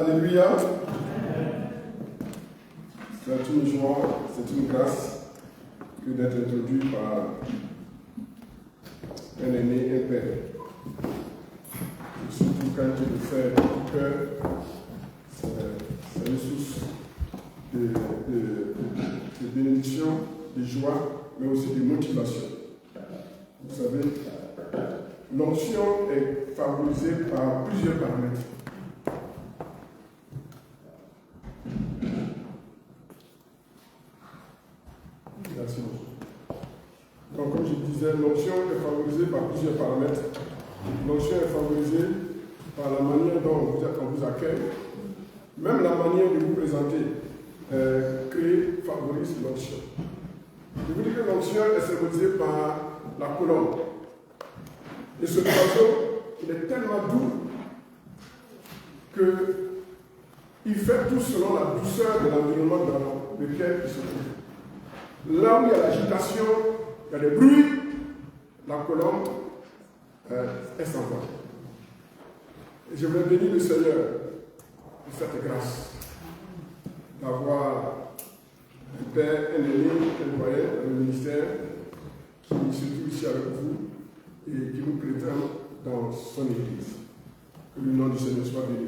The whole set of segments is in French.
Alléluia. C'est une joie, c'est une grâce que d'être introduit par un aîné, un père. Et surtout quand Dieu le fait du cœur, c'est une source de bénédiction, de joie, mais aussi de motivation. Vous savez, l'onction est favorisée par plusieurs paramètres. Donc, comme je disais, l'onction est favorisée par plusieurs paramètres. L'onction est favorisée par la manière dont on vous accueille. Même la manière de vous présenter favorise l'onction. Je vous dis que l'onction est symbolisée par la colombe. Et ce oiseau, il est tellement doux qu'il fait tout selon la douceur de l'environnement dans lequel il se trouve. Là où il y a l'agitation, il y a des bruits, la colombe est sans voix. Et je voulais bénir le Seigneur de cette grâce d'avoir un père, un aîné, un doyen dans le ministère qui se trouve ici avec vous et qui nous prétend dans son église. Que le nom du Seigneur soit béni.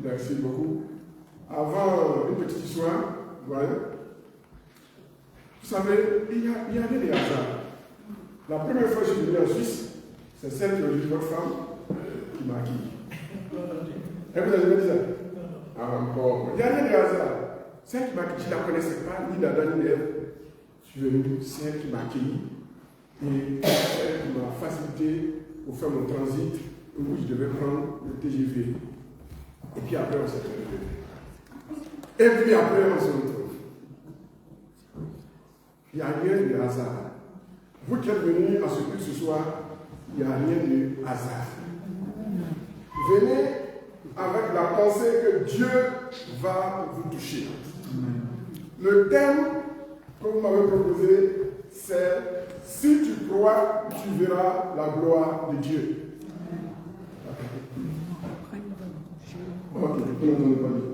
Merci beaucoup. Avant une petite histoire, voilà. Vous savez, il y a des hasards. La première fois que je suis venu en Suisse, c'est celle qui a dit votre femme qui m'a accueilli. Et vous avez jamais dit ça? Encore. Il y a des hasards. Celle qui m'a accueilli, je ne la connaissais pas, ni d'Adam ni d'Ève. Je suis venu, c'est elle qui m'a accueilli. Et elle qui m'a facilité pour faire mon transit, où je devais prendre le TGV. Et puis après, on s'est retrouvé. Et puis après, on se retrouve. Il n'y a rien de hasard. Vous qui êtes venus à ce culte ce soir, il n'y a rien de hasard. Venez avec la pensée que Dieu va vous toucher. Le thème que vous m'avez proposé, c'est « Si tu crois, tu verras la gloire de Dieu ». Ok, je peux n'entendre pas dire.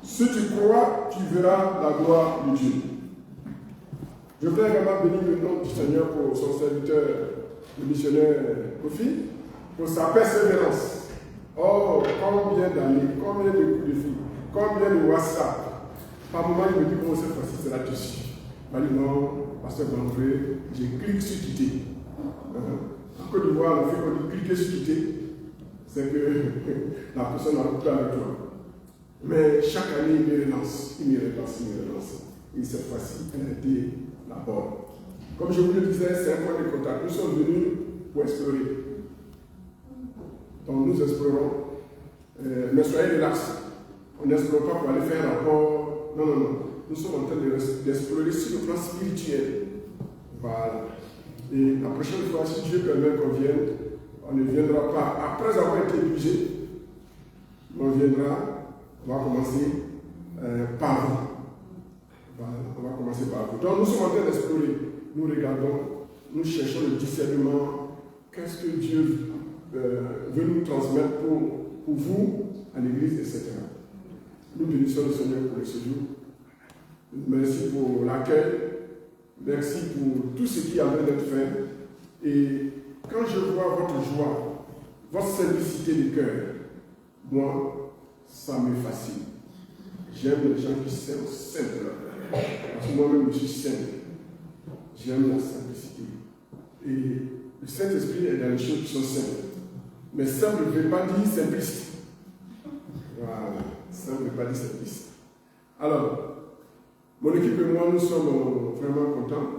Si tu crois, tu verras la gloire de Dieu. Je voudrais vraiment bénir le nom du Seigneur pour son serviteur, le missionnaire Kofi, pour sa persévérance. Oh, combien d'années, combien de coups de fil, combien de WhatsApp. Par moment, il me dit, bon, cette fois-ci, c'est là-dessus. Il m'a dit, non, pasteur Bandré, j'ai cliqué sur quitter. En Côte d'Ivoire, le fait qu'on dit cliquer sur quitter, c'est que la personne a coupé avec toi. Mais chaque année, il me relance, il me relance, il me relance. Et cette fois-ci, elle a été la bonne. Comme je vous le disais, c'est un point de contact. Nous sommes venus pour explorer. Donc nous explorons. Mais soyez relax. On n'explore pas pour aller faire un rapport. Non, non, non. Nous sommes en train d'explorer sur le plan spirituel. Voilà. Et la prochaine fois, si Dieu permet qu'on vienne, on ne viendra pas après avoir été épuisé. On viendra. On va commencer par vous. Voilà, on va commencer par vous. Donc nous sommes en train d'explorer. Nous regardons, nous cherchons le discernement. Qu'est-ce que Dieu veut nous transmettre pour vous, à l'église, etc. Nous bénissons le Seigneur pour le séjour. Merci pour l'accueil. Merci pour tout ce qui a l'air d'être fait. Et quand je vois votre joie, votre simplicité de cœur, moi, ça me fascine. J'aime les gens qui sont simples. Parce que moi-même, je suis simple. J'aime la simplicité. Et le Saint-Esprit est dans les choses qui sont simples. Mais simple ne veut pas dire simpliste. Voilà. Simple ne veut pas dire simpliste. Alors, mon équipe et moi, nous sommes vraiment contents.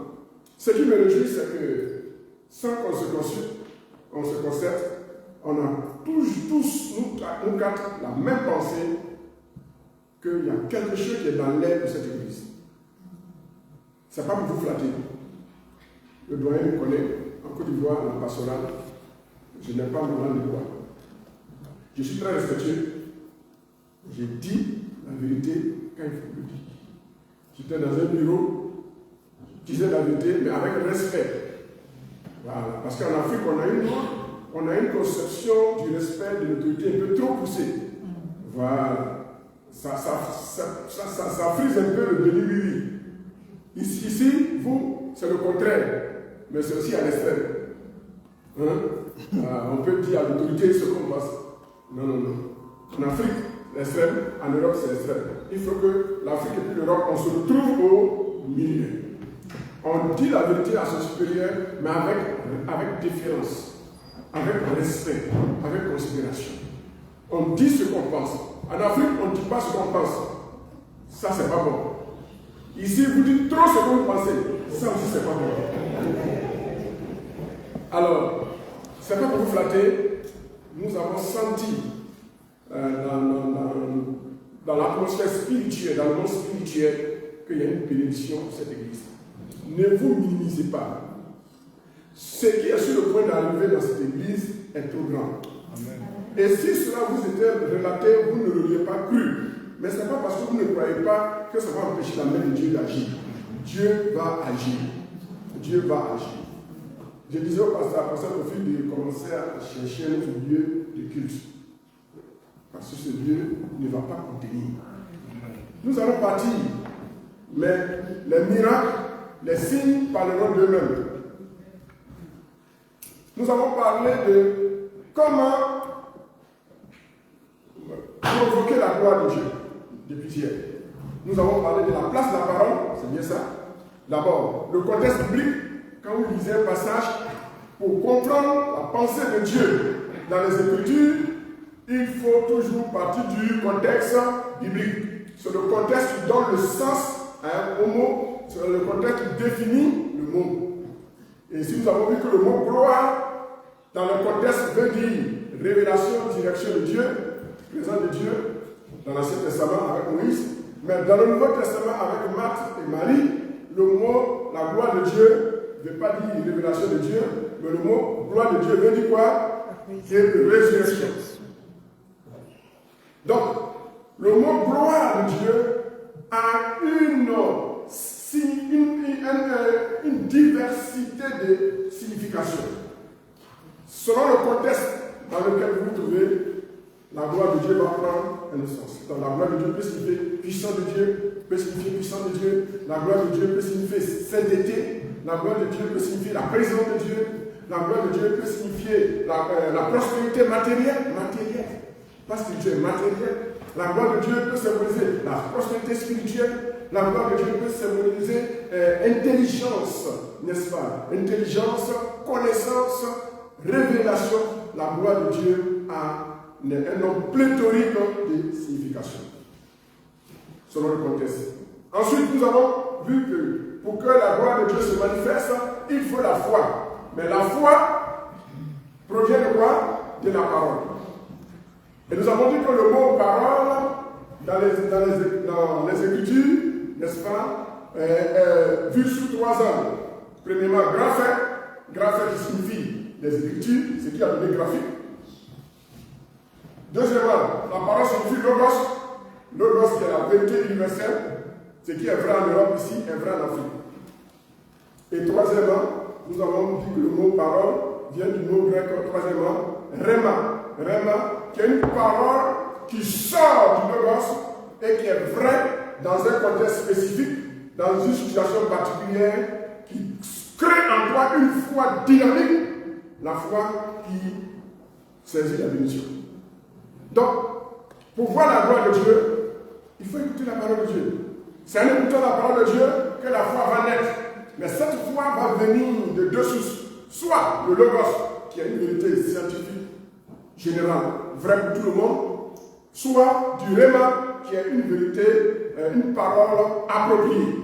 Ce qui me réjouit, c'est que sans qu'on se consulte, on se concerte, on a tous, nous quatre, la même pensée qu'il y a quelque chose qui est dans l'air de cette église. Ce n'est pas pour vous flatter. Le doyen me connaît, en Côte d'Ivoire, la pastorale, je n'ai pas mon langue de bois. Je suis très respectueux. J'ai dit la vérité quand il faut le dire. J'étais dans un bureau, disait la vérité, mais avec respect. Voilà. Parce qu'en Afrique, on a une conception du respect de l'autorité un peu trop poussée. Voilà. Ça frise un peu le délibéré. Ici, vous, c'est le contraire. Mais c'est aussi à l'extrême. On peut dire à l'autorité ce qu'on passe. Non. En Afrique, l'extrême. En Europe, c'est l'extrême. Il faut que l'Afrique et puis l'Europe, on se retrouve au milieu. On dit la vérité à son supérieur, mais avec défiance, avec respect, avec considération. On dit ce qu'on pense. En Afrique, on ne dit pas ce qu'on pense. Ça, c'est pas bon. Ici, vous dites trop ce que vous pensez. Ça aussi, c'est pas bon. Alors, c'est pas pour vous flatter. Nous avons senti dans l'atmosphère spirituelle, dans le monde spirituel, qu'il y a une bénédiction pour cette église. Ne vous minimisez pas. Ce qui est sur le point d'arriver dans cette église est trop grand. Amen. Et si cela vous était relaté, vous ne l'auriez pas cru. Mais ce n'est pas parce que vous ne croyez pas que ça va empêcher la main de Dieu d'agir. Dieu va agir. Dieu va agir. Je disais au pasteur Kofi de commencer à chercher un autre lieu de culte. Parce que ce lieu ne va pas contenir. Nous allons partir. Mais les miracles, les signes parleront d'eux-mêmes. Nous avons parlé de comment provoquer la gloire de Dieu depuis hier. Nous avons parlé de la place de la parole, c'est bien ça. D'abord, le contexte biblique, quand vous lisez un passage, pour comprendre la pensée de Dieu dans les Écritures, il faut toujours partir du contexte biblique. C'est le contexte qui donne le sens au mot, c'est le contexte qui définit le mot. Et si nous avons vu que le mot gloire, dans le contexte, veut dire révélation, direction de Dieu, présence de Dieu, dans l'Ancien Testament avec Moïse, mais dans le Nouveau Testament avec Marthe et Marie, le mot, la gloire de Dieu, ne veut pas dire révélation de Dieu, mais le mot gloire de Dieu veut dire quoi? Résurrection. Donc, le mot gloire de Dieu a une diversité de significations. Selon le contexte dans lequel vous vous trouvez, la gloire de Dieu va prendre un sens. Donc, la gloire de Dieu peut signifier puissant de Dieu, peut signifier puissant de Dieu. La gloire de Dieu peut signifier sainteté. La gloire de Dieu peut signifier la présence de Dieu. La gloire de Dieu peut signifier la prospérité matérielle. Pas spirituelle, matérielle. La gloire de Dieu peut symboliser la prospérité spirituelle. La gloire de Dieu peut symboliser intelligence, n'est-ce pas? Intelligence, connaissance, révélation. La gloire de Dieu a un nombre pléthorique de significations, selon le contexte. Ensuite, nous avons vu que pour que la gloire de Dieu se manifeste, il faut la foi. Mais la foi provient de quoi? De la parole. Et nous avons dit que le mot parole, dans les Écritures, n'est-ce pas, vu sous 3 angles. Premièrement, graphe qui signifie les Écritures, ce qui a donné graphique. Deuxièmement, la parole signifie logos qui est la vérité universelle, ce qui est vrai en Europe ici est vrai en Afrique. Et troisièmement, nous avons dit que le mot parole vient du mot grec, troisièmement, rhéma, qui est une parole qui sort du logos et qui est vraie dans un contexte spécifique, dans une situation particulière, qui crée en toi une foi dynamique, la foi qui saisit la bénédiction. Donc, pour voir la gloire de Dieu, il faut écouter la parole de Dieu. C'est en écoutant la parole de Dieu que la foi va naître. Mais cette foi va venir de deux sources. Soit le logos, qui est une vérité scientifique générale, vraie pour tout le monde, soit du rhéma, qui est une vérité, une parole appropriée.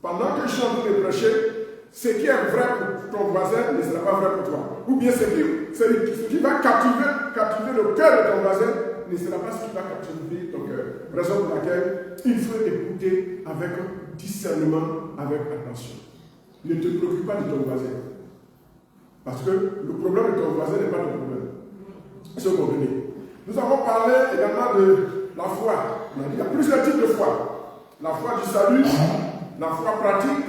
Pendant que je suis en train de prêcher, ce qui est vrai pour ton voisin ne sera pas vrai pour toi. Ou bien ce qui va captiver le cœur de ton voisin ne sera pas ce qui va captiver ton cœur. Raison pour laquelle il faut écouter avec discernement, avec attention. Ne te préoccupe pas de ton voisin. Parce que le problème de ton voisin n'est pas ton problème. Est-ce que vous comprenez? Nous avons parlé également de la foi. On a dit qu'il y a plusieurs types de foi. La foi du salut, la foi pratique,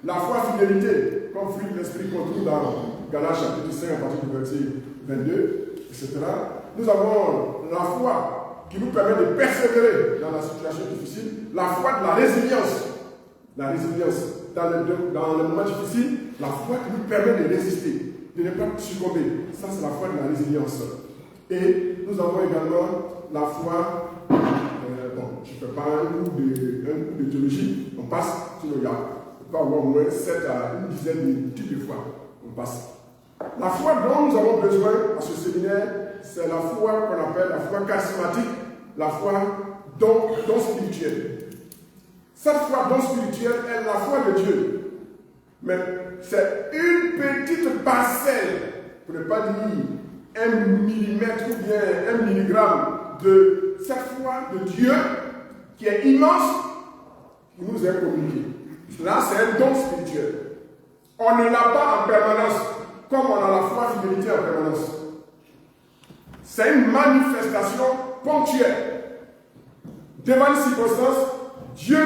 La foi, fidélité, comme fruit de l'esprit qu'on trouve dans Galates chapitre 5 à partir du verset 22, etc. Nous avons la foi qui nous permet de persévérer dans la situation difficile, la foi de la résilience. La résilience. Dans le moment difficile, la foi qui nous permet de résister, de ne pas succomber. Ça, c'est la foi de la résilience. Et nous avons également la foi, je ne fais pas un coup de théologie, on passe sur le gars. On peut avoir au moins 7 à une dizaine de types de foi. On passe. La foi dont nous avons besoin à ce séminaire, c'est la foi qu'on appelle la foi charismatique, la foi don spirituel. Cette foi don spirituelle est la foi de Dieu. Mais c'est une petite parcelle, pour ne pas dire 1 millimètre ou bien 1 milligramme de cette foi de Dieu qui est immense, qui nous est communiquée. Là, c'est un don spirituel. On ne l'a pas en permanence, comme on a la foi fidélité en permanence. C'est une manifestation ponctuelle. Devant une circonstance, Dieu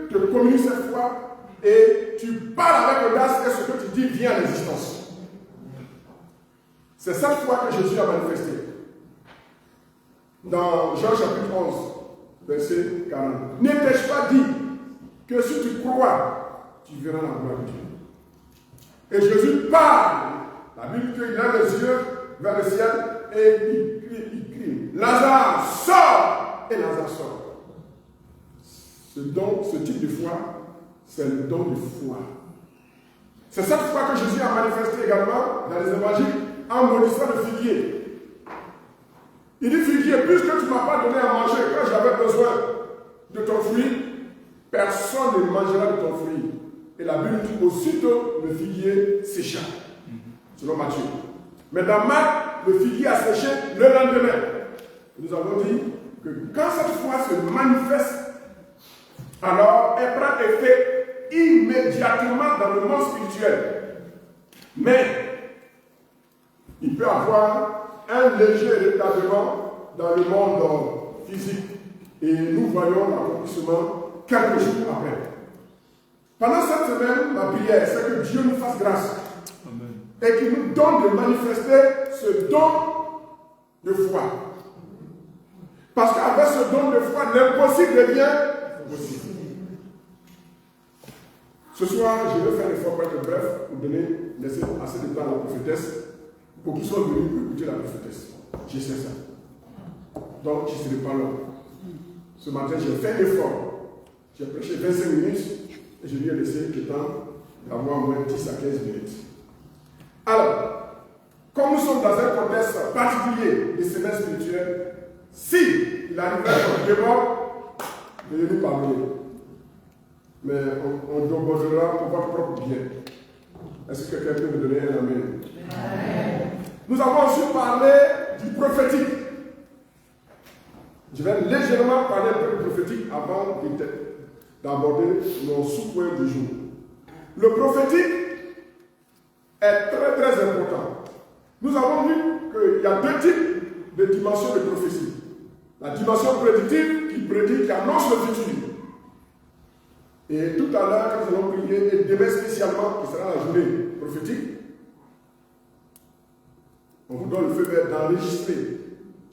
te communique cette foi et tu parles avec audace et ce que tu dis vient à l'existence. C'est cette foi que Jésus a manifestée. Dans Jean chapitre 11, verset 40. N'ai-je pas dit que si tu crois, tu verras la gloire de Dieu. Et Jésus parle. La Bible dit qu'il lève les yeux vers le ciel et il crie. Lazare, sort! Et Lazare sort. Ce type de foi, c'est le don de foi. C'est cette foi que Jésus a manifestée également dans les évangiles en maudissant le figuier. Il dit, figuier, puisque tu ne m'as pas donné à manger quand j'avais besoin de ton fruit, personne ne mangera de ton fruit. Et la Bible dit, aussitôt, le figuier sécha. Selon Matthieu. Mais dans Marc, le figuier a séché le lendemain. Nous avons dit que quand cette foi se manifeste, alors elle prend effet immédiatement dans le monde spirituel. Mais il peut avoir un léger retardement dans le monde physique. Et nous voyons l'accomplissement quelques jours après. Pendant cette semaine, ma prière, c'est que Dieu nous fasse grâce. Amen. Et qu'il nous donne de manifester ce don de foi. Parce qu'avec ce don de foi, l'impossible devient possible. Ce soir, je vais faire l'effort pour être bref, pour laisser assez de temps à la prophétesse, pour qu'ils soient venus pour écouter la prophétesse. Je sais ça. Donc, je ne serai pas là. Ce matin, j'ai fait l'effort. J'ai prêché 25 minutes et je lui ai laissé le temps d'avoir au moins 10 à 15 minutes. Alors, comme nous sommes dans un contexte particulier de semaine spirituelle, si il arrive à débord, veuillez nous pardonner. Mais on demandera pour votre propre bien. Est-ce que quelqu'un peut me donner un amen? Amen. Nous avons aussi parlé du prophétique. Je vais légèrement parler un peu du prophétique avant d'aborder mon sous-point du jour. Le prophétique est très très important. Nous avons vu qu'il y a deux types de dimensions de prophétie. La dimension prédictive qui prédit, qui annonce le futur. Et tout à l'heure, quand nous allons prier, et demain spécialement, qui sera la journée prophétique, on vous donne le feu vert d'enregistrer.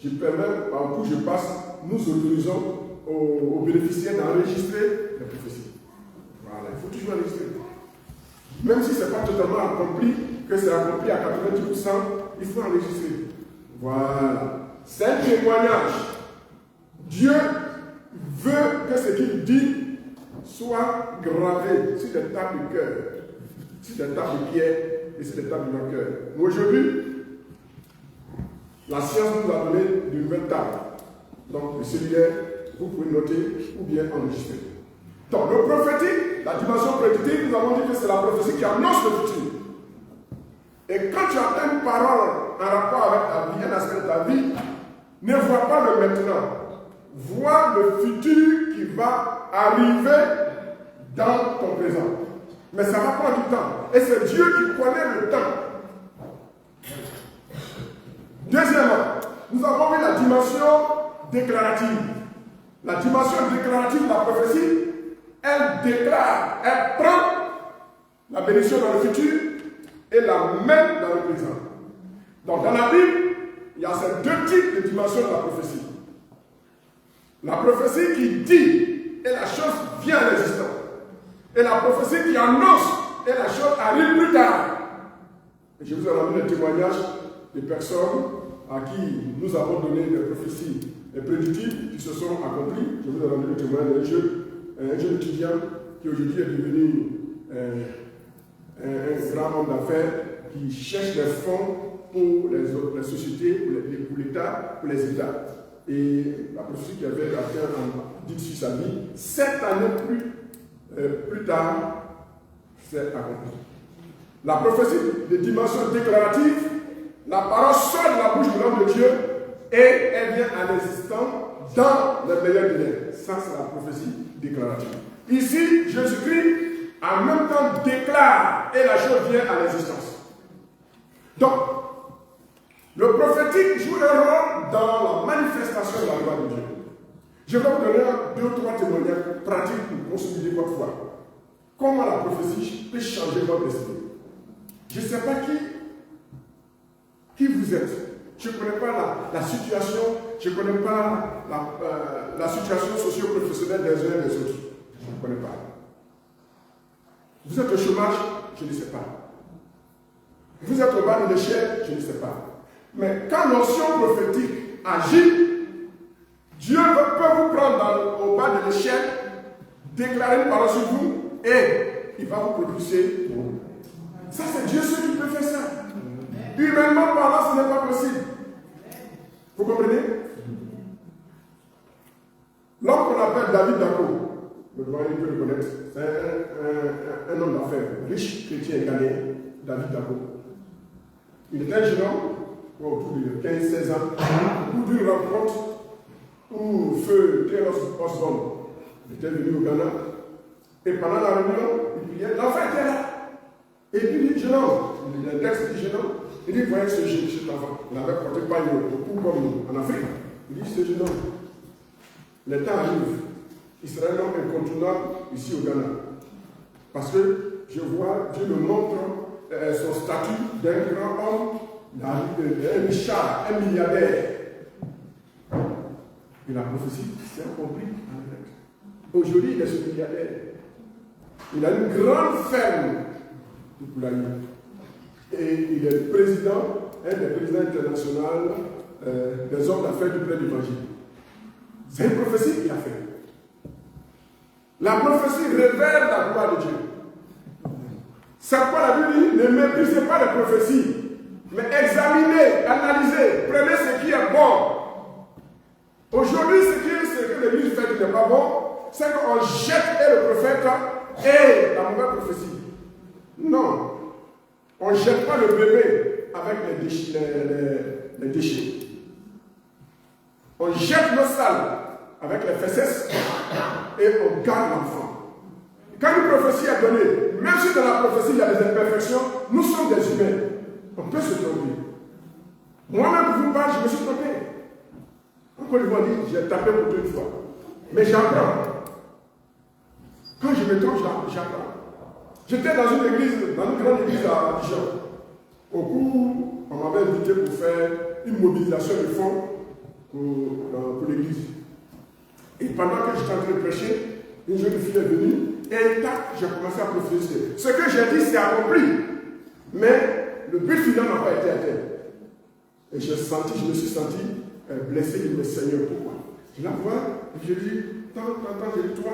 Je permets, par coup je passe, nous autorisons aux bénéficiaires d'enregistrer les prophéties. Voilà, il faut toujours enregistrer. Même si ce n'est pas totalement accompli, que c'est accompli à 90%, il faut enregistrer. Voilà. C'est un témoignage. Dieu veut que ce qu'il dit soit gravé sur des tables de cœur, sur des tables de pierre et sur des tables de nos cœurs. Mais aujourd'hui, la science nous a donné de nouvelles tables. Donc, le cellulaire, vous pouvez noter ou bien enregistrer. Donc, le prophétique, la dimension prédictive, nous avons dit que c'est la prophétie qui annonce le futur. Et quand tu as une parole en rapport avec ta vie, un aspect de ta vie, ne vois pas le maintenant. Vois le futur qui va arriver dans ton présent. Mais ça va prendre du temps. Et c'est Dieu qui connaît le temps. Deuxièmement, nous avons vu la dimension déclarative. La dimension déclarative de la prophétie, elle déclare, elle prend la bénédiction dans le futur et la même dans le présent. Donc dans la Bible, il y a ces deux types de dimensions de la prophétie. La prophétie qui dit et la chose vient à l'existence. Et la prophétie qui annonce et la chose arrive plus tard. Et je vous ai rendu le témoignage des personnes à qui nous avons donné des prophéties prédictives qui se sont accomplies. Je vous ai rendu le témoignage d'un jeune étudiant qui aujourd'hui est devenu un grand homme d'affaires qui cherche des fonds pour les sociétés, pour l'État, pour les États. Et la prophétie qui avait dit sur sa vie, 7 années plus tard, s'est accomplie. La prophétie de dimension déclarative, la parole sort de la bouche de l'homme de Dieu et elle vient à l'existence dans les meilleurs délais. Ça, c'est la prophétie déclarative. Ici, Jésus-Christ, en même temps, déclare et la chose vient à l'existence. Donc, le prophétique joue un rôle dans la manifestation de la loi de Dieu. Je vais vous donner 2 ou 3 témoignages pratiques pour consolider votre foi. Comment la prophétie peut changer votre esprit. Je ne sais pas qui vous êtes. Je ne connais pas la situation, je ne connais pas la situation socio-professionnelle des uns et des autres. Je ne connais pas. Vous êtes au chômage, je ne sais pas. Vous êtes au bas de l'échelle, je ne sais pas. Mais quand l'onction prophétique agit, Dieu peut vous prendre au bas de l'échelle, déclarer une parole sur vous et il va vous propulser. Ça, c'est Dieu seul qui peut faire ça. Humainement parlant, ce n'est pas possible. Vous comprenez? L'homme qu'on appelle David Dako, le doyen peut le connaître, c'est un homme d'affaires, riche, chrétien, ghanéen, David Dako. Il était un jeune homme, autour de 15-16 ans, au bout d'une rencontre où feu Taylor Osborne était venu au Ghana. Et pendant la réunion, il priait, l'enfant était là. Et puis il dit, jeune homme, il y a un texte qui dit jeune homme, il dit, voyez ce jeune enfant, il avait porté paille au cou comme en Afrique. Il dit, ce jeune homme, le temps arrive, il sera un homme incontournable ici au Ghana. Parce que je vois, Dieu me montre son statut d'un grand homme, un Richard, un milliardaire. Et la prophétie s'est accomplie en direct. Aujourd'hui, il est ce milliardaire. Il a une grande ferme de poulailler. Et il est le président, un des présidents internationaux des hommes d'affaires du plein d'évangile. C'est une prophétie qu'il a fait. La prophétie révèle la gloire de Dieu. C'est pourquoi la Bible dit, ne méprisez pas les prophéties, mais examinez, analysez, prenez ce qui est bon. Aujourd'hui, ce que l'Église fait qui n'est pas bon, c'est qu'on jette le prophète et la mauvaise prophétie. Non. On ne jette pas le bébé avec les déchets. On jette le sale avec les fesses et on garde l'enfant. Quand une prophétie est donnée, même si dans la prophétie il y a des imperfections, nous sommes des humains. On peut se tromper. Moi-même, pour vous parler, je me suis trompé. Encore une fois, j'ai tapé pour 2 fois. Mais j'apprends. Quand je me trompe, j'apprends. J'étais dans une église, dans une grande église à Dijon. Au cours, on m'avait invité pour faire une mobilisation de fonds pour l'église. Et pendant que j'étais en train de prêcher, une jeune fille est venue et tac, j'ai commencé à prophétiser. Ce que j'ai dit, c'est accompli. Mais le but final n'a pas été atteint. Et je me suis senti blessé de mes seigneurs. Pourquoi? Je la vois et je dis, j'ai dit, toi,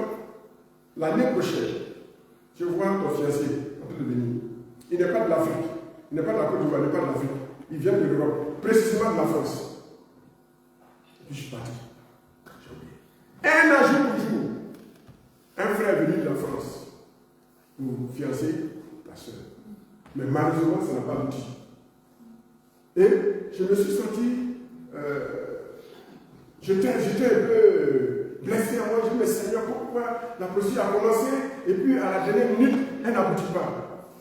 l'année prochaine, je vois ton fiancé en train de venir. Il n'est pas de l'Afrique, il n'est pas de la Côte d'Ivoire, il n'est pas de l'Afrique. Il vient de l'Europe, précisément de la France. Et puis je suis parti. Un an jour pour jour, un frère est venu de la France pour fiancer ta soeur. Mais malheureusement, ça n'a pas abouti. Et je me suis senti, j'étais un peu blessé en moi. Je dis, mais Seigneur, pourquoi la procédure a commencé et puis à la dernière minute, elle n'aboutit pas.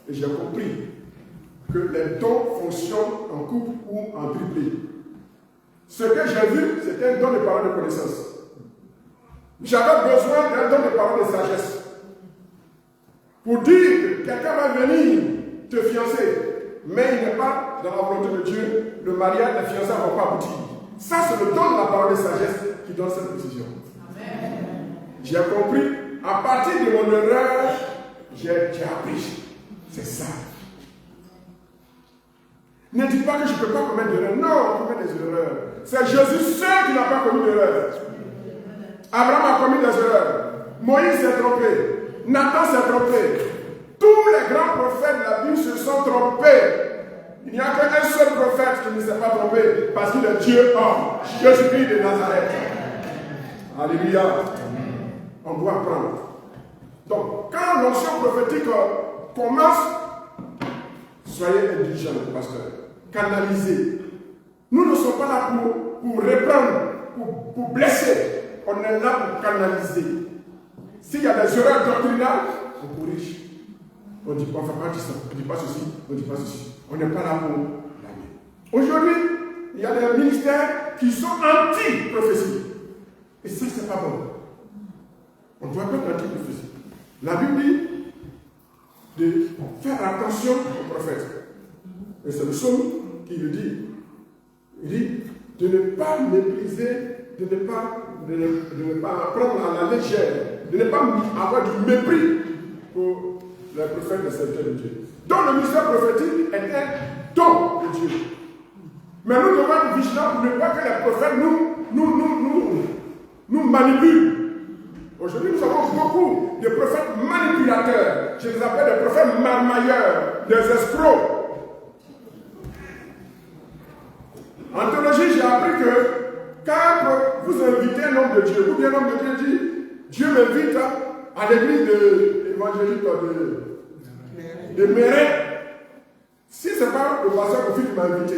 Et j'ai compris que les dons fonctionnent en couple ou en triplé. Ce que j'ai vu, c'était un don de parole de connaissance. J'avais besoin d'un don de parole de sagesse. pour dire que quelqu'un va venir te fiancer, mais il n'est pas dans la volonté de Dieu, le mariage, la fiançailles ne vont pas aboutir. Ça, c'est le don de la parole de sagesse qui donne cette précision. J'ai compris, à partir de mon erreur, j'ai appris. C'est ça. Ne dis pas que je ne peux pas commettre d'erreur. Non, on commet des erreurs. C'est Jésus seul qui n'a pas commis d'erreur. Abraham a commis des erreurs. Moïse s'est trompé. Nathan s'est trompé. Tous les grands prophètes de la Bible se sont trompés. Il n'y a qu'un seul prophète qui ne s'est pas trompé parce qu'il est Dieu homme, Jésus-Christ de Nazareth. Alléluia. On doit apprendre. Donc, quand l'onction prophétique commence, soyez indulgents, pasteur. Canalisez. Nous ne sommes pas là pour reprendre, pour blesser. On est là pour canaliser. S'il y a des erreurs doctrinales, on corrige. On ne dit pas, on ne fait pas ça, on ne dit pas ceci, on ne dit pas ceci. On n'est pas là pour l'amener. Aujourd'hui, il y a des ministères qui sont anti-prophétie. Et ça, c'est pas bon. On ne doit pas être anti-prophétie. La Bible dit de faire attention aux prophètes. Et c'est le psaume qui le dit. Il dit de ne pas mépriser, de ne pas prendre à la légère, de ne pas avoir du mépris pour les prophètes et serviteurs de Dieu. Donc le ministère prophétique est un don de Dieu. Mais nous devons être vigilants pour ne pas que les prophètes nous manipulent. Aujourd'hui, nous avons beaucoup de prophètes manipulateurs. Je les appelle des prophètes marmailleurs, des escrocs. En théologie, j'ai appris que quand vous invitez un homme de Dieu, ou bien un homme de Dieu dit, Dieu m'invite à l'église de l'évangélique de Méret. Si ce n'est pas le pasteur Kofi qui m'a invité,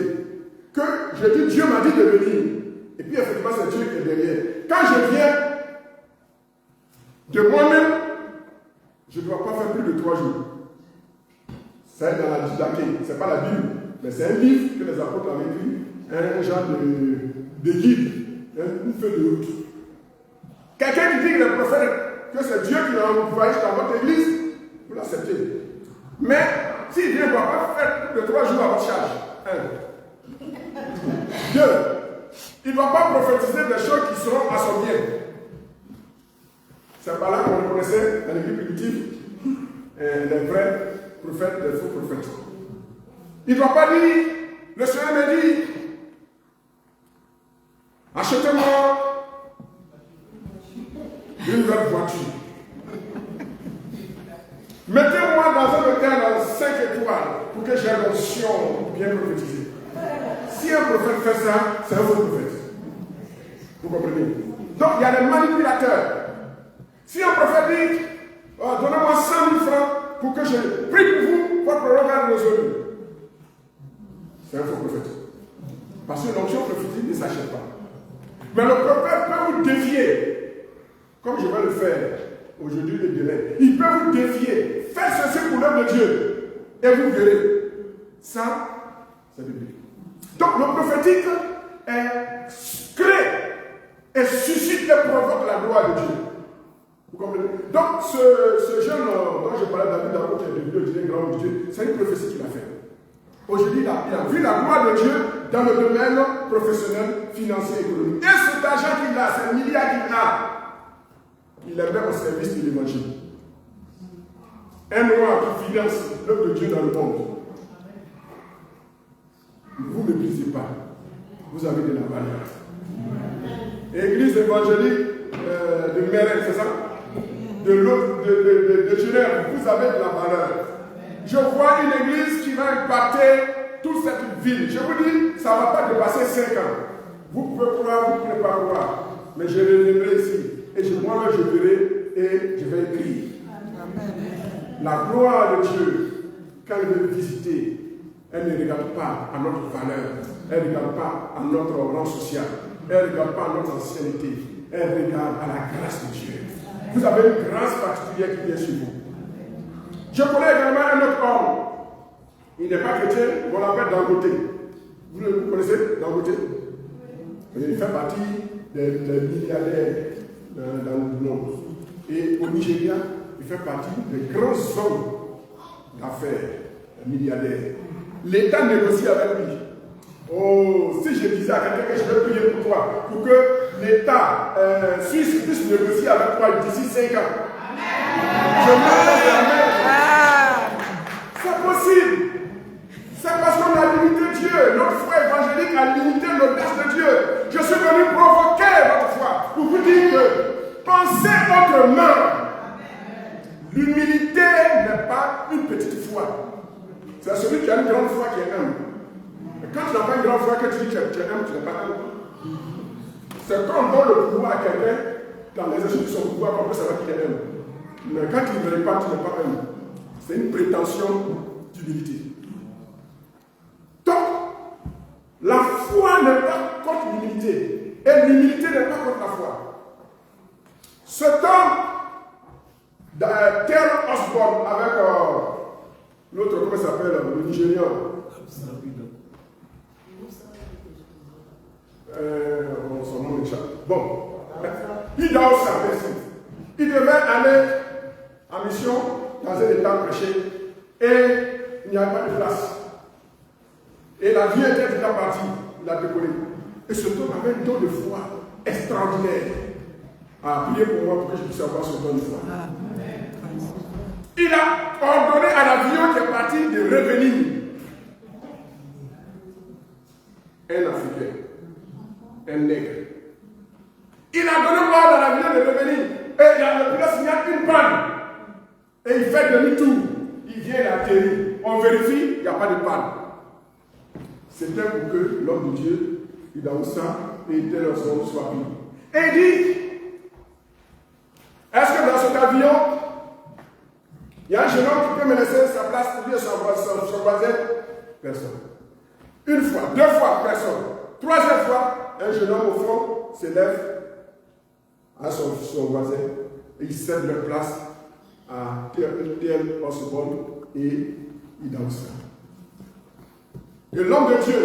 que je dis Dieu m'a dit de venir, et puis effectivement c'est Dieu qui est derrière. Quand je viens de moi-même, je ne dois pas faire plus de 3 jours. C'est dans la Didaché, ce n'est pas la Bible, mais c'est un livre que les apôtres avaient écrit, un genre de guide, une feuille de route. Quelqu'un qui dit que le prophète, que c'est Dieu qui l'a envoyé dans votre église, vous l'acceptez. Mais s'il vient, il ne va pas faire plus de 3 jours à votre charge. 1. 2. Il ne va pas prophétiser des choses qui seront à son bien. C'est par là qu'on reconnaissait dans l'église primitive les vrais prophètes, les faux prophètes. Il ne va pas dire, le Seigneur me dit, achetez-moi une belle voiture. Mettez-moi dans un hôtel à 5 étoiles pour que j'ai l'onction pour bien prophétiser. Si un prophète fait ça, c'est un faux prophète. Vous comprenez? Donc il y a des manipulateurs. Si un prophète dit, oh, donnez-moi 100 000 francs pour que je prie pour vous, votre problème est résolu. C'est un faux prophète. Parce que l'onction prophétique ne s'achète pas. Mais le prophète peut vous défier, comme je vais le faire aujourd'hui et demain. Il peut vous défier. Faites ceci pour l'œuvre de Dieu. Et vous verrez. Ça, c'est biblique. Donc le prophétique crée et suscite et provoque la gloire de Dieu. Vous comprenez? Donc ce jeune dont je parlais, David Dabo, qui est devenu un grand Dieu, c'est une prophétie qu'il a faite. Aujourd'hui, il a vu la gloire de Dieu dans le domaine professionnel, financier, économique. Et cet argent qu'il a, ces milliards qu'il a, il les met au service de l'évangile. Un noir qui finance l'œuvre de Dieu dans le monde. Ne vous méprisez pas. Vous avez de la valeur. Église évangélique de Méret, c'est ça? De Genève, vous avez de la valeur. Je vois une église qui va impacter toute cette ville. Je vous dis, ça ne va pas dépasser 5 ans. Vous pouvez croire, vous ne pouvez pas croire. Mais je reviendrai ici. Et moi, je verrai et je vais écrire. La gloire de Dieu, quand il veut visiter, elle ne regarde pas à notre valeur. Elle ne regarde pas à notre rang social. Elle ne regarde pas à notre ancienneté. Elle regarde à la grâce de Dieu. Vous avez une grâce particulière qui vient sur vous. Je connais également un autre homme. Il n'est pas chrétien, on l'appelle Dangote. Vous connaissez Dangote? Il fait partie des milliardaires dans le monde. Et au Nigeria, il fait partie des grands hommes d'affaires, milliardaires. L'État négocie avec lui. Oh, si je disais à quelqu'un que je vais prier pour toi, pour que l'État suisse puisse négocier avec toi d'ici 5 ans. Je c'est possible. C'est parce qu'on a limité Dieu. Notre foi évangélique a limité l'audace de Dieu. Je suis venu provoquer votre foi pour vous dire que pensez autrement. L'humilité n'est pas une petite foi. C'est celui qui a une grande foi qui est humble. Quand tu n'as pas une grande foi, que tu dis que tu es humble, tu n'es pas humble. C'est comme on donne le pouvoir à quelqu'un dans l'exercice de son pouvoir, comme ça va qu'il est humble. Mais quand il ne veut pas, tu n'es pas humble. C'est une prétention d'humilité. Donc, la foi n'est pas contre l'humilité. Et l'humilité n'est pas contre la foi. Ce temps, Terrell Osborne avec l'autre, comment il s'appelle, le Nigérian. Son nom échappe. Bon, il doit aussi investir. Il devait aller en mission dans un état prêché et il n'y avait pas de place. Et la vie était déjà partie, il a décollé. Et ce homme avait un don de foi extraordinaire. À prier pour moi pour que je puisse avoir ce don de foi. Il a ordonné à l'avion qui est parti de revenir. Un Africain, un nègre. Il a donné ordre à l'avion de revenir. Et le pilote signale une panne. Et il fait demi-tour. Il vient, il atterrit. On vérifie, il n'y a pas de panne. C'était pour que l'homme de Dieu, Idaoussa, et tel homme soit pris. Et il dit, est-ce que dans cet avion, il y a un jeune homme qui peut me laisser sa place pour dire son voisin? Personne. Une fois, 2 fois, personne. 3e fois, un jeune homme au fond s'élève à son voisin et il cède leur place à Terrell Osborne et Idaoussa. Et l'homme de Dieu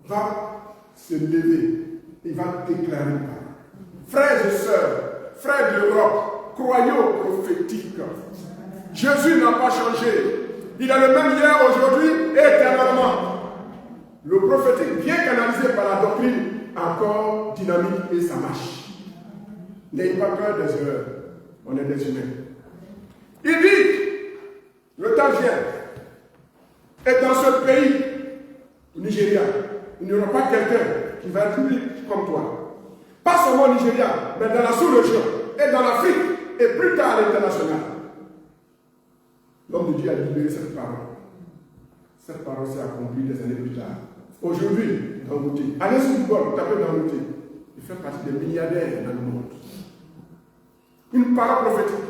va se lever, il va déclarer une parole. Frères et sœurs, frères d'Europe, croyez au prophétique. Jésus n'a pas changé. Il est le même hier, aujourd'hui et éternellement. Le prophétique, bien canalisé par la doctrine, encore dynamique et ça marche. N'ayez pas peur des erreurs. On est des humains. Il dit, le temps vient. Et dans ce pays, au Nigeria, il n'y aura pas quelqu'un qui va être comme toi. Pas seulement au Nigeria, mais dans la sous-région, et dans l'Afrique, et plus tard à l'international. L'homme de Dieu a libéré cette parole. Cette parole s'est accomplie des années plus tard. Aujourd'hui, Dangote, allez sur Google, tapez Dangote. Il fait partie des milliardaires dans le monde. Une parole prophétique.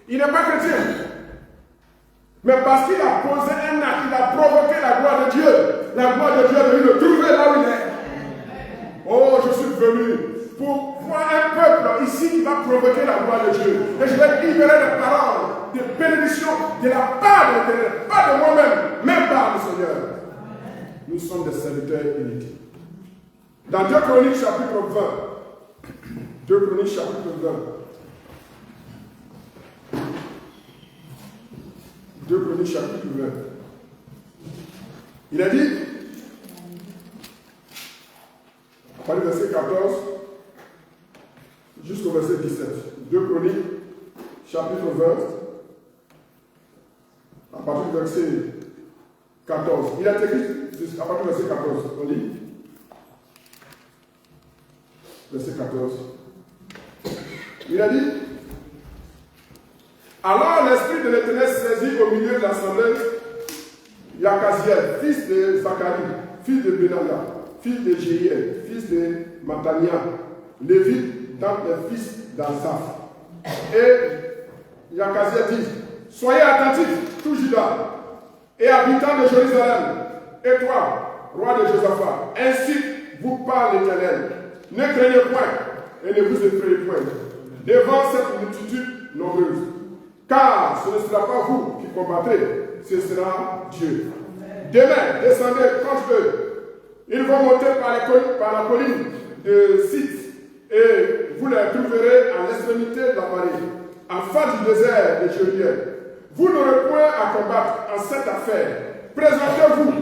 Il n'est pas chrétien. Mais parce qu'il a posé un acte, il a provoqué la gloire de Dieu. La gloire de Dieu est venue le trouver là où il est. Oh, je suis venu pour voir un peuple ici qui va provoquer la gloire de Dieu. Et je vais libérer des paroles de bénédiction de la part de l'Éternel, pas de moi-même, même par le Seigneur. Nous sommes des serviteurs inutiles. Dans 2 Chroniques chapitre 20, 2 Chroniques chapitre 20, 2 Chroniques chapitre 20. Il a dit, à partir du verset 14 jusqu'au verset 17. 2 Chroniques chapitre 20, à partir du verset 14. Il a écrit à partir du verset 14. On lit. Verset 14. Il a dit, alors l'Esprit de l'Éternel saisit au milieu de l'assemblée Yakaziel, fils de Zacharie, fils de Benaya, fils de Jéhiel, fils de Matania, Lévite, dans les fils d'Asaph. Et Yakaziel dit, soyez attentifs, tout Juda, et habitants de Jérusalem, et toi, roi de Josaphat, ainsi vous parle l'Éternel. Ne craignez point, et ne vous effrayez point, devant cette multitude nombreuse. Car ce ne sera pas vous qui combattrez, ce sera Dieu. Demain, descendez contre eux. Ils vont monter par la colline de Sith, et vous les trouverez à l'extrémité de la vallée, en face du désert de Jéricho. Vous n'aurez point à combattre en cette affaire. Présentez-vous,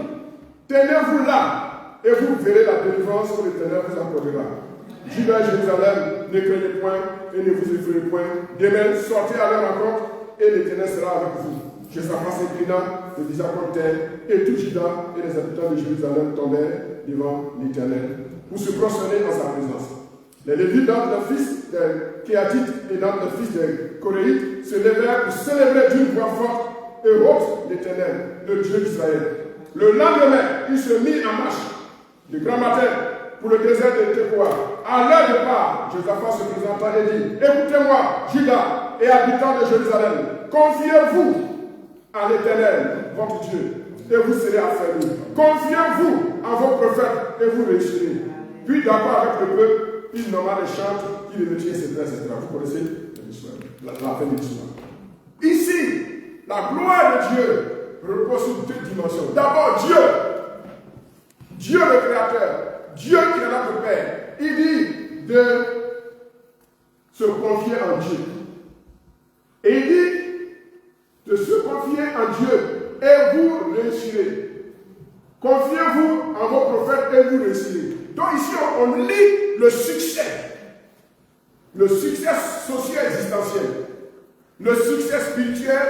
tenez-vous là, et vous verrez la délivrance que l'Éternel vous accordera. Juda et Jérusalem, ne craignez point et ne vous effrayez point. Demain, sortez à leur rencontre et l'Éternel sera avec vous. Josaphat s'inclina, le visa contre terre, et tout Juda et les habitants de Jérusalem tombèrent devant l'Éternel pour se prosterner en sa présence. Les Lévites, d'entre les fils des Kéatites et d'entre les fils des Coréites, se levèrent pour célébrer d'une voix forte et haute l'Éternel, le Dieu d'Israël. Le lendemain, ils se mirent en marche de grand matin pour le désert de Tekoa. À leur départ, Josaphat se présenta et dit: écoutez-moi, Juda et habitants de Jérusalem, confiez-vous à l'Éternel, votre Dieu, et vous serez affermis. Confiez-vous à vos prophètes et vous réussirez. Puis, d'accord avec le peuple, il nomma les chantres, il les retient, etc., etc. Vous connaissez la fin de l'histoire. Ici, la gloire de Dieu repose sur deux dimensions. D'abord, Dieu le Créateur, Dieu qui est notre Père. Il dit de se confier en Dieu. Et il dit de se confier en Dieu et vous réussirez. Confiez-vous en vos prophètes et vous réussirez. Donc ici, on lit le succès socio-existentiel, le succès spirituel,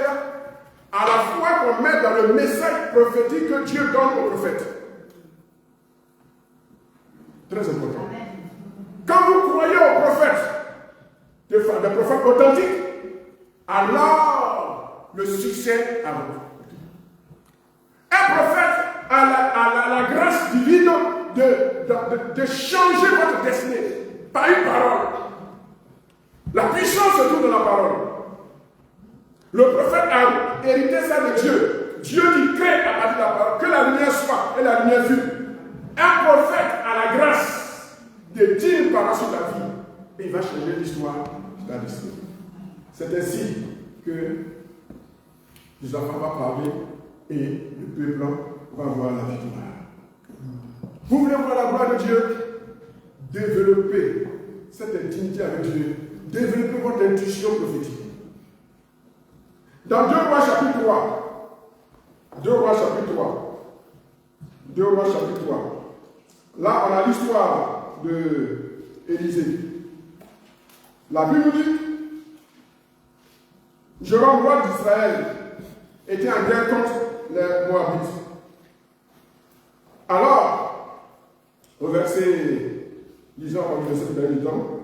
à la fois qu'on met dans le message prophétique que Dieu donne aux prophètes. Très important. Quand vous croyez aux prophètes, des prophètes authentiques, alors le succès a vous. Un prophète a la grâce divine de changer votre destinée par une parole. La puissance se trouve dans la parole. Le prophète a hérité ça de Dieu. Dieu qui crée à partir de la parole, que la lumière soit et la lumière fut. Un prophète a la grâce de dire une parole sur ta vie et il va changer l'histoire de ta destinée. C'est ainsi que les enfants vont parler et le peuple va voir la victoire. Vous voulez voir la gloire de Dieu? Développez cette intimité avec Dieu. Développez votre intuition prophétique. Dans 2 Rois chapitre 3, 2 Rois chapitre 3, 2 Rois chapitre 3, là on a l'histoire d'Élisée. La Bible dit, Joram, roi d'Israël, était en guerre contre les Moabites. Alors, au verset, lisons le verset de dernier temps,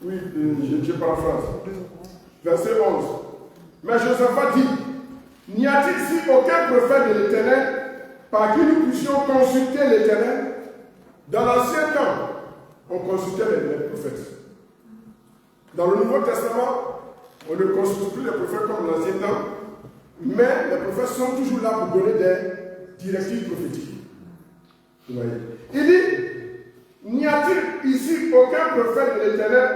oui, je paraphrase. Verset 11. Mais Josaphat dit, n'y a-t-il ici aucun prophète de l'Éternel par qui nous puissions consulter l'Éternel? Dans l'Ancien temps, on consultait les prophètes. Dans le Nouveau Testament, on ne consulte plus les prophètes comme dans l'Ancien temps, mais les prophètes sont toujours là pour donner des directives prophétiques. Vous voyez? Il dit, n'y a-t-il ici aucun prophète de l'Éternel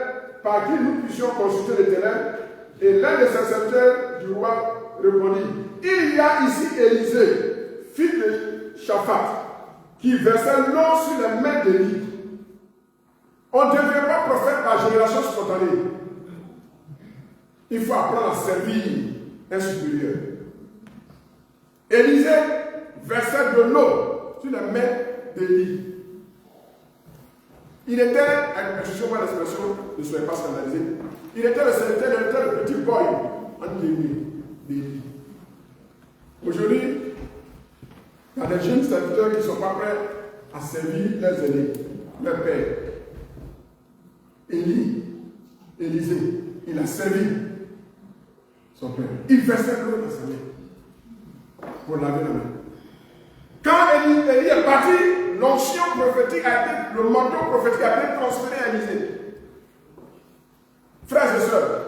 par qui nous puissions consulter l'Éternel? Et l'un des serviteurs du roi répondit, il y a ici Élisée, fils de Shaphat, qui versait l'eau sur les mains d'Élie. On ne devient pas prophète par génération spontanée. Il faut apprendre à servir un supérieur. Élisée versait de l'eau sur les mains d'Élie. Il était, excusez-moi l'expression, ne soyez pas scandalisés, il était le serviteur, il était le petit boy entre guillemets d'Élie. Aujourd'hui, il y a des jeunes serviteurs qui ne sont pas prêts à servir leurs aînés, leur père. Élisée, il a servi son père. Il versait l'eau dans sa main pour laver la main. Quand Élie est parti, l'onction prophétique le manteau prophétique a été transféré à Élisée. Frères et sœurs,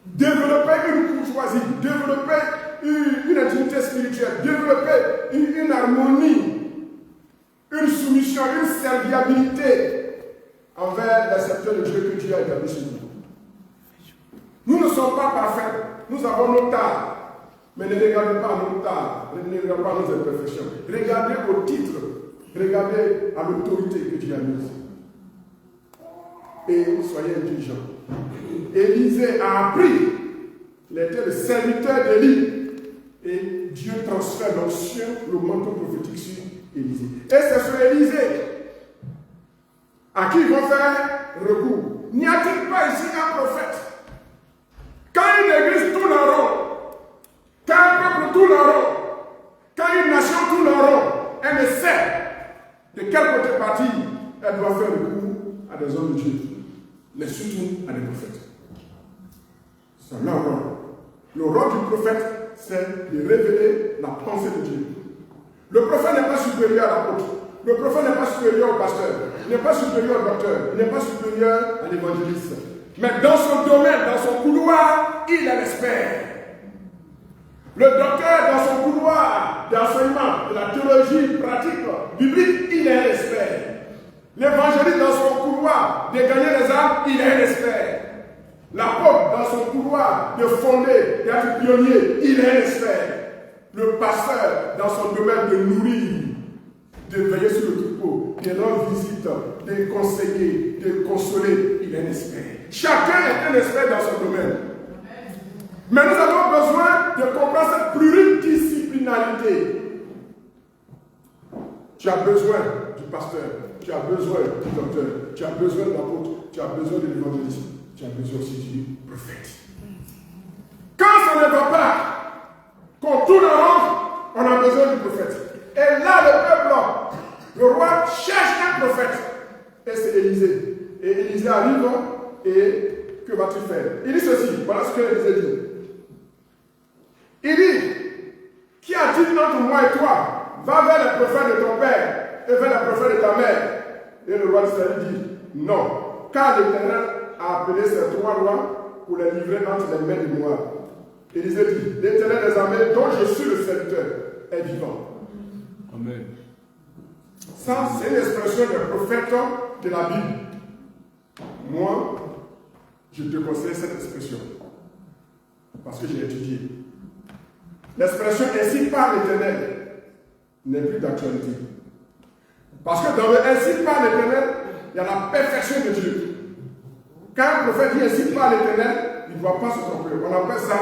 développer une courtoisie, développer une intimité spirituelle, développer une harmonie, une soumission, une serviabilité envers les serviteurs de Dieu que Dieu a établi chez nous. Nous ne sommes pas parfaits, nous avons nos tares. Mais ne regardez pas à nos tares, ne regardez pas à nos imperfections. Regardez au titre, regardez à l'autorité que Dieu a mise. Et soyez intelligents. Élisée a appris, il était le serviteur d'Élie. Et Dieu transfère l'onction, le manteau prophétique sur Élisée. Et c'est sur Élisée à qui ils vont faire recours. N'y a-t-il pas ici un prophète? Quand une église tourne en rond, quand un peuple tourne en rond, quand une nation tourne en rond, elle ne sait de quel côté partir elle doit faire recours à des hommes de Dieu, mais surtout à des prophètes. C'est leur rôle. Le rôle du prophète, c'est de révéler la pensée de Dieu. Le prophète n'est pas supérieur à l'apôtre. Le prophète n'est pas supérieur au pasteur. Il n'est pas supérieur au docteur. Il n'est pas supérieur à l'évangéliste. Mais dans son domaine, dans son couloir, il est l'expert. Le docteur, dans son couloir d'enseignement, de la théologie pratique, biblique, il est l'expert. L'évangéliste, dans son couloir de gagner les âmes, il est l'expert. L'apôtre, dans son couloir de fonder, d'être pionnier, il est l'expert. Le pasteur, dans son domaine de nourrir, de veiller sur le troupeau, de rendre visite, de conseiller, de consoler, il est un expert. Chacun est un expert dans son domaine. Mais nous avons besoin de comprendre cette pluridisciplinarité. Tu as besoin du pasteur, tu as besoin du docteur, tu as besoin de l'apôtre, tu as besoin de l'évangéliste, tu as besoin aussi du prophète. Quand ça ne va pas, qu'on tourne en rond, on a besoin du prophète. Et là, le peuple, le roi cherche un prophète. Et c'est Élisée. Et Élisée arrive, et que vas-tu faire? Il dit ceci, voilà ce que Élisée dit. Il dit, qui a dit entre moi et toi, va vers le prophète de ton père et vers le prophète de ta mère. Et le roi d'Israël dit, non, car l'Éternel a appelé ces trois rois pour les livrer entre les mains du Moab. Élisée dit, l'Éternel des armées dont je suis le serviteur est vivant. Amen. Ça, c'est une expression d'un prophète de la Bible. Moi, je te conseille cette expression. Parce que j'ai étudié. L'expression ainsi par l'Éternel n'est plus d'actualité. Parce que dans le ainsi par l'Éternel, il y a la perfection de Dieu. Quand un prophète dit ainsi par l'Éternel, il ne doit pas se tromper. On appelle ça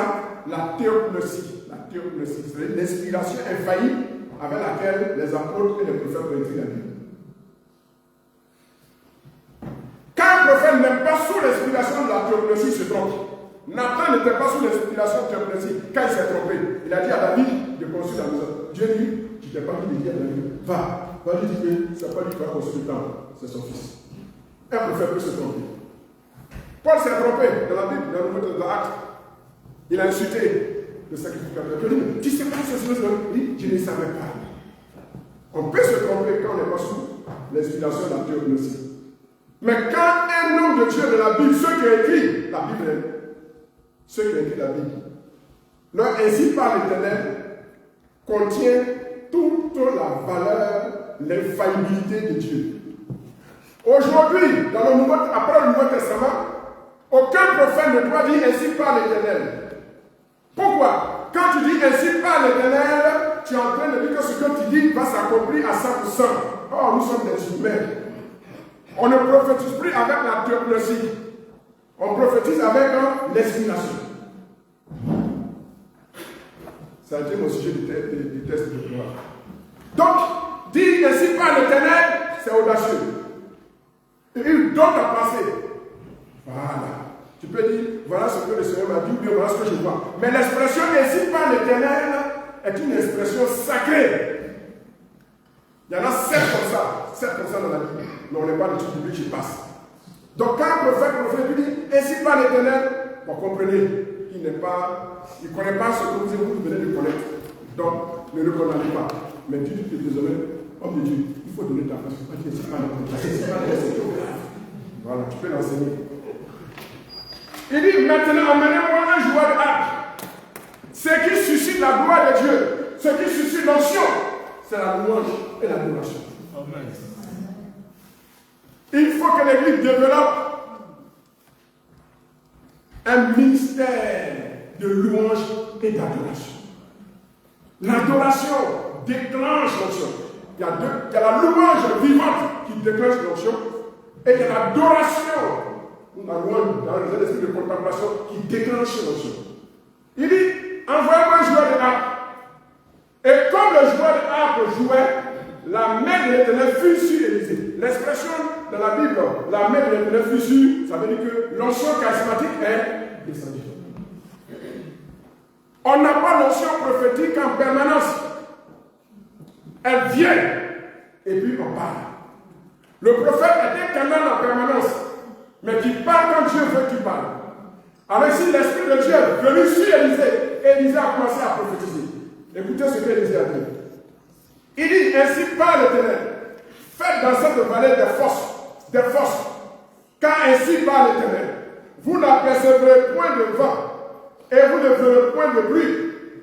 la théopnosie. La théopnosie, c'est l'inspiration infaillible avec laquelle les apôtres et les prophètes ont écrit la Bible. Quand un prophète n'est pas sous l'inspiration de la théopnosie, il se trompe. Nathan n'était pas sous l'inspiration de la théopnosie quand il s'est trompé. Il a dit à David de construire la maison. Dieu dit, je t'ai pas dit de dire à David, va lui dire que ce n'est pas lui qui va construire le temple, c'est son fils. Un prophète peut se tromper. Paul s'est trompé dans la Bible, dans le Nouveau Testament. Il a insulté le sacrificateur. Il dit, tu sais pas ce que c'est? Il dit, je ne savais pas. On peut se tromper quand on n'est pas sous l'inspiration de la théopnosie. Mais quand un homme de Dieu de la Bible, ceux qui ont écrit la Bible, leur ainsi par l'Éternel contient toute la valeur, l'infaillibilité de Dieu. Aujourd'hui, après le Nouveau Testament, aucun prophète ne doit dire ainsi par l'Éternel. Pourquoi? Quand tu dis ainsi par l'Éternel, tu es en train de dire que ce que tu dis va s'accomplir à 100%. Or, nous sommes des humains. On ne prophétise plus avec la théopnosie. On prophétise avec l'inspiration. Ça a été mon sujet du test de pouvoir. Donc, dire ainsi par l'Éternel, c'est audacieux. Et il donne ta pensée. Voilà. Tu peux dire, voilà ce que le Seigneur m'a dit, ou bien voilà ce que je vois. Mais l'expression ainsi par l'Éternel est une expression sacrée. Il y en a 7 comme ça dans la Bible. Mais on n'est pas de tout public qui passe. Donc quand un prophète lui dit, ainsi par l'Éternel, vous comprenez, il ne connaît pas ce que vous venez de connaître. Donc, ne le condamnez pas. Mais dites que désormais, homme de Dieu, il faut donner ta place. Voilà, tu peux l'enseigner. Il dit, maintenant, emmenez-moi un joueur de harpe. Ce qui suscite la gloire de Dieu, ce qui suscite l'onction, c'est la louange et l'adoration. Amen. Il faut que l'Église développe un ministère de louange et d'adoration. L'adoration déclenche l'onction. Il y a la louange vivante qui déclenche l'onction et il y a l'adoration, la louange dans les esprits de contemplation qui déclenche l'onction. Il dit, envoyez-moi un joueur de harpe. Et comme le joueur de harpe jouait, la main de l'Éternel fut sur Élisée. L'expression dans la Bible, la main de l'Éternel fut sur, ça veut dire que l'onction charismatique est descendue. On n'a pas l'onction prophétique en permanence. Elle vient et puis on parle. Le prophète est un canal en permanence, mais qui parle quand Dieu veut qu'il parle. Alors ici, l'Esprit de Dieu est venu sur Élisée et Élisée a commencé à prophétiser. Écoutez ce qu'Élisée a dit. Il dit, ainsi parle l'Éternel, faites dans cette vallée des fosses, car ainsi parle l'Éternel. Vous n'apercevrez point de vent, et vous ne verrez point de pluie,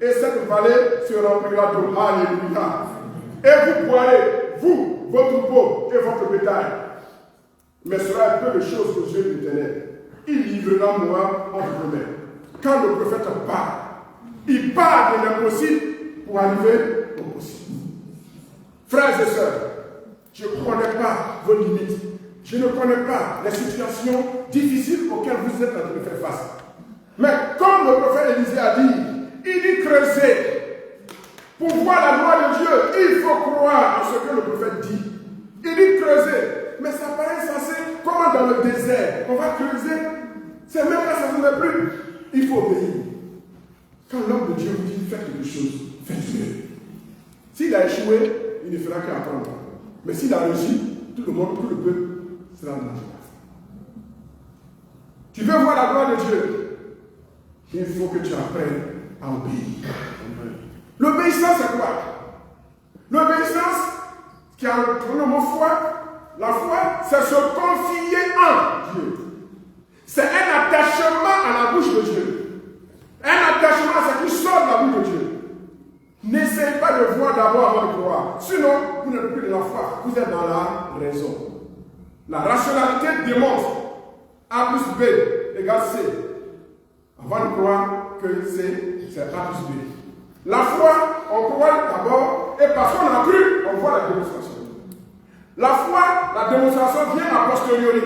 et cette vallée se remplira d'eau. Alléluia. Et vous boirez, vous, vos troupeaux et votre bétail. Mais cela est peu de choses aux yeux de l'Éternel. Il livrera moi entre vos mains. Quand le prophète parle, il parle de l'impossible pour arriver au possible. Frères et sœurs, je ne connais pas vos limites. Je ne connais pas les situations difficiles auxquelles vous êtes en train de faire face. Mais comme le prophète Élisée a dit, il dit creuser. Pour voir la gloire de Dieu, il faut croire en ce que le prophète dit. Il dit creuser. Mais ça paraît sensé. Comment dans le désert, on va creuser? C'est même là, ça ne fait plus. Il faut obéir. Quand l'homme de Dieu vous dit faites quelque chose, faites-le. S'il a échoué, il ne fera qu'apprendre. Mais s'il a réussi, tout le monde, tout le peuple sera dans la joie. Tu veux voir la gloire de Dieu? Il faut que tu apprennes à obéir. L'obéissance, c'est quoi? L'obéissance, qui a le mot foi, la foi, c'est se confier en Dieu. C'est un attachement à la bouche de Dieu. Un attachement à ce qui sort de la bouche de Dieu. N'essayez pas de voir d'abord avant de croire. Sinon, vous n'êtes plus de la foi. Vous êtes dans la raison. La rationalité démontre A plus B égale C. Avant de croire que c'est A plus B. La foi, on croit d'abord, et parce qu'on a cru, on voit la démonstration. La foi, la démonstration vient a posteriori.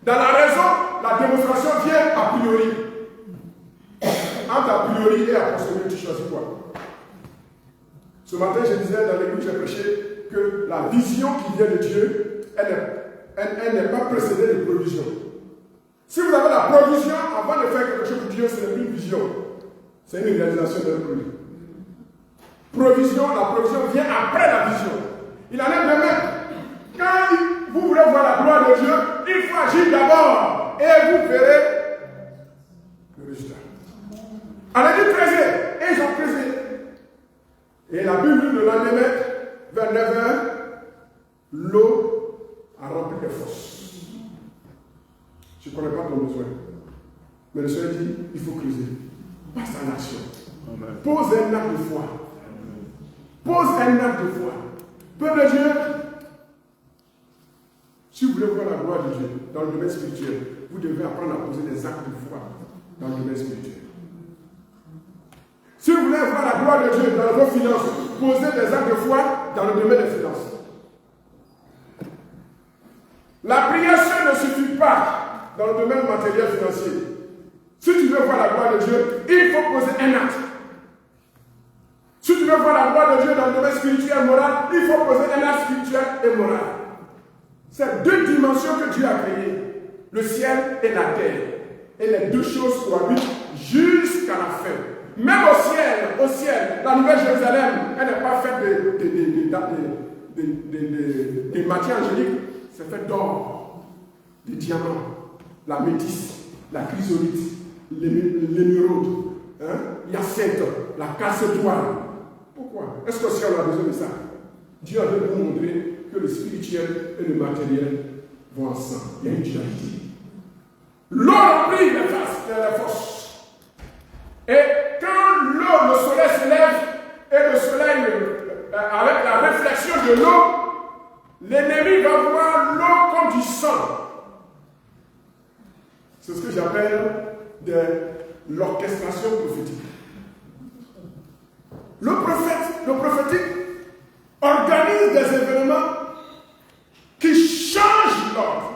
Dans la raison, la démonstration vient a priori. Entre a priori et a posteriori, tu choisis quoi? Ce matin, je disais dans l'église, j'ai prêché que la vision qui vient de Dieu, elle n'est pas précédée de provision. Si vous avez la provision avant de faire quelque chose pour Dieu, ce n'est plus une vision. C'est une réalisation d'un projet. Provision, la provision vient après la vision. Il en est de même. Quand vous voulez voir la gloire de Dieu, il faut agir d'abord et vous verrez le résultat. On a dit creuser, et ils ont creusé. Et la Bible, le lendemain, vers 9h, l'eau a rempli les fosses. Je ne connais pas ton besoin. Mais le Seigneur dit, il faut creuser. Passe à l'action. Pose un acte de foi. Pose un acte de foi. Peuple de Dieu, si vous voulez voir la gloire de Dieu dans le domaine spirituel, vous devez apprendre à poser des actes de foi dans le domaine spirituel. Si vous voulez voir la gloire de Dieu dans vos finances, posez des actes de foi dans le domaine des finances. La prière seule ne suffit pas dans le domaine matériel financier. Si tu veux voir la gloire de Dieu, il faut poser un acte. Si tu veux voir la gloire de Dieu dans le domaine spirituel et moral, il faut poser un acte spirituel et moral. C'est deux dimensions que Dieu a créées, le ciel et la terre. Et les deux choses cohabitent jusqu'à la fin. Même au ciel, la Nouvelle Jérusalem, elle n'est pas faite de matières angéliques, c'est fait d'or, de diamants, la métisse, la chrysolite, l'émeraude, l'hyacinthe, la casse-étoile. Pourquoi? Est-ce qu'au ciel on a besoin de ça? Dieu a veut nous montrer que le spirituel et le matériel vont ensemble. Il y a une dualité. L'eau remplit les fosses. Et quand l'eau, le soleil se lève, et le soleil, avec la réflexion de l'eau, l'ennemi va voir l'eau comme du sang. C'est ce que j'appelle de l'orchestration prophétique. Le prophétique, organise des événements qui changent l'ordre.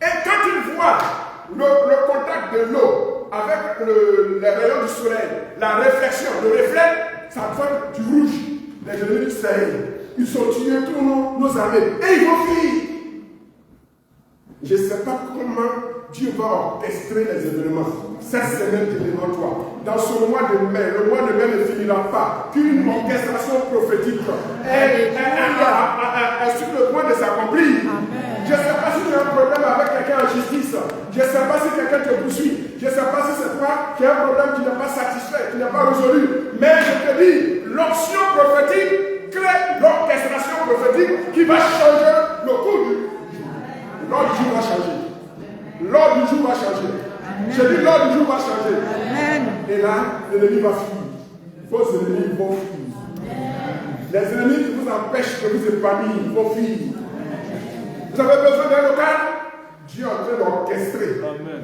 Et quand il voit le contact de l'eau avec les rayons du soleil, la réflexion, le reflet, ça fait du rouge. Les ennemis d'Israël, ils ont tué tous nos armées et ils vont fuir. Je ne sais pas comment Dieu va orchestrer les événements. Cette semaine qui est devant toi. Dans ce mois de mai, le mois de mai ne finira pas qu'une orchestration prophétique est sur le point de s'accomplir. Je ne sais pas si tu as un problème avec quelqu'un en justice. Je ne sais pas si quelqu'un te poursuit. Je ne sais pas si c'est toi qui as un problème qui n'est pas satisfait, qui n'est pas résolu. Mais je te dis, l'option prophétique crée l'orchestration prophétique qui va changer le cours du jour. L'ordre du jour va changer. L'ordre du jour va changer. Je dis l'ordre du jour va changer. Amen. Et là, l'ennemi va fuir. Vos ennemis vont fuir. Les ennemis qui vous empêchent de vous épanouir vont fuir. Vous avez besoin d'un local? Dieu est en train d'orchestrer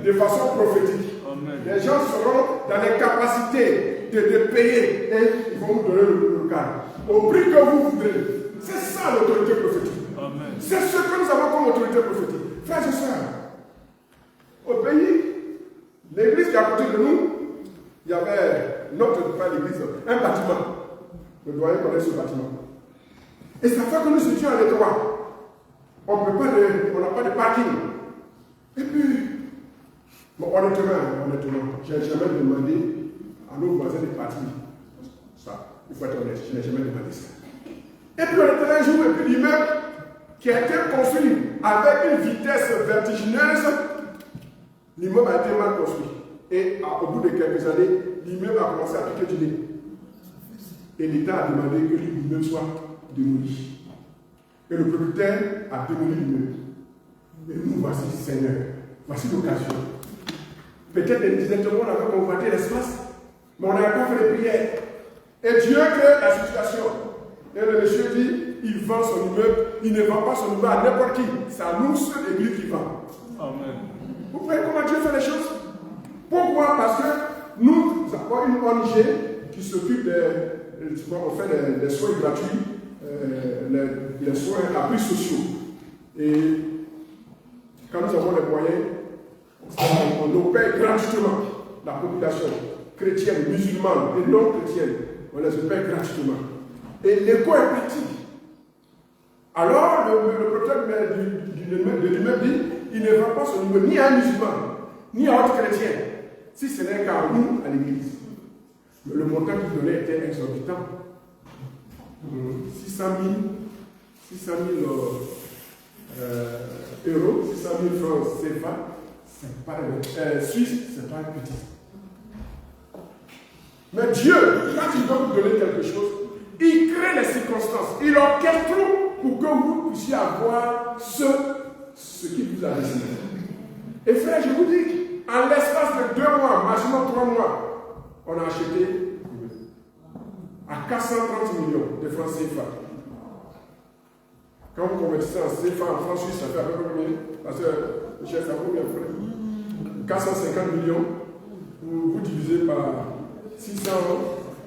de façon prophétique. Amen. Les gens seront dans les capacités de payer et ils vont vous donner le local. Au prix que vous voudrez. C'est ça l'autorité prophétique. Amen. C'est ce que nous avons comme autorité prophétique. Frères et sœurs, au pays, l'église qui est à côté de nous, il y avait pas l'église, un bâtiment. Le doyen connaît ce bâtiment. Et ça fait que nous étions à l'étroit. On n'a pas de parking. Et puis, bon, honnêtement, je n'ai jamais demandé à nos voisins de partir. Ça, il faut être honnête, je n'ai jamais demandé ça. Et puis, on était un jour, et puis l'immeuble qui a été construit avec une vitesse vertigineuse, l'immeuble a été mal construit. Et au bout de quelques années, l'immeuble a commencé à piquer du nez. Et l'État a demandé que l'immeuble soit démoli. Et le propriétaire a démoli l'immeuble. Et nous voici, Seigneur, voici l'occasion. Peut-être indirectement, on avait convoité l'espace, mais on n'avait pas fait les prières. Et Dieu crée la situation. Et le monsieur dit, il vend son immeuble, il ne vend pas son immeuble à n'importe qui. C'est à nous, seul l'église qui vend. Amen. Vous voyez comment Dieu fait les choses? Pourquoi? Parce que nous avons une ONG qui s'occupe on fait des soins gratuits, les soins à prix sociaux. Et quand nous avons les moyens, on opère gratuitement la population chrétienne, musulmane et non chrétienne. On les opère gratuitement. Et l'écho est parti. Alors, le propriétaire de l'immeuble dit, il ne vend pas son immeuble ni à un musulman, ni à un autre chrétien, si ce n'est qu'à nous, à l'église. Mais le montant qu'il donnait était exorbitant. 600 000 euros, 600 000 francs CFA, c'est pas Suisse, c'est pas petit. Mais Dieu, quand il veut vous donner quelque chose, il crée les circonstances, il orchestre pour que vous puissiez avoir ce qu'il vous a décidé. Et frère, je vous dis, en l'espace de 2 mois, maximum 3 mois, on a acheté à 430 millions de francs CFA. Quand vous convertissez en CFA en francs suisses, ça fait à peu près combien? Parce que le chef, ça vaut bien frère. 450 millions, vous divisez par 600,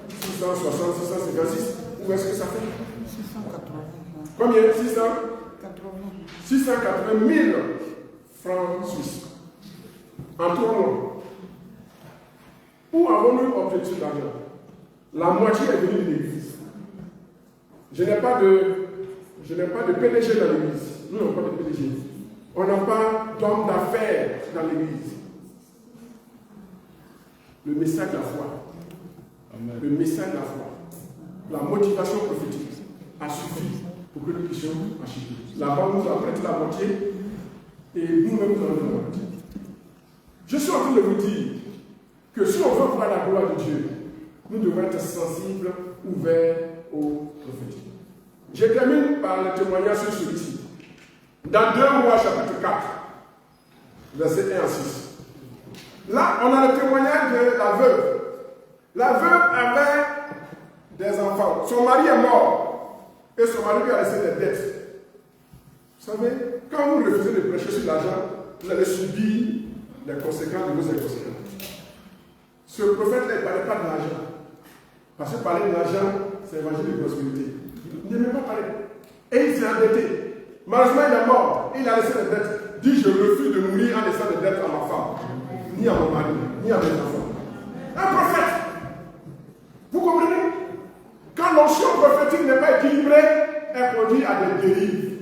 660, 656. Où est-ce que ça fait? 680. Combien? 680 000 francs suisses. En 3 mois. Où avons-nous obtenu cet argent? La moitié est venue de l'église. Je n'ai pas de PDG dans l'église. Nous n'avons pas de PDG. On n'a pas d'homme d'affaires dans l'église. Le message de la foi. Amen. Le message de la foi. La motivation prophétique a suffi pour que nous puissions acheter. Là-bas, nous avons prêté la moitié et nous-mêmes nous avons la moitié. Je suis en train de vous dire que si on veut voir la gloire de Dieu, nous devons être sensibles, ouverts au prophétique. Je termine par le témoignage sur celui-ci. Dans 2 Rois, chapitre 4, versets 1 à 6. Là, on a le témoignage de la veuve. La veuve avait des enfants. Son mari est mort. Et son mari lui a laissé des dettes. Vous savez, quand vous refusez de prêcher sur l'argent, vous allez subir les conséquences de vos inconséquences. Ce prophète-là, il ne parlait pas de l'argent. Parce que parler de l'argent, c'est l'évangile de prospérité. Il n'aimait pas parler. Et il s'est endetté. Malheureusement, il est mort. Il a laissé des dettes. Dit, je refuse de mourir en laissant des dettes à ma femme, ni à mon mari, ni à mes enfants. Un prophète. Vous comprenez? Quand l'onction prophétique n'est pas équilibrée, elle conduit à des dérives.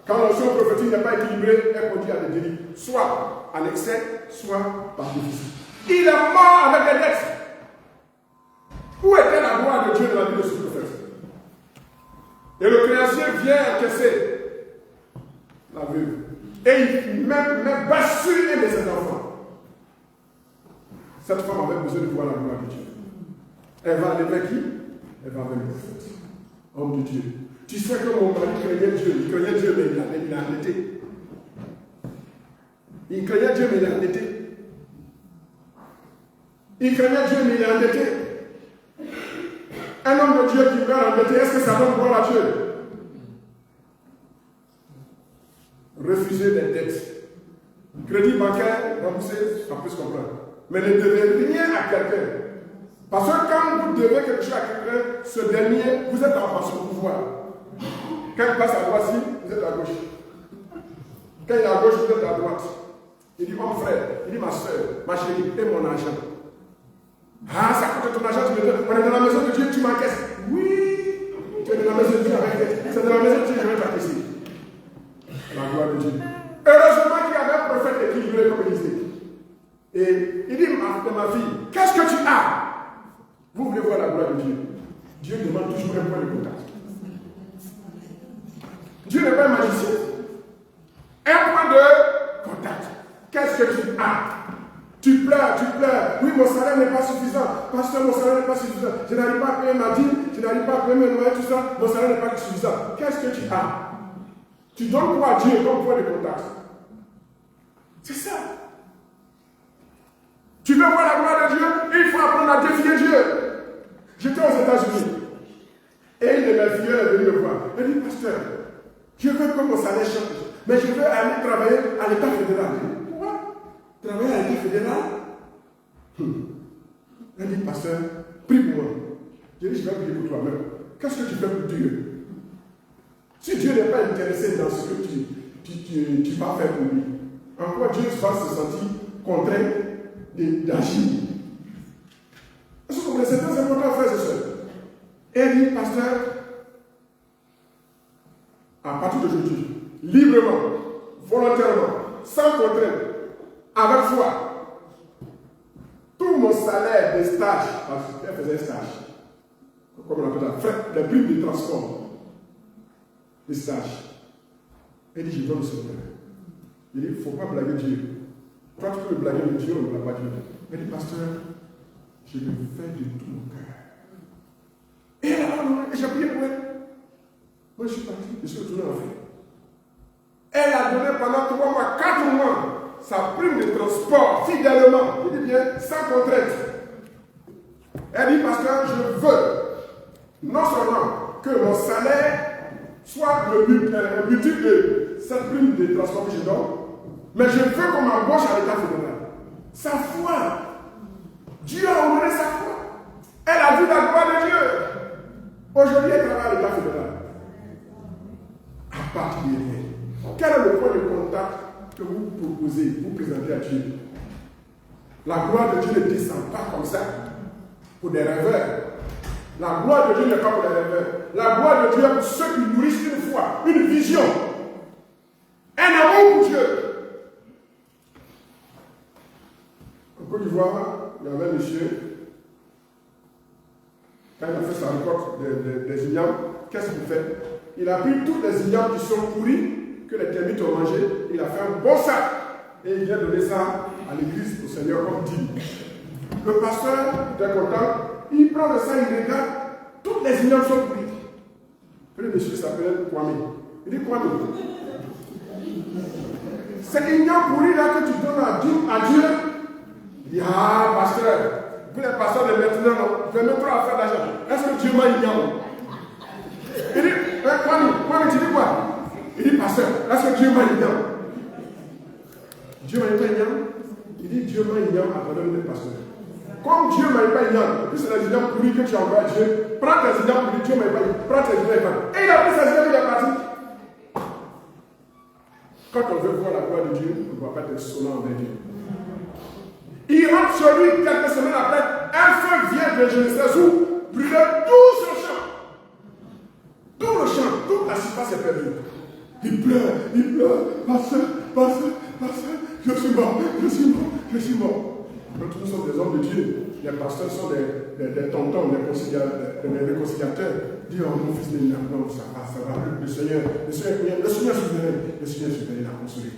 Quand l'onction prophétique n'est pas équilibrée, elle conduit à des dérives. Soit en excès, soit par déficit. Il est mort avec des dettes. Où était la gloire de Dieu dans la vie de ce prophète? Et le créancier vient encaisser la veuve. Et il met bascule un de ses enfants. Cette femme avait besoin de voir la gloire de Dieu. Elle va aller vers qui? Elle va vers le prophète. Homme de Dieu. Tu sais que mon mari craignait Dieu. Il craignait Dieu, mais il a endetté. Il craignait Dieu, mais il a endetté. Il craignait Dieu, mais il est endetté. Un homme de Dieu qui meurt endetté, est-ce que ça donne gloire à Dieu? Refuser les dettes. Crédit bancaire, rembourser, ça peut se comprendre. Mais ne devez rien à quelqu'un. Parce que quand vous devez quelque chose à quelqu'un, ce dernier, vous êtes en son pouvoir. Quand il passe à droite, vous êtes à gauche. Quand il est à gauche, vous êtes à droite. Il dit, mon frère, il dit, ma soeur, ma chérie, et mon argent. Ah, ça coûte ton argent, tu me donnes. On est dans la maison de Dieu, tu m'encaisses. Oui, tu es dans la maison de Dieu avec. C'est dans la maison de Dieu, je vais t'encaisser. La gloire de Dieu. Heureusement qu'il y avait un prophète équilibré comme il disait. Et il dit, ma fille, qu'est-ce que tu as? Vous voulez voir la gloire de Dieu? Dieu demande toujours un point de contact. Dieu n'est pas un magicien. Un point de contact. Qu'est-ce que tu as? Tu pleures. Oui, mon salaire n'est pas suffisant. Pasteur, mon salaire n'est pas suffisant. Je n'arrive pas à payer ma dîme, je n'arrive pas à payer mes loyers, tout ça. Mon salaire n'est pas suffisant. Qu'est-ce que tu as? Tu donnes quoi à Dieu comme point de contact? C'est ça. Tu veux voir la gloire de Dieu? Il faut apprendre à défier Dieu. J'étais aux États-Unis. Et une de mes filles est venue me voir. Elle dit, pasteur, je veux que mon salaire change. Mais je veux aller travailler à l'État fédéral. Pourquoi? Travailler à l'État fédéral? Elle dit, pasteur, prie pour moi. Je dis, je vais prier pour toi-même. Qu'est-ce que tu fais pour Dieu? Si Dieu n'est pas intéressé dans ce que tu vas faire pour lui, en quoi Dieu va se sentir contraint d'agir? Est-ce que vous comprenez? C'est très important, frères et sœurs. Elle dit, pasteur, à partir d'aujourd'hui, librement, volontairement, sans contrainte, avec foi, tout mon salaire de stage, parce qu'elle faisait un stage, comme on appelle ça, les primes de transport, des stages. Elle dit, je donne ce salaire. Il dit, il ne faut pas blaguer Dieu. Toi, tu peux me blaguer, mais Dieu, on ne blague pas Dieu. Elle dit, pasteur, je le fais de tout mon cœur. Et j'ai prié pour elle. Moi, je suis parti, je suis retourné en Afrique. Elle a donné pendant 3 mois, 4 mois, sa prime de transport, fidèlement, je dis bien, sans contrainte. Elle dit, pasteur, je veux, non seulement que mon salaire soit le multiple de cette prime de transport que je donne, mais je veux qu'on m'embauche à l'État fédéral. Sa foi. Dieu a honoré sa foi. Elle a vu la gloire de Dieu. Aujourd'hui, elle travaille à l'État fédéral. À partir de rien. Quel est le point de contact que vous proposez, vous présentez à Dieu? La gloire de Dieu ne descend pas comme ça pour des rêveurs. La gloire de Dieu n'est pas pour les rêveurs. La gloire de Dieu est pour ceux qui nourrissent une foi, une vision, un amour pour Dieu. En Côte d'Ivoire, il y avait un monsieur, quand il a fait sa récolte des ignames, qu'est-ce qu'il fait? Il a pris tous les ignames qui sont pourris, que les termites ont mangés, il a fait un bon sac, et il vient donner ça à l'église, au Seigneur, comme dit. Le pasteur était content, il prend le sac, il regarde, toutes les ignames sont pourries. Le monsieur s'appelait Kwame. Il dit, Kwame, c'est igname pourri là que tu donnes à Dieu. Il dit, ah, pasteur, vous les pasteurs de maintenant, non, je vais même pas faire d'argent. Est-ce que Dieu m'a igname? Il dit, Kwame, tu dis quoi? Il dit, pasteur, est-ce que Dieu m'a igname? Dieu m'a igname? Il dit, Dieu m'a igname à travers le pasteur. Comme Dieu m'a pas ignoré, puis c'est les idées pourries que tu envoies à Dieu, prends tes idées pourries, Dieu m'a pas ignoré, prends tes idées pourries. Et il a pris ses idées, il est parti. Quand on veut voir la gloire de Dieu, on ne doit pas être sonant envers Dieu. Il rentre sur lui quelques semaines après, un feu vient de je ne sais où, brûler tout son champ. Tout le champ, toute la surface est perdue. Il pleure, pasteur, je suis mort. Quand nous sommes des hommes de Dieu, les pasteurs sont des tontons, des réconciliateurs. Dis, oh mon fils, non, ça va. Le Seigneur est souverain, le Seigneur il a consolé.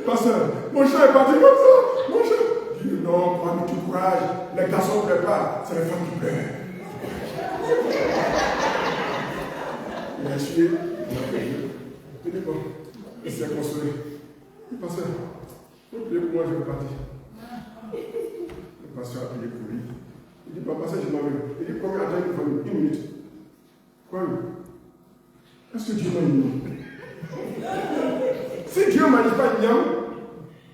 Pasteur, mon chat est parti comme ça, mon chat. Je dis, non, prends du courage, les garçons ne pleurent pas, c'est les femmes qui pleurent. Il a suivi, il dit, bon, il s'est consolé. Pasteur, priez pour moi, je vais partir. Le pasteur a prié pour lui. Il dit, papa, ça, je m'en vais. Il dit, combien attends une famille? 1 minute. Quoi? Est-ce que Dieu m'a ignoré? Si Dieu ne m'a dit pas ignoré,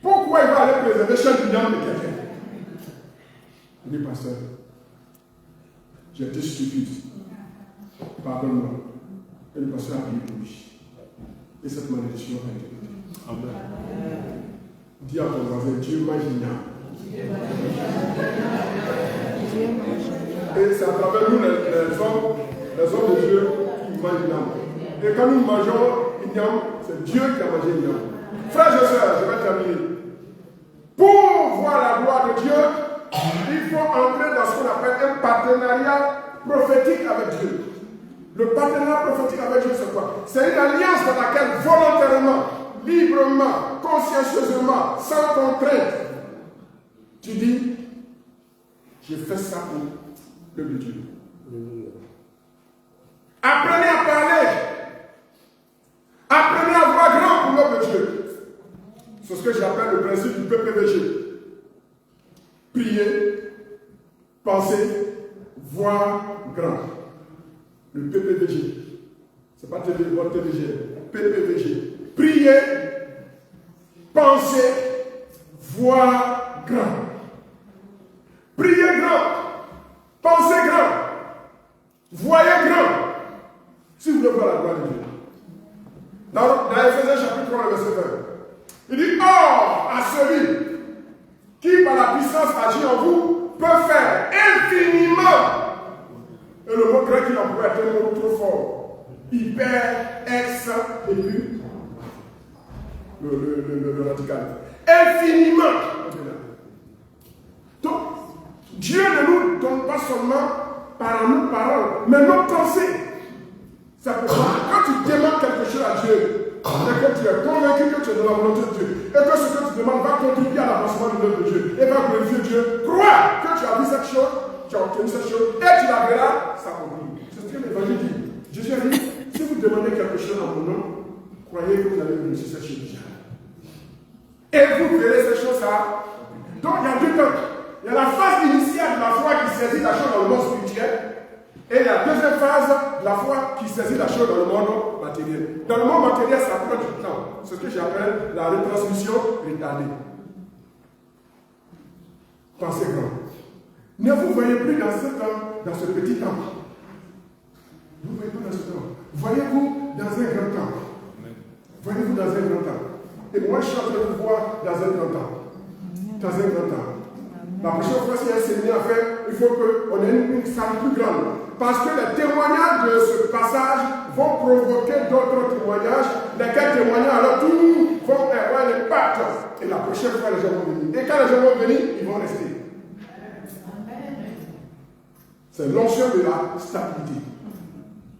pourquoi il va aller préserver chaque ignoré de quelqu'un? Il dit, pasteur, j'ai été stupide. Pardonne-moi. Et le pasteur a prié pour lui. Et cette malédiction a été ôtée. Amen. Dis à ton voisin, Dieu m'a ignoré. Et c'est à travers nous, les hommes de Dieu, qui mangent l'igname. Et quand nous mangeons l'igname, c'est Dieu qui a mangé l'igname. Frères et sœurs, je vais terminer. Pour voir la gloire de Dieu, il faut entrer dans ce qu'on appelle un partenariat prophétique avec Dieu. Le partenariat prophétique avec Dieu, c'est quoi? C'est une alliance dans laquelle volontairement, librement, consciencieusement, sans contrainte, tu dis, je fais ça pour le but de Dieu. Apprenez à parler. Apprenez à voir grand pour l'homme de Dieu. C'est ce que j'appelle le principe du PPVG. Prier, penser, voir grand. Le PPVG. Ce n'est pas TVG, PPVG. Prier, penser, voir grand. Priez grand, pensez grand, voyez grand, si vous voulez voir la gloire de Dieu. Dans Ephésiens chapitre 3, verset 20, il dit, or, à celui qui par la puissance agit en vous, peut faire infiniment. Et le mot grec qu'il emploie est un mot trop fort. Hyper, ex, et puis le radical. Infiniment. Donc, Dieu ne nous donne pas seulement par nos paroles, mais nos pensées. C'est pourquoi, quand tu demandes quelque chose à Dieu, et que tu es convaincu que tu es dans la volonté de Dieu, et que ce que tu demandes va contribuer à l'avancement de l'œuvre de Dieu, et va glorifier Dieu, crois que tu as vu cette chose, tu as obtenu cette chose, et tu la verras s'accomplir. C'est ce que l'évangile dit. Jésus a dit, si vous demandez quelque chose en mon nom, croyez que vous allez réussir cette chose. Et vous verrez ces choses-là. Donc, il y a deux temps. Il y a la phase initiale de la foi qui saisit la chose dans le monde spirituel. Et il y a la deuxième phase de la foi qui saisit la chose dans le monde matériel. Dans le monde matériel, ça prend du temps. C'est ce que j'appelle la retransmission retardée. Pensez grand. Ne vous voyez plus dans ce petit temple. Ne vous voyez pas dans ce temple. Voyez-vous dans un grand temple. Voyez-vous dans un grand temple. Et moi, je suis en train de vous voir dans un grand temple. Dans un grand temple. La prochaine fois, s'il y a un séminaire à faire, il faut qu'on ait une salle plus grande. Parce que les témoignages de ce passage vont provoquer d'autres témoignages, lesquels témoignages, alors tous vont avoir l'impact. Et la prochaine fois, les gens vont venir. Et quand les gens vont venir, ils vont rester. C'est l'onction de la stabilité.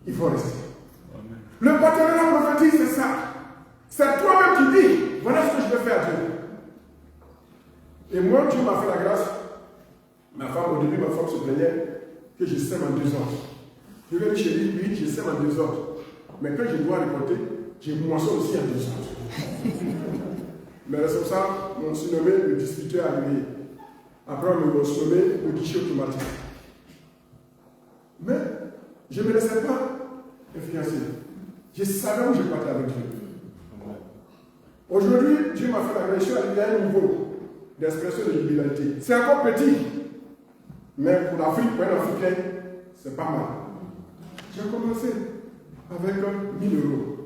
Il faut rester. Le partenariat prophétique, c'est ça. C'est toi-même qui dis, voilà ce que je vais faire à Dieu. Et moi, Dieu m'a fait la grâce. Ma femme, au début, ma femme se plaignait que je sème en 2 ordres. Je lui ai dit, chérie, oui, je sème en 2 ordres. Mais quand je dois récolter, je moissonne aussi en 2 ordres. Mais c'est pour ça qu'on s'est nommé le distributeur agréé. Après, on m'a nommé le guichet automatique. Mais je ne me laissais pas influencer. Je savais où je partais avec Dieu. Aujourd'hui, Dieu m'a fait la grâce, je suis arrivé à un niveau. d'expression de libéralité. C'est encore petit, mais pour l'Afrique, pour un Africain, c'est pas mal. J'ai commencé avec 1000 euros.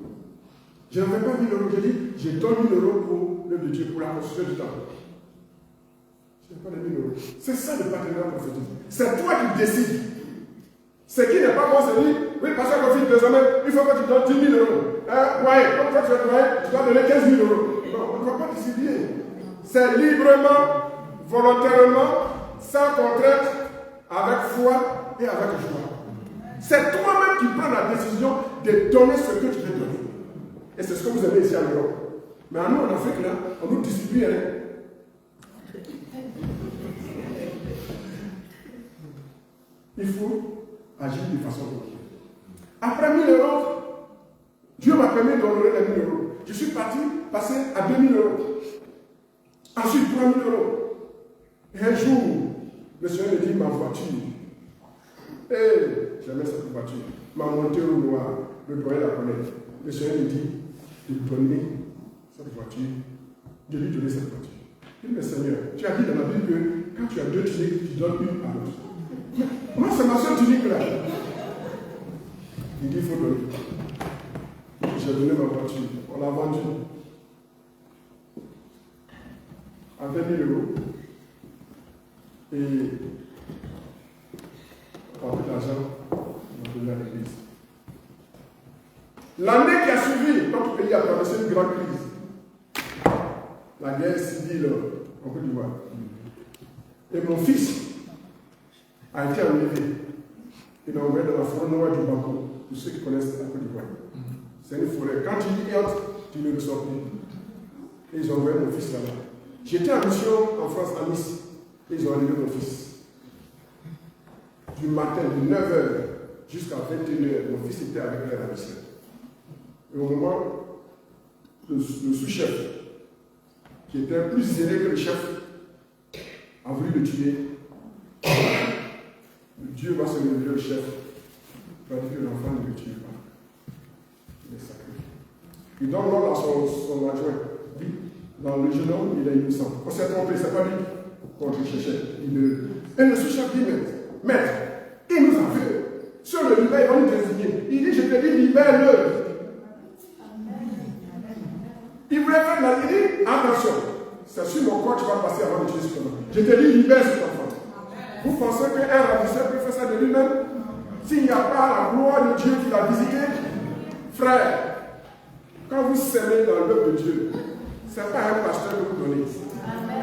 Je n'avais pas 1000 euros, j'ai dit, je donne 1000 euros pour le budget, pour la construction du temple. Je n'ai pas les 1000 euros. C'est ça le partenariat prophétique. C'est toi qui décides. Ce qui n'est pas bon, c'est dit, oui, parce que fils désormais, il faut que tu donnes 10 000 euros. Ouais, comme toi tu es doyen, tu dois donner 15 000 euros. Non, on ne va pas décider. C'est librement, volontairement, sans contrainte, avec foi et avec joie. C'est toi-même qui prends la décision de donner ce que tu veux donner. Et c'est ce que vous avez ici en Europe. Mais à nous, en Afrique, là, on nous distribue. Il faut agir de façon volontaire. Après 1000 euros, Dieu m'a permis d'honorer les 1000 euros. Je suis passé à 2000 euros. Ensuite, 3000 euros. Et un jour, le Seigneur me dit, ma voiture. J'aimais cette voiture. Ma montée au noir, le doyen la connaît. Le Seigneur me dit, de donner cette voiture, de lui donner cette voiture. Il dit, mais Seigneur, tu as dit dans la Bible que quand tu as 2 tuniques, tu donnes une à l'autre. Moi, c'est ma seule tunique là. Il dit, il faut donner. J'ai donné ma voiture. On l'a vendue à 20 000 euros. Et on a pris l'argent, on a donné à l'église. L'année qui a suivi, notre pays a traversé une grande crise. La guerre civile en Côte d'Ivoire. Et mon fils a été enlevé. Il est envoyé dans la forêt noire du Bamako, pour ceux qui connaissent la Côte d'Ivoire. C'est une forêt. Quand tu y entres, tu ne le sors plus. Et ils ont envoyé mon fils là-bas. J'étais en mission en France, à Nice. Et ils ont enlevé mon fils. Du matin, de 9h jusqu'à 21h, mon fils était avec eux à la mission. Et au moment, le sous-chef, qui était plus zélé que le chef, a voulu le tuer. Dieu va se révéler au chef. Il va dire que l'enfant ne le tue pas. Il est sacré. Il donne l'ordre à son adjoint. Oui, dans le genou, il est innocent. On s'est trompé, c'est pas lui qu'on cherchait. Et le sous-chef dit, maître, il nous a vu. Sur le libère, il va nous désigner. Il dit, je te dis, libère-le. Il voulait faire la vie, attention, c'est sur mon corps que tu vas passer avant de tuer ce enfant. Je te dis, libère cet enfant. Vous pensez qu'un ravisseur peut faire ça de lui-même? S'il n'y a pas la gloire de Dieu qui l'a visité, frère, quand vous s'aimez dans l'œuvre de Dieu, ce n'est pas un pasteur que vous donnez,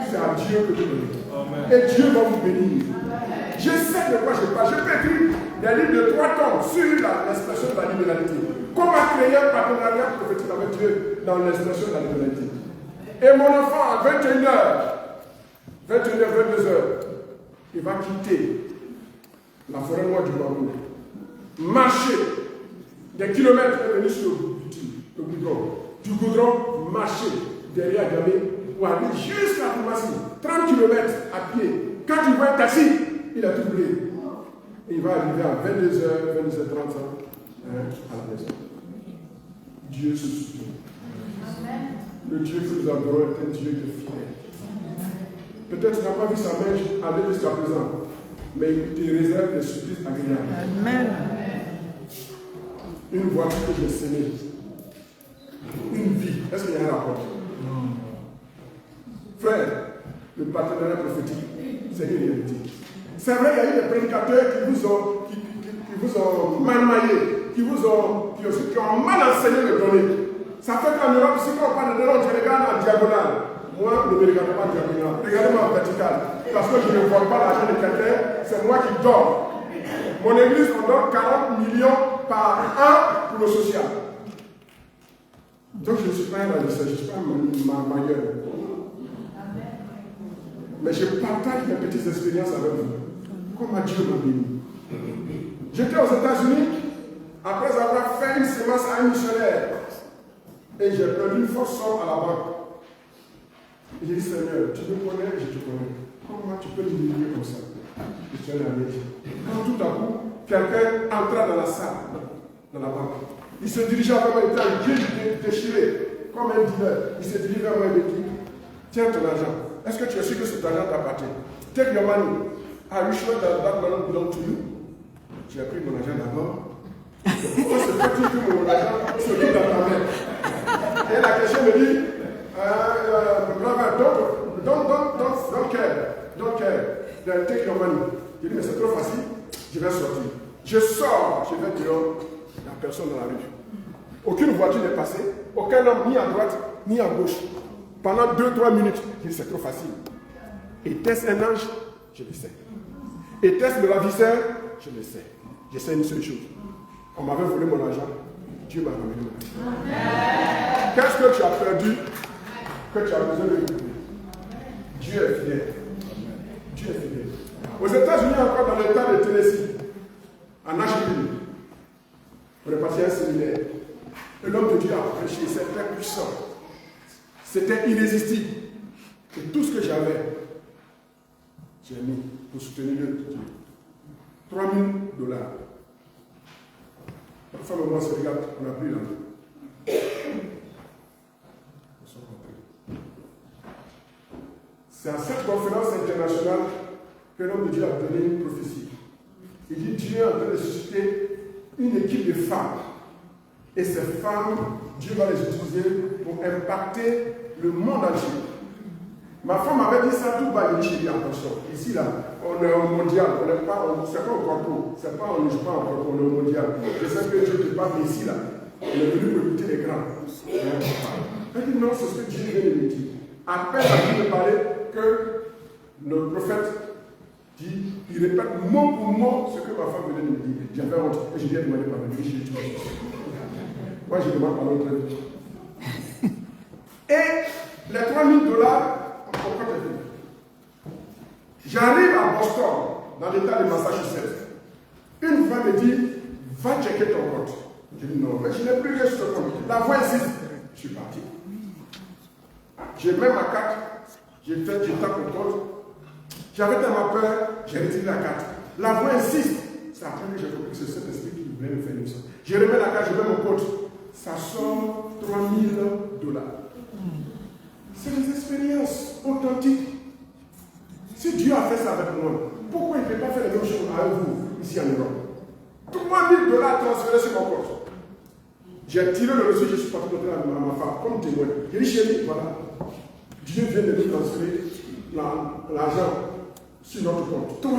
c'est à Dieu que vous donnez. Amen. Et Dieu va vous bénir. Je sais de quoi je parle. Je peux écrire des livres de 3 tomes sur l'expression de la libéralité. Comment créer un partenariat prophétique avec Dieu dans l'expression de la libéralité. Et mon enfant, à 21h, 22h, il va quitter la forêt noire du Bamako, marcher des kilomètres et venir sur le goudron. Du goudron, marcher derrière Gamé pour aller jusqu'à Koumassi, 30 km à pied. Quand il voit un taxi, il a tout brûlé. Et il va arriver à 22h, 22h30 à la maison. Dieu se soutient. Le Dieu que nous adorons est un Dieu de fidèle. Peut-être tu n'as pas vu sa main aller jusqu'à présent, mais il te réserve des surprises agréables. Amen. Une voiture que j'ai sémée. Une vie. Est-ce qu'il y a un rapport? Non. Frère, le partenariat prophétique, c'est une réalité. C'est vrai, il y a eu des prédicateurs qui vous ont malmaillé, qui ont mal enseigné le donner. Ça fait qu'en Europe, si on parle de donner, je regarde en diagonale. Moi, ne me regardez pas en diagonale. Regardez-moi en vertical. Parce que je ne vois pas l'argent de quelqu'un, c'est moi qui dors. Mon église, on donne 40 millions par an pour le social. Donc je ne suis pas un ravisseur, je ne suis pas un mailleur. Mais je partage mes petites expériences avec vous. Comment Dieu m'a béni. J'étais aux États-Unis, après avoir fait une séance à un missionnaire. Et j'ai perdu une forte somme à la banque. Et j'ai dit, Seigneur, tu me connais, je te connais. Comment tu peux m'humilier comme ça? Je suis allé à l'église. Quand tout à coup, quelqu'un entra dans la salle, dans la banque. Il se dirigeait vers moi, il était en gueule déchiré, comme un dealer. Il se dirige vers moi et me dit, tiens ton argent. Est-ce que tu es sûr que cet argent t'appartient? Take your money. Are you sure that money belongs to you? J'ai pris mon argent d'abord. Pourquoi se fait-il que mon argent se trouve dans ta main? Et la question me dit, don't care. Then take your money. Je dis, mais c'est trop facile, je vais sortir. Je sors, je vais dehors, il n'y a personne dans la rue. Aucune voiture n'est passée, aucun homme ni à droite, ni à gauche. Pendant 2-3 minutes, je dis, c'est trop facile. Était-ce un ange? Je le sais. Était-ce le ravisseur? Je le sais. Je sais une seule chose. On m'avait volé mon argent. Dieu m'a ramené mon argent. Qu'est-ce que tu as perdu que tu as besoin de retrouver? Dieu est fidèle. Dieu est fidèle. Aux États-Unis, encore dans l'état de Tennessee, à Nashville, on est parti à un séminaire. Et l'homme de Dieu a prêché, c'était puissant. C'était irrésistible. Et tout ce que j'avais, j'ai mis pour soutenir le Dieu. $3,000. La femme et moi se regarde, on n'a plus là. C'est à cette conférence internationale que l'homme de Dieu a donné une prophétie. Il dit Dieu est en train de susciter une équipe de femmes. Et ces femmes, Dieu va les utiliser pour impacter le monde entier. Ma femme avait dit ça tout bas, j'ai dit attention, ici là, on est au mondial, on n'est pas, c'est pas au corpo, c'est pas on ne joue pas au corpo, on est au mondial. Je sais que Dieu te parle ici là, on est venu pour écouter les grands. Elle dit non, c'est ce que Dieu vient de me dire. À peine a pu me parler que le prophète dit, il répète mot pour mot ce que ma femme venait de me dire. J'avais honte, et je lui ai demandé pardon, je lui ai dit, moi je demande pardon très vite. Et les $3,000, pourquoi j'ai fait? J'arrive à Boston, dans l'état de Massachusetts. Une femme me dit, va checker ton compte. Je dis non, mais je n'ai plus rien sur le compte. La voix ici, je suis parti. J'ai mis ma carte, j'ai tape au compte. J'avais tellement peur, j'ai retiré la carte. La voix insiste. C'est après que j'ai compris que c'est cet esprit qui voulait me faire une chose. Je remets la carte, je mets mon compte. Ça sort $3,000. C'est des expériences authentiques. Si Dieu a fait ça avec moi, pourquoi il ne peut pas faire les mêmes choses avec vous, ici en Europe? $3,000 transférés sur mon compte. J'ai tiré le reçu, je suis parti montrer à ma femme comme témoin. J'ai dit, chérie, voilà, Dieu vient de nous transférer l'argent sur notre compte. $3,000.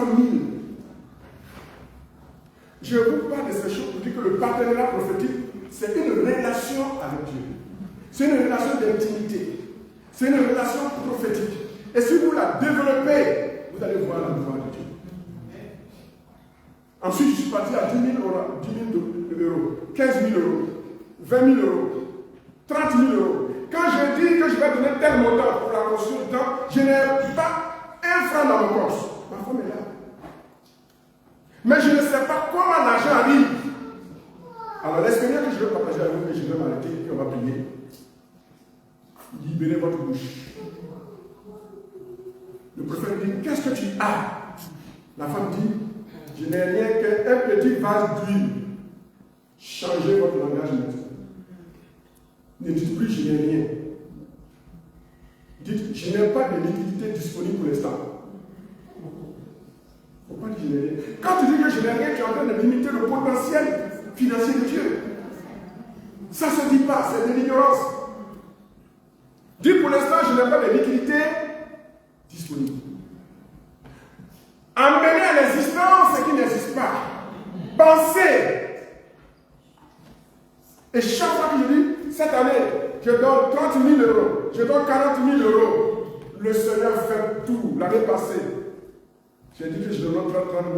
Je vous parle de ces choses pour dire que le partenariat prophétique, c'est une relation avec Dieu. C'est une relation d'intimité. C'est une relation prophétique. Et si vous la développez, vous allez voir la gloire de Dieu. Ensuite, je suis parti à 10 000 euros, 15 000 euros, 20 000 euros, 30 000 euros. Quand je dis que je vais donner tel montant pour la construction du temple, je n'ai pas un franc dans mon compte. Ma femme est là. Mais je ne sais pas comment l'argent arrive. Alors, l'expérience que je vais partager avec vous, et je vais m'arrêter, et on va prier. Libérez votre bouche. Le prophète dit, qu'est-ce que tu as? La femme dit, je n'ai rien qu'un petit vase d'huile. Changez votre langage maintenant. Ne dites plus, je n'ai rien. Dites, je n'ai pas de liquidité disponible pour l'instant. Il ne faut pas dire je n'ai rien. Quand tu dis que je n'ai rien, tu es en train de limiter le potentiel financier de Dieu. Ça ne se dit pas, c'est de l'ignorance. Dis pour l'instant, je n'ai pas de liquidité disponible. Amenez à l'existence ce qui n'existe pas. Pensez. Et chaque fois que je dis, cette année, je donne 30 000 euros, je donne 40 000 euros, le Seigneur fait tout. L'année passée, j'ai dit que je donne 30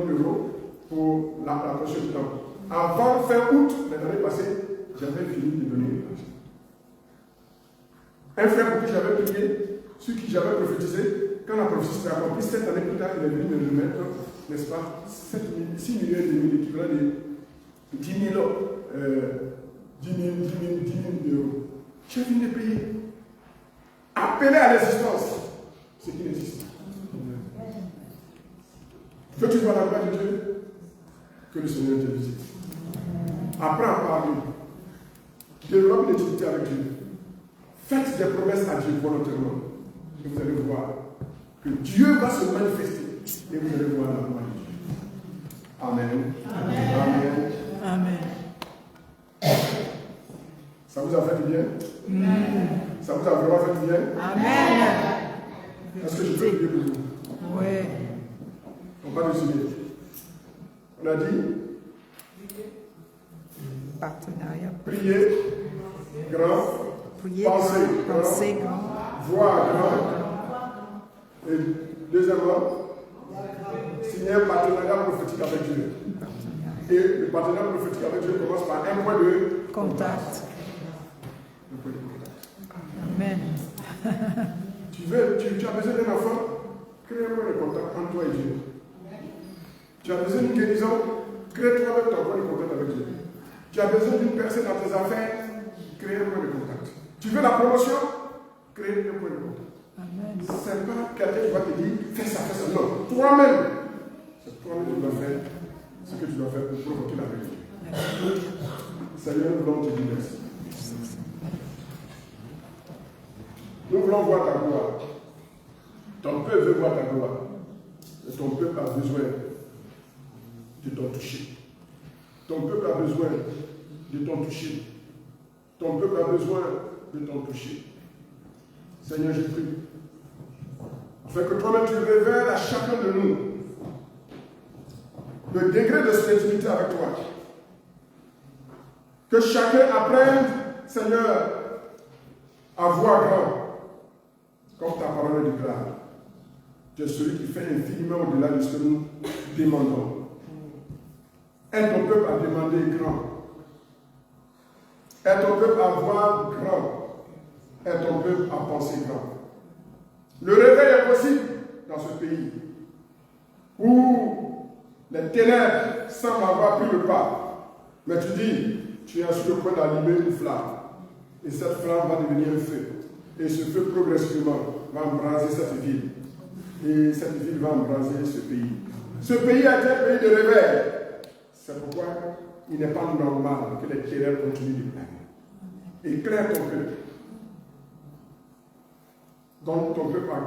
000 euros pour la prochaine temps. Avant fin août, l'année passée, j'avais fini de donner l'argent. Un frère pour qui j'avais prié, sur qui j'avais prophétisé, quand la prophétie s'est accomplie, 7 années plus tard, il est venu me remettre, n'est-ce pas, 6 millions et demi, l'équivalent de 10 000 euros. Je viens de payer. Appeler à l'existence ce qui n'existe pas. Que tu vois la gloire de Dieu, que le Seigneur te visite. Apprends à parler. Développe une intimité avec Dieu. Faites des promesses à Dieu volontairement. Et vous allez voir que Dieu va se manifester et vous allez voir la gloire de Dieu. Amen. Amen. Amen. Ça vous a fait du bien? Amen. Ça vous a vraiment fait du bien? Amen. Est-ce que je peux prier pour vous? Oui. On va résumer. On a dit Partenariat. prier grand, Prier penser grand, voir grand. Et deuxièmement, signer un partenariat prophétique avec Dieu. Et le partenariat prophétique avec Dieu commence par un point de contact. Un point de contact. Amen. Tu as besoin d'un enfant, crée un point de contact entre toi et Dieu. Tu as besoin d'une guérison, crée toi-même ton point de contact avec Dieu. Tu as besoin d'une personne dans tes affaires, crée un point de contact. Tu veux la promotion, crée un point de contact. Amen. Ce n'est pas quelqu'un qui va te dire fais ça. Non, toi-même. C'est toi-même qui dois faire ce que tu dois faire pour provoquer la vérité. Seigneur, nous voulons te dire merci. Nous voulons voir ta gloire. Ton peuple veut voir ta gloire. Et ton peuple a besoin de ton toucher. Ton peuple a besoin de ton toucher. Ton peuple a besoin de ton toucher. Seigneur, je prie. Afin que toi-même tu révèles à chacun de nous le degré de spiritualité avec toi. Que chacun apprenne, Seigneur, à voir grand. Comme ta parole le déclare. Tu es celui qui fait infiniment au-delà de ce que nous demandons. Aide ton peuple à demander grand. Aide ton peuple à voir grand. Aide ton peuple à penser grand. Le réveil est possible dans ce pays où les ténèbres semblent avoir pris le pas. Mais tu dis, tu es sur le point d'allumer une flamme. Et cette flamme va devenir un feu. Et ce feu progressivement va embraser cette ville. Et cette ville va embraser ce pays. Ce pays a été un pays de réveil. C'est pourquoi il n'est pas normal que les ténèbres continuent de planer. Éclaire ton peuple. Donc ton peuple a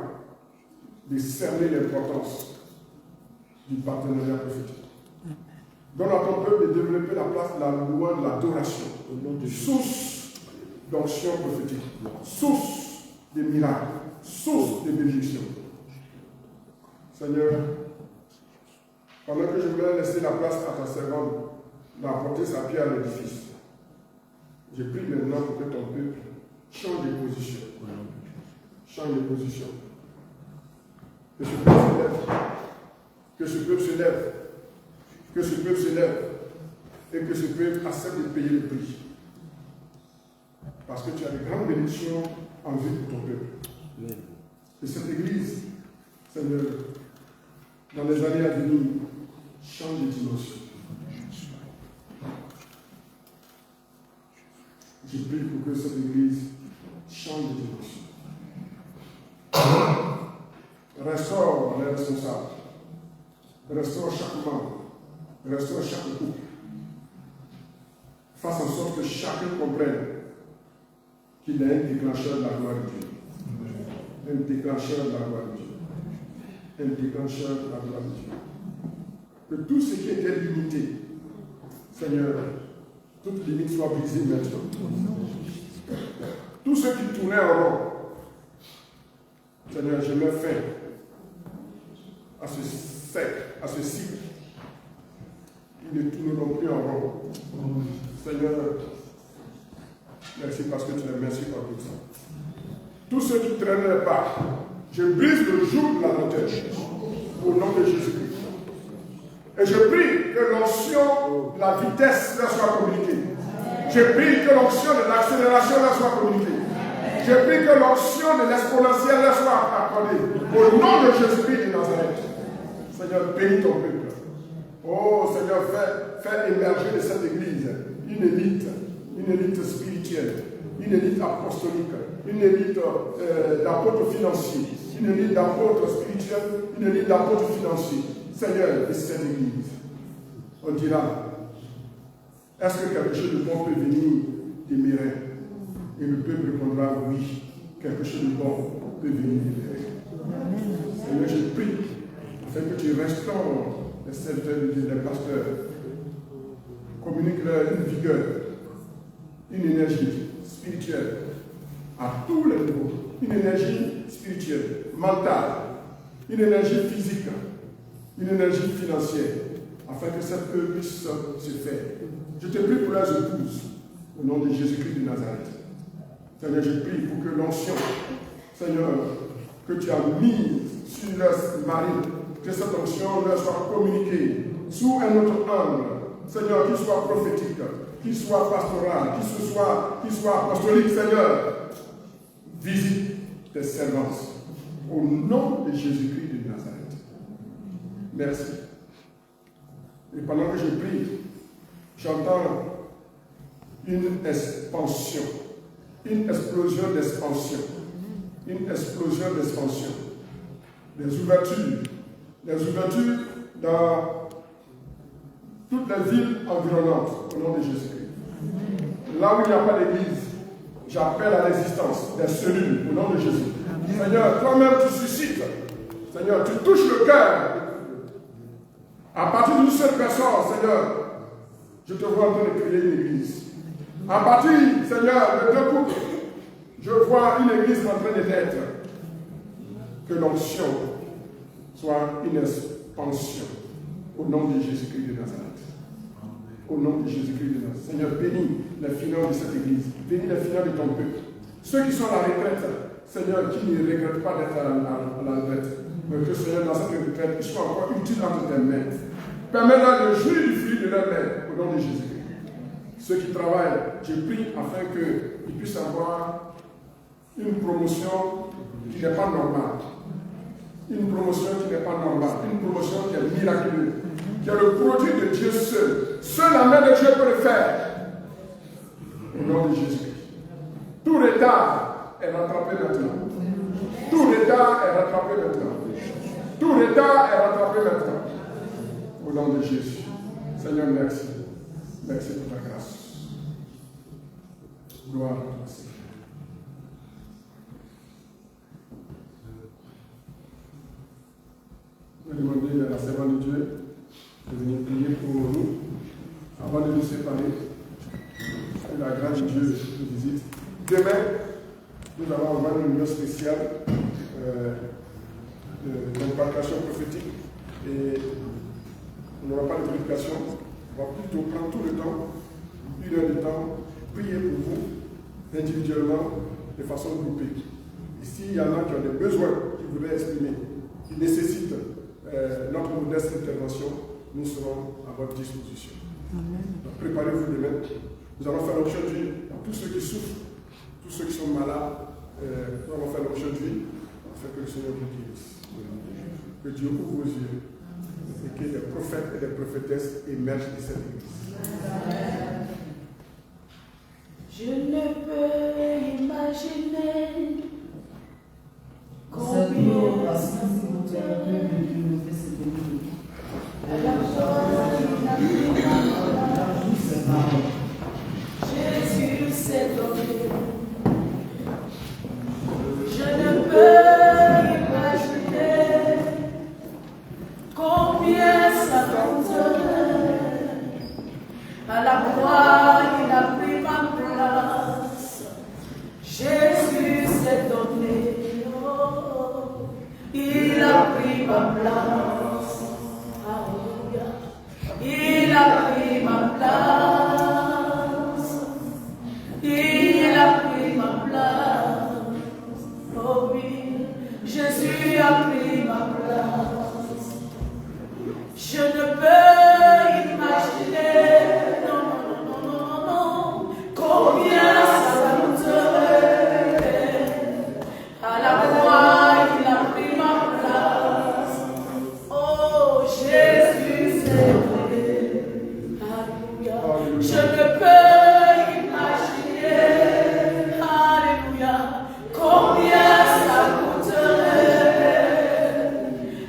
décerné l'importance du partenariat prophétique. Donne à ton peuple de développer la place de la loi de l'adoration, source d'onction prophétique, source de miracles, source de bénédiction. Seigneur, pendant que je voulais laisser la place à ta servante d'apporter sa pierre à l'édifice, je prie maintenant pour que ton peuple change de position. Change de position. Que ce peuple se lève. Que ce peuple se lève. Que ce peuple se lève. Et que ce peuple accepte de payer le prix. Parce que tu as de grandes bénédictions en vue pour ton peuple. Et cette église, Seigneur, dans les années à venir, change de dimension. Je prie pour que cette église change de dimension. Restaure les responsables. Restaure chaque membre. Restaure chaque couple. Fasse en sorte que chacun comprenne qu'il est un déclencheur de la gloire de Dieu. Un déclencheur de la gloire de Dieu. Un déclencheur de la gloire de Dieu. Que tout ce qui était limité, Seigneur, toute limite soit brisée maintenant. Tout ce qui tournait en rond, Seigneur, je mets fin à ce cercle, à ce cycle. Ils ne tourneront plus en rond. Seigneur, merci parce que tu les merci par tout ça. Tous ceux qui ne traînent pas, je brise le joug de la lenteur au nom de Jésus-Christ. Et je prie que l'onction de la vitesse leur soit communiquée. Je prie que l'onction de l'accélération leur soit communiquée. Je prie que l'onction de l'exponentiel leur soit accordée. Au nom de Jésus-Christ de Nazareth. Seigneur, bénis ton peuple. Oh Seigneur, fais émerger de cette église une élite spirituelle, une élite apostolique, une élite d'apôtres financiers, une élite d'apôtres spirituels, une élite d'apôtres financiers. Seigneur, de cette église, on dira, est-ce que quelque chose de bon peut venir des Mérins? Et le peuple répondra, oui, quelque chose de bon peut venir des Mérins. Seigneur, je prie afin que tu restaures les serviteurs de Dieu, les pasteurs. Communique-leur une vigueur, une énergie spirituelle à tous les niveaux. Une énergie spirituelle, mentale, une énergie physique, une énergie financière, afin que cette œuvre puisse se faire. Je te prie pour leurs épouses, au nom de Jésus-Christ de Nazareth. Seigneur, je prie pour que l'onction, Seigneur, que tu as mise sur leur mari, que cette onction leur soit communiquée sous un autre angle. Seigneur, qu'il soit prophétique, qu'il soit pastoral, qu'il soit apostolique, Seigneur. Visite tes servantes au nom de Jésus-Christ de Nazareth. Merci. Et pendant que je prie, j'entends une expansion, une explosion d'expansion, une explosion d'expansion. Des ouvertures dans toutes les villes environnantes au nom de Jésus-Christ. Là où il n'y a pas d'église, j'appelle à l'existence des cellules au nom de Jésus. Seigneur, toi-même tu suscites. Seigneur, tu touches le cœur. À partir d'une seule personne, Seigneur, je te vois en train de créer une église. À partir, Seigneur, de deux couples, je vois une église en train de naître. Que l'onction soit une expansion au nom de Jésus-Christ de Nazareth. Au nom de Jésus-Christ de Nazareth. Seigneur, bénis les finances de cette église. Bénis les finances de ton peuple. Ceux qui sont à la retraite, Seigneur, qui ne regrettent pas d'être à la retraite, mais que Seigneur, dans cette retraite, ils soient encore utiles entre tes mains. Permets-leur de jouir du fruit de leur main, au nom de Jésus-Christ. Ceux qui travaillent, je prie afin qu'ils puissent avoir une promotion qui n'est pas normale. Une promotion qui n'est pas normale. Une promotion qui est miraculeuse. Qui est le produit de Dieu seul. Seule la main de Dieu peut le faire. Au nom de Jésus-Christ. Tout retard est rattrapé maintenant. Tout retard est rattrapé maintenant. Tout retard est rattrapé maintenant. Au nom de Jésus. Seigneur, merci. Merci pour ta grâce. Gloire à toi. Je vais demander à la servante de Dieu de venir prier pour nous avant de nous séparer. Que la grâce de Dieu nous visite. Demain, nous allons avoir une réunion spéciale d'impartation prophétique et on n'aura pas de prédication. On va plutôt prendre tout le temps, 1 heure de temps, prier pour vous individuellement de façon groupée. Et s'il y en a qui ont des besoins qu'ils voudraient exprimer, qui nécessitent notre modeste intervention, nous serons à votre disposition. Donc, préparez-vous demain. Nous allons faire l'onction d'huile à tous ceux qui souffrent, tous ceux qui sont malades. Nous allons faire l'onction d'huile afin que le Seigneur vous guérisse. Que Dieu ouvre vos yeux et que des prophètes et des prophétesses émergent de cette église. Je ne peux imaginer combien Jésus s'est donné. Je ne peux imaginer combien ça coûterait. À la croix, il a pris ma place. Jésus s'est donné. Oh, il a pris ma place. Alléluia. Il a pris ma place. Il a pris ma place. Oh oui, Jésus a pris ma place. Je ne peux imaginer, non, combien ça coûterait. À la croix, il a pris ma place. Oh, Jésus s'est donné. Alléluia. Je ne peux imaginer, alléluia, combien ça coûterait.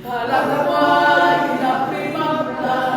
À la croix, il a pris ma place.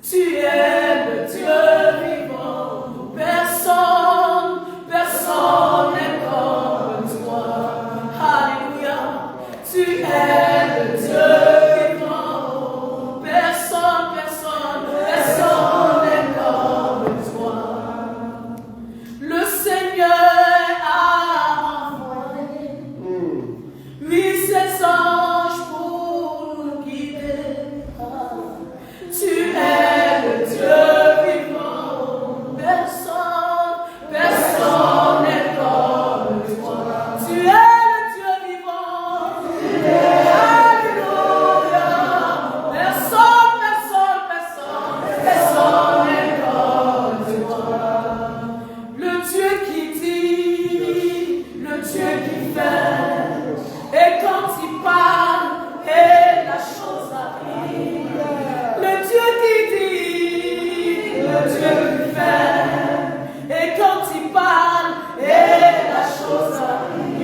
Tu es le Dieu vivant, personne n'est comme toi. Alléluia. Tu es le Dieu vivant, personne n'est comme toi. Le Seigneur a envoyé, lui ses anges pour nous guider. Tu es le Dieu vivant, personne n'est comme toi. Tu es le Dieu vivant, alléluia. Personne n'est comme toi. Le Dieu qui dit, le Dieu qui fait, et quand il parle, et la chose arrive. Le Dieu qui dit, le Dieu qui fait, et quand il parle, et la chose arrive.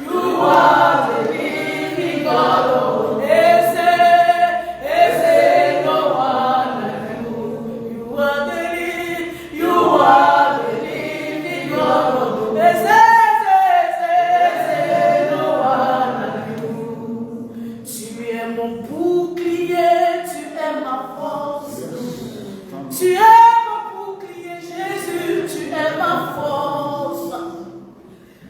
You are the living God. Is there no one like you? You are the living God. Is there no one like you? Tu es mon bouclier, tu es ma force. Tu es mon bouclier, Jésus, tu es ma force.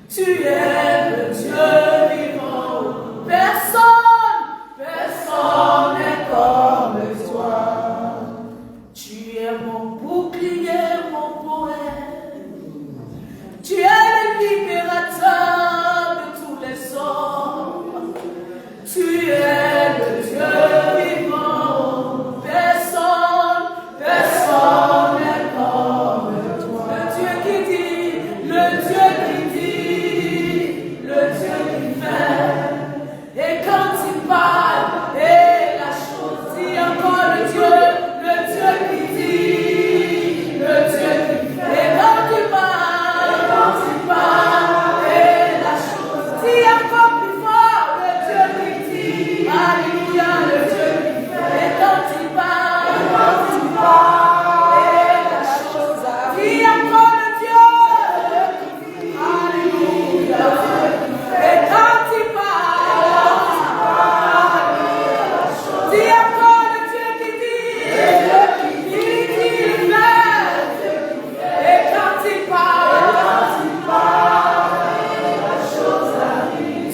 Tu es le Dieu vivant, personne n'est comme toi. Tu es mon bouclier, mon poète. Tu es le libérateur de tous les hommes. Tu es le Dieu vivant, personne n'est comme toi. Le Dieu qui dit, le Dieu qui dit, le Dieu qui fait, et quand il parle, et la chose dit encore le Dieu qui dit, le Dieu qui fait, et quand il parle, et la chose dit encore plus fort, le Dieu qui dit, alléluia, le Dieu qui fait, et quand il parle, et la chose dit encore le Dieu qui dit, alléluia, et quand il parle, dis encore le Dieu qui dit, il fait, et quand il parle, la chose arrive.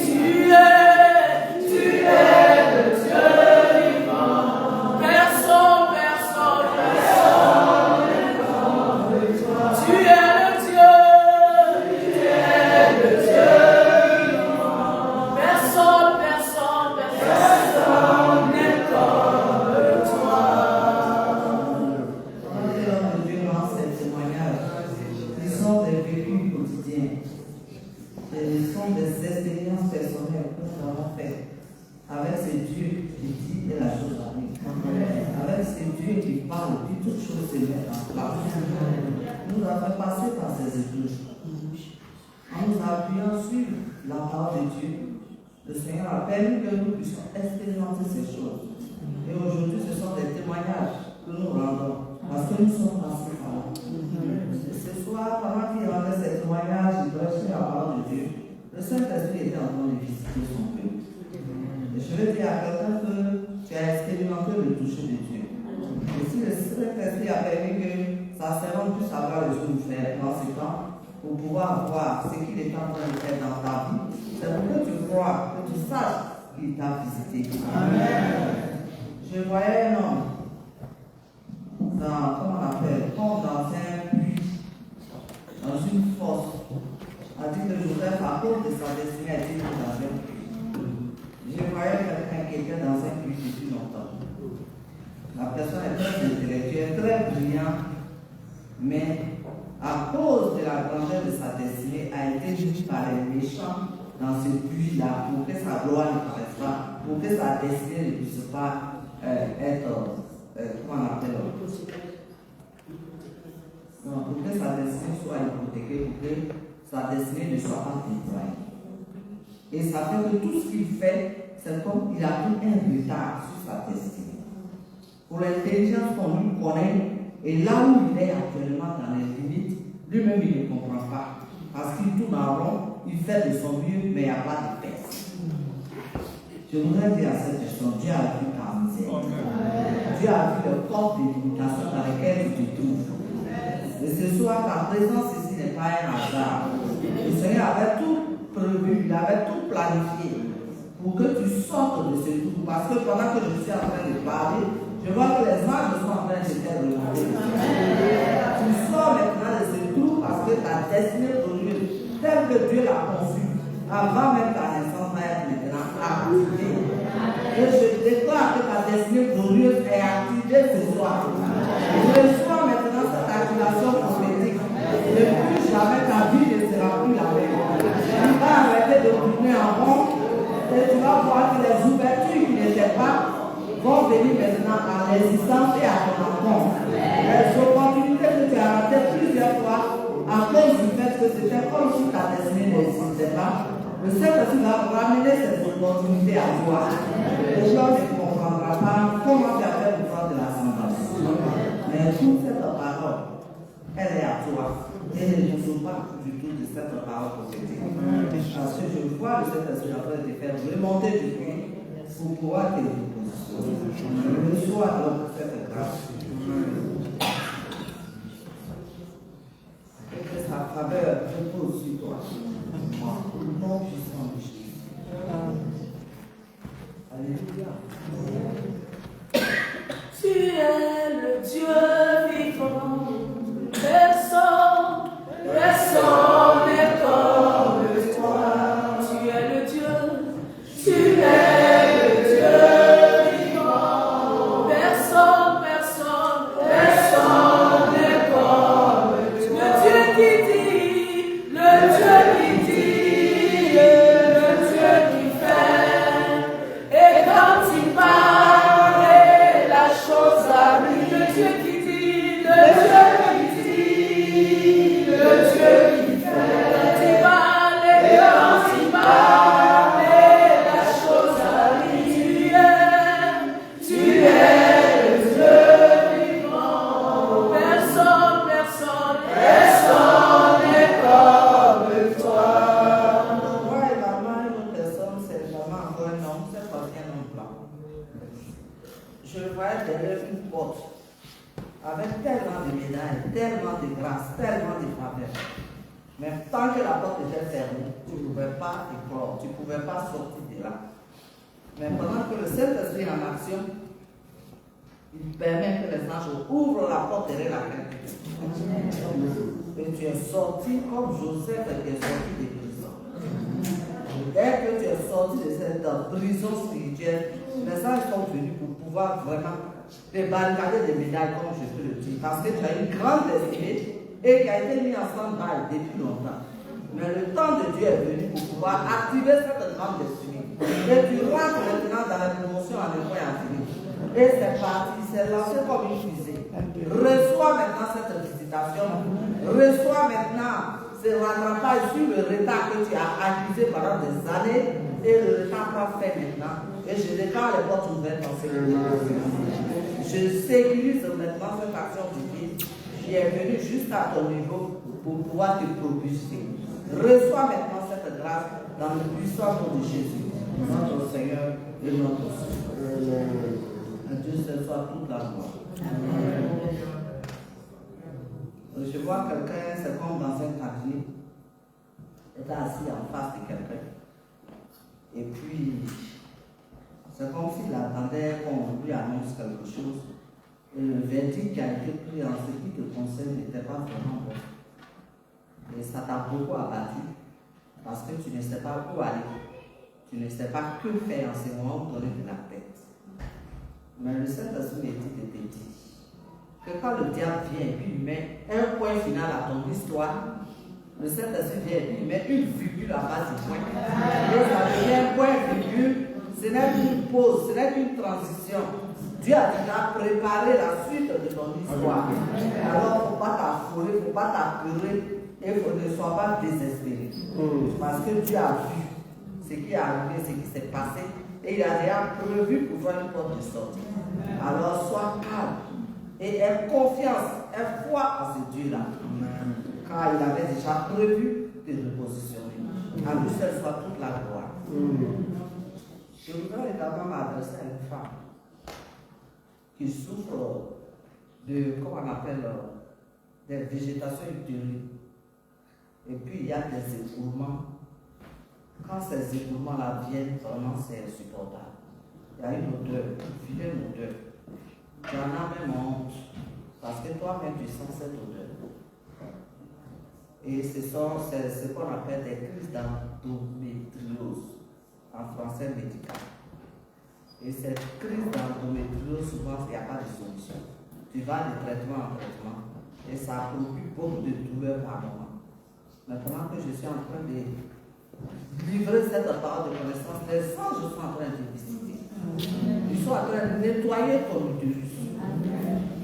Tu es le Dieu vivant, personne n'est comme toi. Tu es le Dieu vivant, personne n'est comme toi. Quand Dieu lance ces témoignages, ils sont des vécus quotidiens. Ce sont des expériences personnelles que nous avons faites avec ce Dieu qui dit et la chose arrive. Avec ce Dieu qui parle, puis toute chose se met en place. Nous avons passé par ces études. En nous appuyant sur la parole de Dieu, le Seigneur a permis que nous puissions expérimenter ces choses. Et aujourd'hui, ce sont des témoignages que nous rendons parce que nous sommes passés par là. Et ce soir, pendant qu'il rendait ces témoignages, il prêchait la parole de Dieu. Le Saint-Esprit était en train de visiter son peuple. Et je veux dire à quelqu'un que tu as expérimenté le toucher de Dieu. Et si le Saint-Esprit a permis que sa servante puisse avoir le jour faire dans ce temps, pour pouvoir voir ce qu'il est en train de faire dans ta vie, c'est pour que tu crois, que tu saches qu'il t'a visité. Amen. Je voyais un homme dans, comment on appelle, comme dans un puits, dans une fosse. A dit que Joseph, à cause de sa destinée, a été dans un puits. Je voyais quelqu'un qui était dans un puits depuis longtemps. La personne est très intellectuelle, très brillante, mais à cause de la grandeur de sa destinée, a été mis par les méchants dans ce puits-là pour que sa gloire ne paraisse pas, pour que sa destinée ne puisse pas être, comment on appelle, non, pour que sa destinée soit hypothéquée, pour que sa destinée ne soit pas déployée. Et ça fait que tout ce qu'il fait, c'est comme il a pris un retard sur sa destinée. pour l'intelligence qu'on lui connaît, et là où il est actuellement dans les limites, lui-même il ne comprend pas. Parce qu'il tourne en rond, il fait de son mieux, mais il n'y a pas de paix. Je voudrais dire à cette question, Dieu a vu ta misère. Dieu a vu le corps des limitations dans lesquelles tu te trouves. Et ce soir, ta présence ici n'est pas un hasard. Le Seigneur avait tout prévu, il avait tout planifié pour que tu sortes de ce trou. Parce que pendant que je suis en train de parler, je vois que les anges sont en train de te remonter. Tu sors maintenant de ce trou parce que ta destinée glorieuse, telle que Dieu l'a conçue, avant même ta naissance, va être maintenant activée. Et je déclare que ta destinée glorieuse est activée ce soir. Je reçois maintenant cette activation prophétique. Et plus jamais ta vie ne sera plus la même. Tu vas arrêter de tourner en rond et tu vas voir que les ouvertures qui n'étaient pas vont venir maintenant à l'existence et à ton rencontre. Les opportunités que tu as ratées plusieurs fois à cause du fait que c'était comme si ta destinée n'existait pas. Le Saint-Esprit va ramener cette opportunité à toi. Les gens ne comprendront pas comment tu as fait pour faire de l'ascendance. Mais toute cette parole, elle est à toi. Et ne joue pas du tout de cette parole prophétique. Parce que je vois le Saint-Esprit en train de te faire remonter du puits pour pouvoir te repositionner. Je reçois donc cette grâce. Et que sa faveur repose sur toi. Au nom puissant de Jésus. Alléluia. Tu es le Dieu vivant. Personne n'est comme toi. Tu es le Dieu. Tu es le Dieu vivant. Personne n'est comme toi. Le Dieu qui dit, le Dieu qui dit, le Dieu qui fait. Et quand il parle, la chose arrive. Le Dieu qui dit, le Dieu qui dit, le Dieu qui fait. Quand il parle, quand il parle, la chose arrive. Tu es le Dieu vivant. Personne n'est comme toi. Moi et maman, une autre personne, c'est vraiment encore un homme, c'est parce qu'il y a un homme blanc. Je le voyais derrière une porte, avec tellement de médailles, tellement de grâce, tellement de faveur. Mais tant que la porte était fermée, tu ne pouvais pas éclore, tu ne pouvais pas sortir de là. Mais pendant que le Saint-Esprit est en action, il permet que les anges ouvrent la porte derrière laquelle tu es. Et tu es sorti comme Joseph qui est sorti des prisons. Dès que tu es sorti de cette prison spirituelle, les anges sont venus pour pouvoir vraiment te barricader des médailles, comme je peux le dire. Parce que tu as une grande destinée et qui a été mise en stand-by depuis longtemps. Mais le temps de Dieu est venu pour pouvoir activer cette grande destinée. Et tu rentres maintenant dans la promotion à l'époque infinie. Et c'est parti, c'est lancé comme une fusée. Reçois maintenant cette visitation. Reçois maintenant ce rattrapage sur le retard que tu as accusé pendant des années. Et le retard pas fait maintenant. Et je déclare les portes ouvertes en ce moment. Je sécurise maintenant cette action divine qui est venue jusqu'à ton niveau pour pouvoir te propulser. Reçois maintenant cette grâce dans le puissant nom de Jésus, notre Seigneur et notre Sauveur. À Dieu ce soit toute la gloire. Je vois quelqu'un, c'est comme dans un quartier, il était assis en face de quelqu'un. Et puis, c'est comme s'il attendait qu'on lui annonce quelque chose. Et le verdict qui a été pris en ce qui te concerne n'était pas vraiment bon. Et ça t'a beaucoup abattu. Parce que tu ne sais pas où aller. Tu ne sais pas que faire en ce moment où donner de la tête. Mais le Saint-Esprit me dit de te dire que quand le diable vient et puis il met un point final à ton histoire, le Saint-Esprit vient et puis il met une virgule à base du point. Et ça devient un point virgule. Ce n'est qu'une pause, ce n'est qu'une transition. Dieu a déjà préparé la suite de ton histoire. Alors, il ne faut pas t'affoler, il ne faut pas t'apeurer et il ne sois pas désespéré. Parce que Dieu a vu ce qui est arrivé, ce qui s'est passé et il a déjà prévu pour faire une porte de sortie. Alors sois calme et aie confiance, aie foi à ce Dieu-là. Car il avait déjà prévu de repositionner. À lui seul soit toute la gloire. Je voudrais également m'adresser à une femme qui souffre de, comment on appelle, des végétations utérines. Et puis il y a des écoulements. Quand ces écoulements-là viennent, vraiment c'est insupportable. Il y a une odeur, une vilaine odeur. Tu en as même honte. Parce que toi-même tu sens cette odeur. Et c'est ce qu'on appelle des crises d'endométriose, en français médical. Et cette crise d'endométriose, souvent, il n'y a pas de solution. Tu vas de traitement en traitement et ça procure beaucoup de douleurs par moment. Maintenant que je suis en train de livrer cette parole de connaissance, les anges sont en train de visiter. Ils sont en train de nettoyer ton utérus.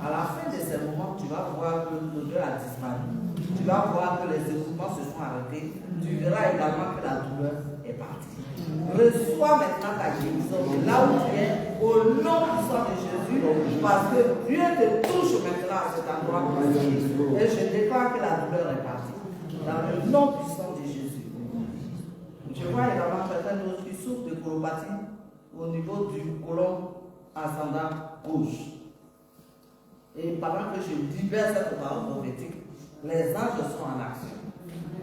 À la fin de ces moments, tu vas voir que l'odeur a disparu. Tu vas voir que les écoulements se sont arrêtés. Tu verras également que la douleur est partie. Reçois maintenant ta guérison de là où tu es, au nom puissant de Jésus, parce que Dieu te touche maintenant à cet endroit précis. Et je déclare que la douleur est partie. Dans le nom puissant de Jésus. Je vois également certains d'autres qui souffrent de colopathie au niveau du côlon ascendant gauche. Et pendant que je libère cette parole prophétique, les anges sont en action.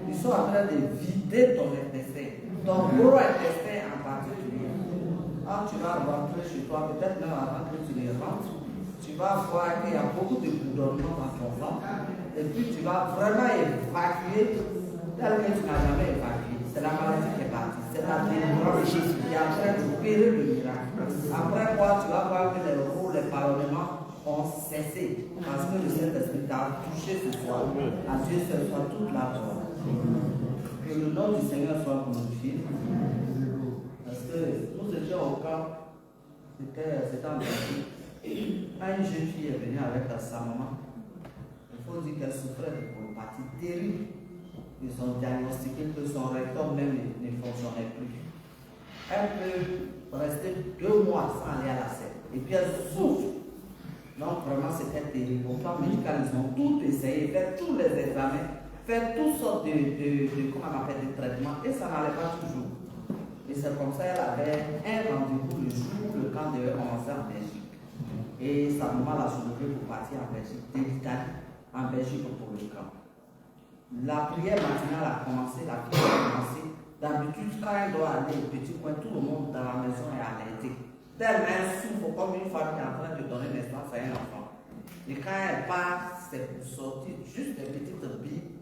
Ils sont en train de vider ton intestin, ton gros intestin en particulier. Quand tu vas rentrer chez toi, peut-être même avant que tu les rentres, tu vas voir qu'il y a beaucoup de bourdonnement dans ton ventre. Et puis tu vas vraiment évacuer tel que tu n'as jamais évacué. C'est la maladie qui est partie. C'est la délivrance qui est en train d'opérer le miracle. Après quoi, tu vas voir que les roues, les ballonnements ont cessé. Parce que le Saint-Esprit t'a touché ce soir. À Dieu seul soit toute la gloire. Que le nom du Seigneur soit glorifié. Parce que nous étions au camp, c'était en Belgique. Une jeune fille est venue avec sa maman. Il faut dire qu'elle souffrait de colopathie terrible. Ils ont diagnostiqué que son rectum même ne fonctionnait plus. Elle peut rester 2 mois sans aller à la scène. Et puis elle souffre. Donc vraiment c'était terrible. Au plan médical, ils ont tout essayé, fait tous les examens, fait toutes sortes comment on appelle, de traitements, et ça n'allait pas toujours. Et c'est comme ça qu'elle avait un rendez-vous le jour où le camp devait commencer en Belgique. Et sa maman l'a soulevé pour partir en Belgique, de l'Italie, en Belgique pour le camp. La prière matinale a commencé, la prière a commencé. D'habitude, quand elle doit aller au petit coin, tout le monde dans la maison est alerté. Tellement elle souffre comme une femme qui est en train de donner naissance à un enfant. Et quand elle part, c'est pour sortir juste des petites billes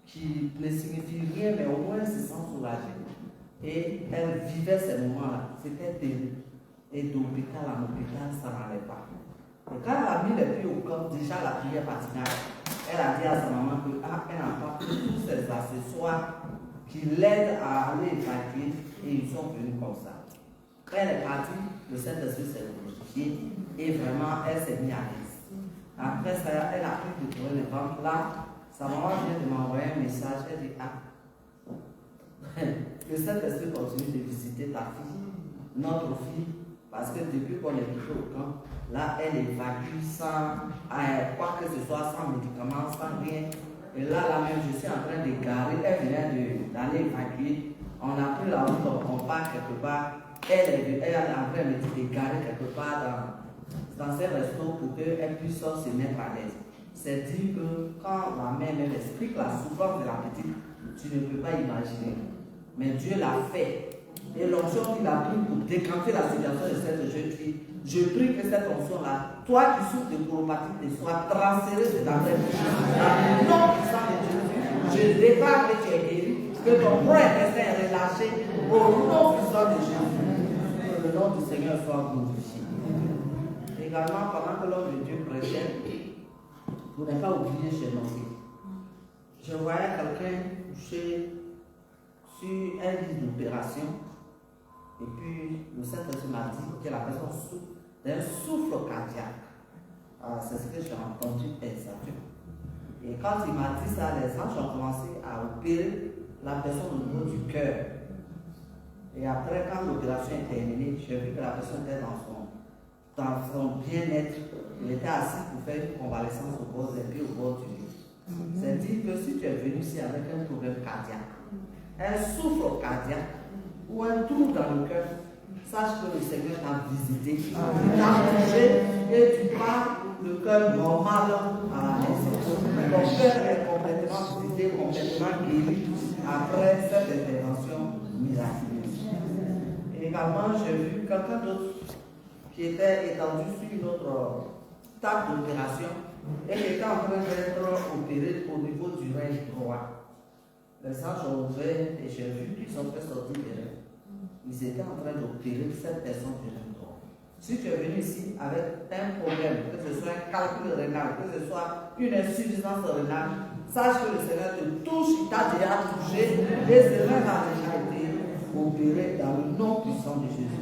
qui ne signifient rien, mais au moins elle se sent soulagée. Et elle vivait ces moments-là. C'était terrible. Et d'hôpital en hôpital, ça n'allait pas. Et quand elle a mis les pieds au camp, déjà la prière matinale, elle a dit à sa maman qu'elle n'a pas pris tous ces accessoires qui l'aident à aller évacuer, et ils sont venus comme ça. Quand elle est partie, le Saint-Esprit s'est glorifié et vraiment elle s'est mise à l'aise. Après ça, elle a pris de tourner le ventre. Là, sa maman vient de m'envoyer un message. Elle dit le Saint-Esprit continue de visiter ta fille, notre fille, parce que depuis qu'on est quitté au camp, là elle évacue sans quoi que ce soit, sans médicaments, sans rien. Et là même, je suis en train de garer. Elle vient d'aller évacuer. On a pris la route, on part quelque part. Elle est en train de garer quelque part dans ces restos pour qu'elle puisse se mettre à l'aise. C'est dire que quand la mère même explique la souffrance de la petite, tu ne peux pas imaginer. Mais Dieu l'a fait. Et l'onction qu'il a pris pour décanter la situation de cette jeune fille, je prie que cette onction-là, toi qui souffres de colopathie, soit transférée de ta tête. Dans le nom puissant de Jésus, je déclare que tu es guéri, que ton gros intestin est relâché au nom puissant de Jésus. Que le nom du Seigneur soit glorifié. Également, pendant que l'homme de Dieu prêchait, vous n'avez pas oublié chez nous. Je voyais quelqu'un touché sur un lit d'opération. Et puis, le Saint-Esprit m'a dit que la personne souffre d'un souffle cardiaque. C'est ce que j'ai entendu exactement. Et quand il m'a dit ça, les anges ont commencé à opérer la personne au niveau du cœur. Et après, quand l'opération est terminée, j'ai vu que la personne était dans son dans son bien-être, il était assis pour faire une convalescence au bord des pieds, au bord du lit. C'est dire que si tu es venu ici avec un problème cardiaque, un souffle cardiaque ou un trou dans le cœur, sache que le Seigneur t'a visité, il t'a touché et tu pars le cœur normal à la naissance. Ton cœur est complètement visité, complètement guéri après cette intervention miraculeuse. Et également, j'ai vu quelqu'un d'autre qui était étendu sur une autre table d'opération et qui était en train d'être opéré au niveau du rein droit. Les sages ont ouvert et j'ai vu qu'ils ont fait sortir des reins. Ils étaient en train d'opérer cette personne du rein droit. Si tu es venu ici avec un problème, que ce soit un calcul rénal, que ce soit une insuffisance rénale, sache que le Seigneur te touche, il t'a déjà touché, les reins ont déjà été opérés dans le nom puissant de Jésus.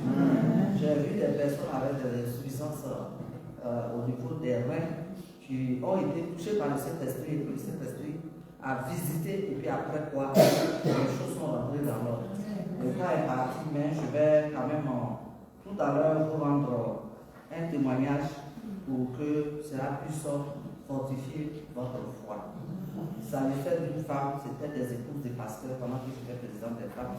J'ai vu des personnes avec des insuffisances au niveau des reins qui ont été touchées par le Saint-Esprit et que le Saint-Esprit a visité et puis après quoi, les choses sont rentrées dans l'ordre. Le cas est parti, mais je vais quand même tout à l'heure vous rendre un témoignage pour que cela puisse fortifier votre foi. Il s'agissait d'une femme, c'était des épouses des pasteurs pendant que j'étais président des femmes.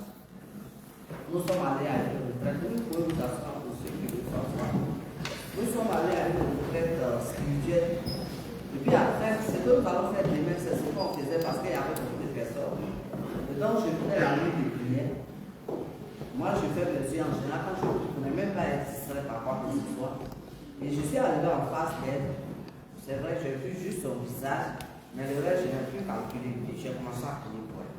Nous sommes allés à une retraite, nous pouvons nous asseoir pour ceux qui veulent s'asseoir. Nous sommes allés à une retraite spirituelle. Et puis après, ce que nous allons faire demain, c'est ce qu'on faisait parce qu'il y avait beaucoup de personnes. Et donc je prenais la nuit de prière. Moi, je fais mes yeux en général quand je ne connais même pas être distrait par quoi que ce soit. Et je suis arrivé en face d'elle. C'est vrai, j'ai vu juste son visage, mais le reste, je n'ai plus calculé. Et j'ai commencé à prier pour elle.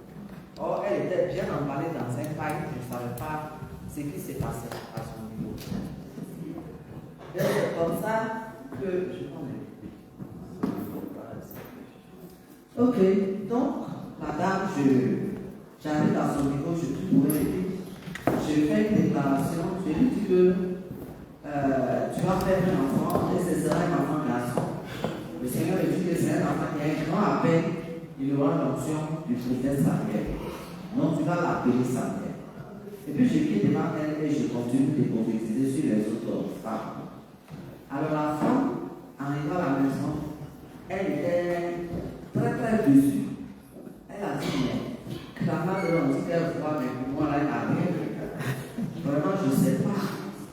Or, elle était bien emballée dans un paille, je ne savais pas ce qui s'est passé à son niveau. Et c'est comme ça que je prends. Ok, donc, madame, j'arrive à son niveau, je prie pour elle. Je fais une déclaration, je lui dis que tu vas faire un enfant et ce sera un enfant garçon. Le Seigneur me dit que c'est un enfant qui a un grand appel, il aura l'option du prophète Samuel. Donc tu vas l'appeler Samuel. Et puis je quitte devant elle et je continue de prophétiser sur les autres femmes. Alors la femme, arrivant à la maison, elle était très déçue. Elle a dit, mais la femme de l'homme dit qu'elle voit, mais pour moi là, elle n'a rien. Vraiment, je ne sais pas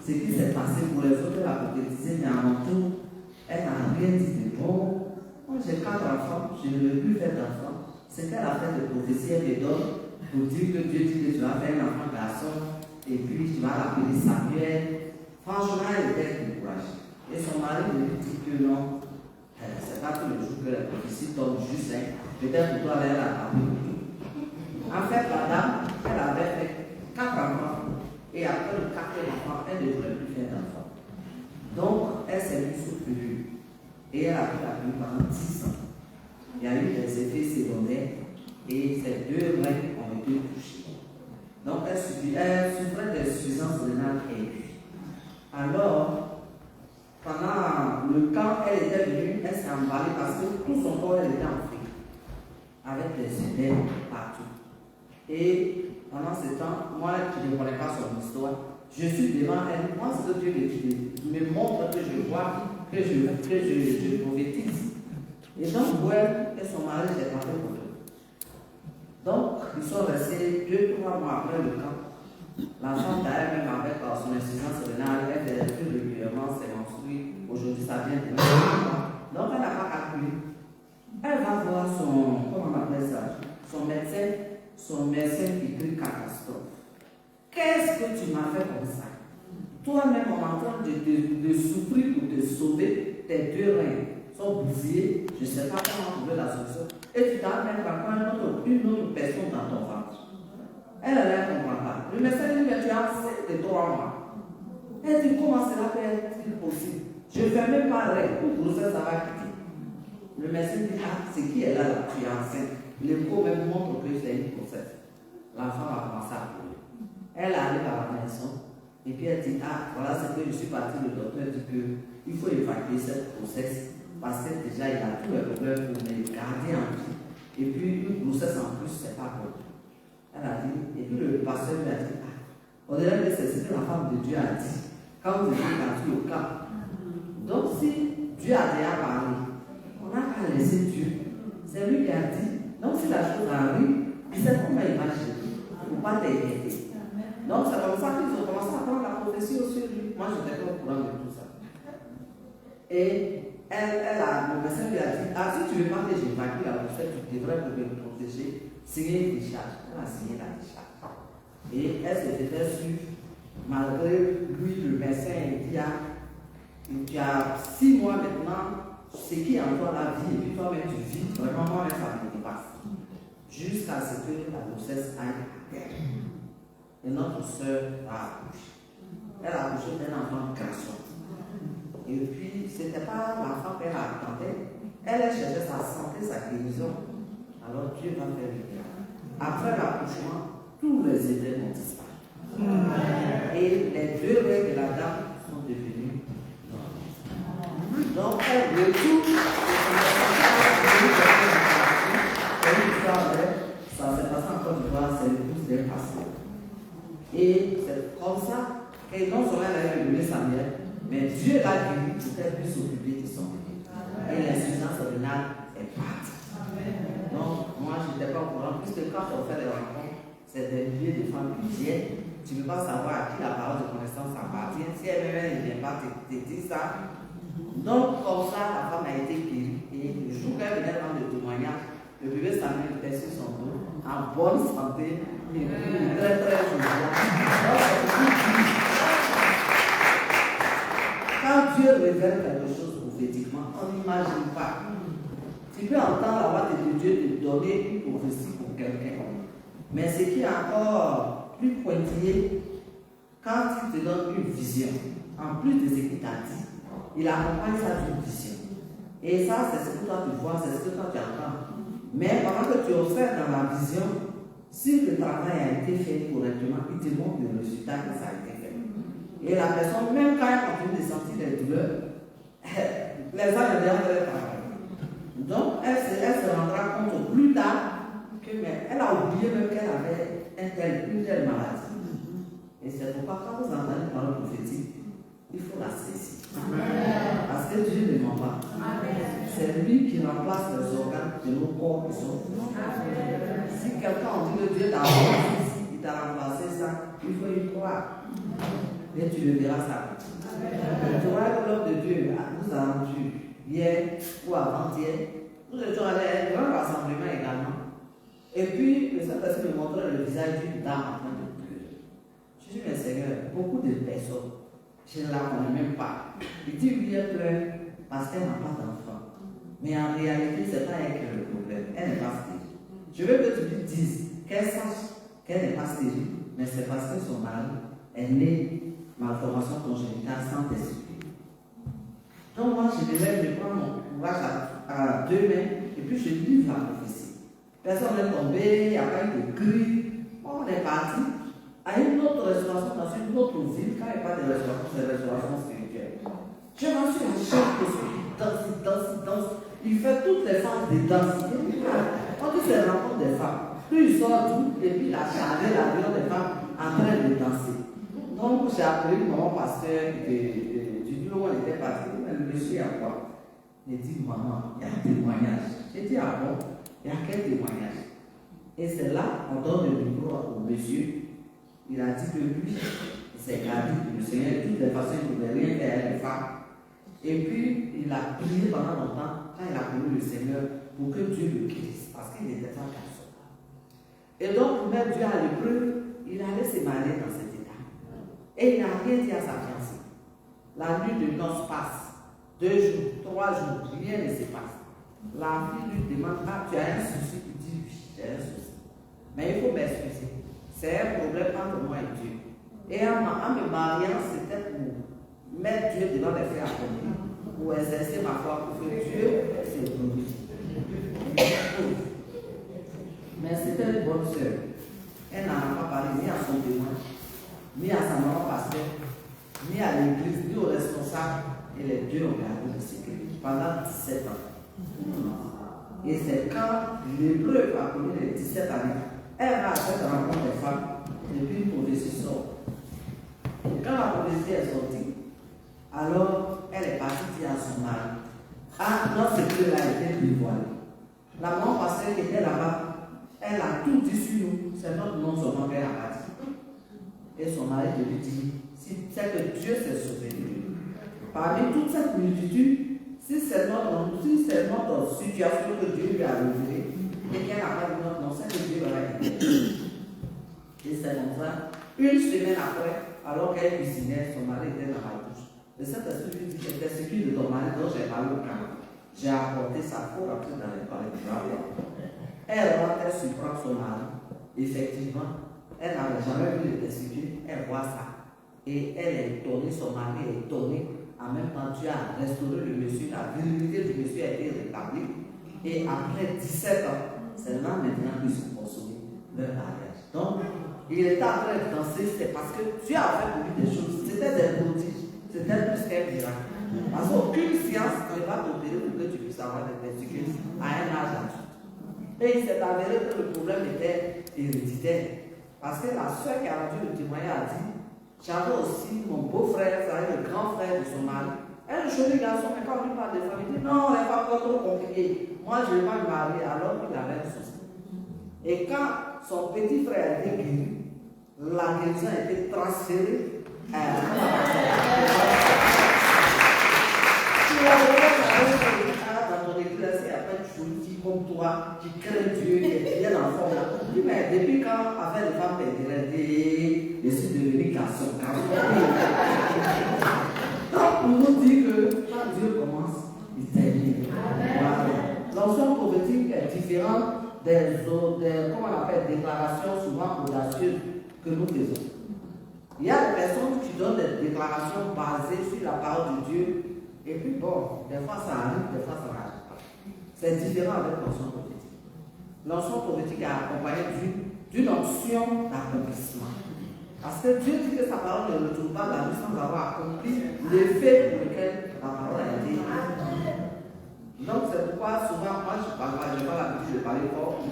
ce qui s'est passé pour les autres, elle a prophétisé, mais à mon tour, elle n'a rien dit de bon. Moi, j'ai 4 enfants, je ne veux plus faire d'enfants. Ce qu'elle a fait de prophétie, elle me donne pour dire que Dieu dit que tu vas faire un enfant garçon, et puis tu vas l'appeler Samuel. Franchement, elle était découragée. Et son mari lui dit que non, c'est pas tous les jours que la prophétie tombe juste, peut-être pour toi, elle a appris. En fait, madame, elle avait fait 4 enfants. Et après le 4e enfant, elle ne voulait plus faire d'enfant. Donc, elle s'est mise sous pilule. Et elle a pris la pilule pendant 10 ans. Il y a eu des effets secondaires et ces 2 reins ont été touchés. Donc, elle souffrait d'insuffisance rénale aiguë. Alors, pendant le temps, elle était venue, elle s'est emballée parce que tout son corps, elle était en feu, avec des œdèmes partout. Et pendant ce temps, moi qui ne connais pas son histoire, je suis devant elle. Moi, ce que Dieu me montre que je vois, que je prophétise. Et donc, pour elle et son mari, j'ai parlé pour eux. Donc, ils sont restés 2-3 mois après le camp. La femme d'ailleurs, même avec son insuffisance rénale, elle fait plus régulièrement ses menstrues. Aujourd'hui, ça vient de même. Donc, elle n'a pas calculé. Elle va voir son, comment on appelle ça, son médecin qui crie catastrophe. Qu'est-ce que tu m'as fait comme ça? Toi-même, on est en train de souffrir pour te sauver. Tes 2 reins sont bousillés. Je ne sais pas comment trouver la solution. Et tu t'as même pas une autre personne dans ton ventre. Elle ne comprend pas. Le médecin dit, mais tu as enceinte de 3 mois. Elle dit, comment cela peut être possible? Je ne fais même pas rêve. Pour grossesse, ça va quitter. Le médecin dit, ah, c'est qui est là, tu es enceinte. L'écho même montre que c'est une grossesse. La femme a commencé à pleurer. Elle arrive à la maison et puis elle dit, ah, voilà ce que je suis parti, le docteur dit qu'il faut évacuer cette grossesse parce que déjà il a tous les problèmes pour les garder en vie. Et puis une grossesse en plus, c'est pas bon. Elle a dit, et puis le pasteur lui a dit, ah, on dirait que c'est ce que la femme de Dieu a dit. Quand vous êtes dans le camp, Donc si Dieu a déjà parlé, on n'a qu'à laisser Dieu. C'est lui qui a dit. Donc si la chose arrive, il sait comment il va gérer. Il ne faut pas t'inquiéter. Donc c'est comme ça qu'ils ont commencé à prendre la prophétie au sur lui. Moi, je n'étais pas au courant de tout ça. Et le médecin lui a dit, ah, si tu veux pas que j'évacue la recette, tu devrais me protéger, signer une décharge. Elle a signé la décharge. Et elle s'est fait suivre, malgré lui, le médecin, il dit, tu as 6 mois maintenant, ce qui est en toi la vie, et puis toi-même tu vis, vraiment, moi, ça me dépasse. Jusqu'à ce que la grossesse aille à terre. Et notre soeur a accouché. Elle a accouché d'un enfant garçon. Et puis, ce n'était pas l'enfant qu'elle attendait. Elle cherchait sa santé, sa guérison. Alors Dieu va faire le bien. Après l'accouchement, tous les effets ont disparu. Et les 2 règles de la dame sont devenues normales. Donc, elle retourne. Ça s'est passé en Côte d'Ivoire, c'est le pouce d'un passé. Et c'est comme ça que non seulement elle a donné sa mère, mais Dieu l'a guéri pour qu'elle puisse s'occuper de son bébé. Et l'insuffisance rénale est partie. Donc, moi, je n'étais pas au courant, puisque quand on fait des rencontres, c'est des milliers de femmes qui viennent. Tu ne peux pas savoir à qui la parole de connaissance appartient. Si elle ne vient pas te dire ça. Donc, comme ça, la femme a été guérie. Et le jour qu'elle venait rendre le témoignage, le bébé Samuel était sur son dos, en bonne santé, et très très joyeux. Quand Dieu révèle quelque chose prophétiquement, on n'imagine pas. Tu peux entendre la voix de Dieu te donner une prophétie pour quelqu'un. Mais ce qui est encore plus pointillé, quand il te donne une vision, en plus de ce qu'il t'a dit, il accompagne ça d'une vision. Et ça, c'est ce que toi tu vois, c'est ce que toi tu entends. Mais pendant que tu observes dans la vision, si le travail a été fait correctement, il te montre le résultat que ça a été fait. Et la personne, même quand elle continue de sentir les douleurs, les âmes de leur travail. Donc, elle se rendra compte plus tard qu'elle a oublié même qu'elle avait une telle maladie. Et c'est pourquoi quand vous entendez une parole prophétique, il faut la saisir. Parce que Dieu ne ment pas. C'est lui qui remplace les organes de nos corps qui sont. Si quelqu'un a dit que Dieu t'a remplacé, il t'a remplacé ça, il faut y croire. Et tu le verras ça. Tu vois que l'homme de Dieu nous a rendu hier ou avant-hier. Nous étions allés à un grand rassemblement également. Et puis, le Saint-Esprit me montrait le visage d'une dame en train de pleurer. Je dis, mais Seigneur, beaucoup de personnes, je ne la connais même pas. Il dit, oui, elle pleure parce qu'elle n'a pas d'enfant. Mais en réalité, ce n'est pas elle qui a le problème. Elle n'est pas stérile. Je veux que tu lui dises qu'elle sache qu'elle n'est pas stérile, mais c'est parce que son mari est né malformation congénitale sans t'expliquer. Donc moi, je prends mon courage à 2 mains et puis je livre la prophétie. Personne n'est tombé, il n'y a pas eu de cri. On est parti à une autre restauration dans une autre ville. Quand il n'y a pas de restauration, c'est la restauration spirituelle. Je m'en suis à chaque personne qui danse. Il fait toutes les phases de danse. On dit c'est la rencontre des femmes. Puis il sort tout et puis il a chargé l'avion des femmes en train de danser. Donc j'ai appelé mon pasteur du bureau où on était parti. Le monsieur a quoi? Il dit, maman, il y a un témoignage. J'ai dit, ah bon, il y a quel témoignage? Et c'est là qu'on donne le micro au monsieur. Il a dit que lui, c'est gardé, le Seigneur, de toutes les façons, il ne pouvait rien faire les femmes. Et puis, il a prié pendant longtemps, quand il a connu le Seigneur, pour que Dieu le guérisse, parce qu'il était un garçon. Et donc, pour mettre Dieu à l'épreuve, il allait se marier dans cet état. Et il n'a rien dit à sa fiancée. La nuit de noces passe. 2 jours, 3 jours, rien ne se passe. La fille lui demande, ah, tu as un souci? Il dit, oui, j'ai un souci. Mais il faut m'excuser. C'est un problème entre moi et Dieu. Et en me mariant, c'était pour mettre Dieu devant les faits accomplis, pour exercer ma foi, pour que Dieu se glorifie. Mais c'était une bonne sœur. Elle n'en a pas parlé ni à son témoin, ni à sa maman pasteur, ni à l'église, ni aux responsables. Et les deux ont gardé le secret pendant 17 ans. Et c'est quand l'épreuve a connu les 17 années, elle va à cette rencontre des femmes, et puis une prophétie sort. Et quand la prophétie est sortie, alors elle est partie dire à son mari, ah, notre secret a été dévoilé. La maman pasteur qui était là-bas, elle a tout dit sur nous, c'est notre nom seulement qu'elle a dit. Et son mari lui dit, si c'est que Dieu s'est souvenu, parmi toute cette multitude, si c'est notre situation que Dieu lui a révélée, et qu'elle n'a pas dit notre nom, c'est que Dieu l'a dit. Et c'est comme ça, une semaine après, alors qu'elle cuisinait, son mari était dans la bouche. Le Saint-Esprit lui dit, c'est ce qui de ton mari dont j'ai parlé au camp. J'ai apporté sa peau après dans les paroles. Elle rentre, elle surprend son mari. Effectivement, elle n'avait jamais vu le testicule, elle voit ça. Et elle est étonnée, son mari est étonné. En même temps, Dieu a restauré le monsieur, la virilité du monsieur a été rétablie. Et après 17 ans, c'est là maintenant qu'ils sont consommés leur mariage. Donc, il était en train de danser, c'est parce que Dieu a fait pour lui des choses. C'était des prodiges, c'était plus qu'un miracle. Parce qu'aucune science ne va t'opérer pour que tu puisses avoir des testicules à un âge adulte. Et il s'est avéré que le problème était héréditaire. Parce que la soeur qui a rendu le témoignage a dit, j'avais aussi mon beau-frère, c'est-à-dire le grand frère de son mari. Un joli garçon, mais quand on lui parle de famille, il dit non, elle n'est pas trop compliquée. Moi, je ne vais pas me marier alors qu'il avait un souci. Et quand son petit frère a été guéri, la guérison a été transférée à dans ton église, il y a plein de choses comme toi, qui craignent Dieu, qui est bien en forme. Oui, mais depuis quand affaire de femme t'intéresse, je suis devenu garçon. Donc, on nous dit que quand Dieu commence, il termine. Voilà. L'onction prophétique est différente des comment on appelle, déclarations souvent audacieuses que nous faisons. Il y a des personnes qui donnent des déclarations basées sur la parole de Dieu. Et puis bon, des fois ça arrive, des fois ça n'arrive pas. C'est différent avec l'onction prophétique. L'onction prophétique est accompagnée d'une onction d'accomplissement. Parce que Dieu dit que sa parole ne retourne pas dans la vie sans avoir accompli l'effet pour lequel la parole a été écrite. Donc c'est pourquoi souvent, moi je parle pas, je n'ai pas l'habitude de parler fort,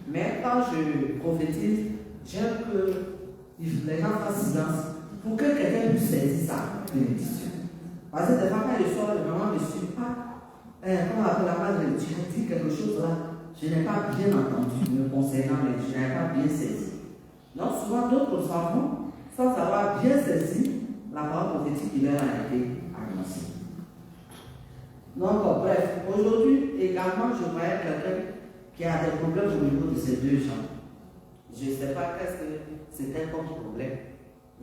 mais quand je prophétise, j'aime que les gens fassent silence pour que quelqu'un puisse saisir sa bénédiction. Parce que des fois, quand je sors, le maman me suit pas. Comment on appelle la madre, tu as dit quelque chose là, je n'ai pas bien entendu me concernant, mais je n'ai pas bien saisi. Donc, souvent, d'autres enfants, sans avoir bien saisi la parole prophétique qui leur a été annoncée. Donc, bref, aujourd'hui, également, je voyais quelqu'un qui a des problèmes au niveau de ces deux gens. Je ne sais pas qu'est-ce que c'était comme problème,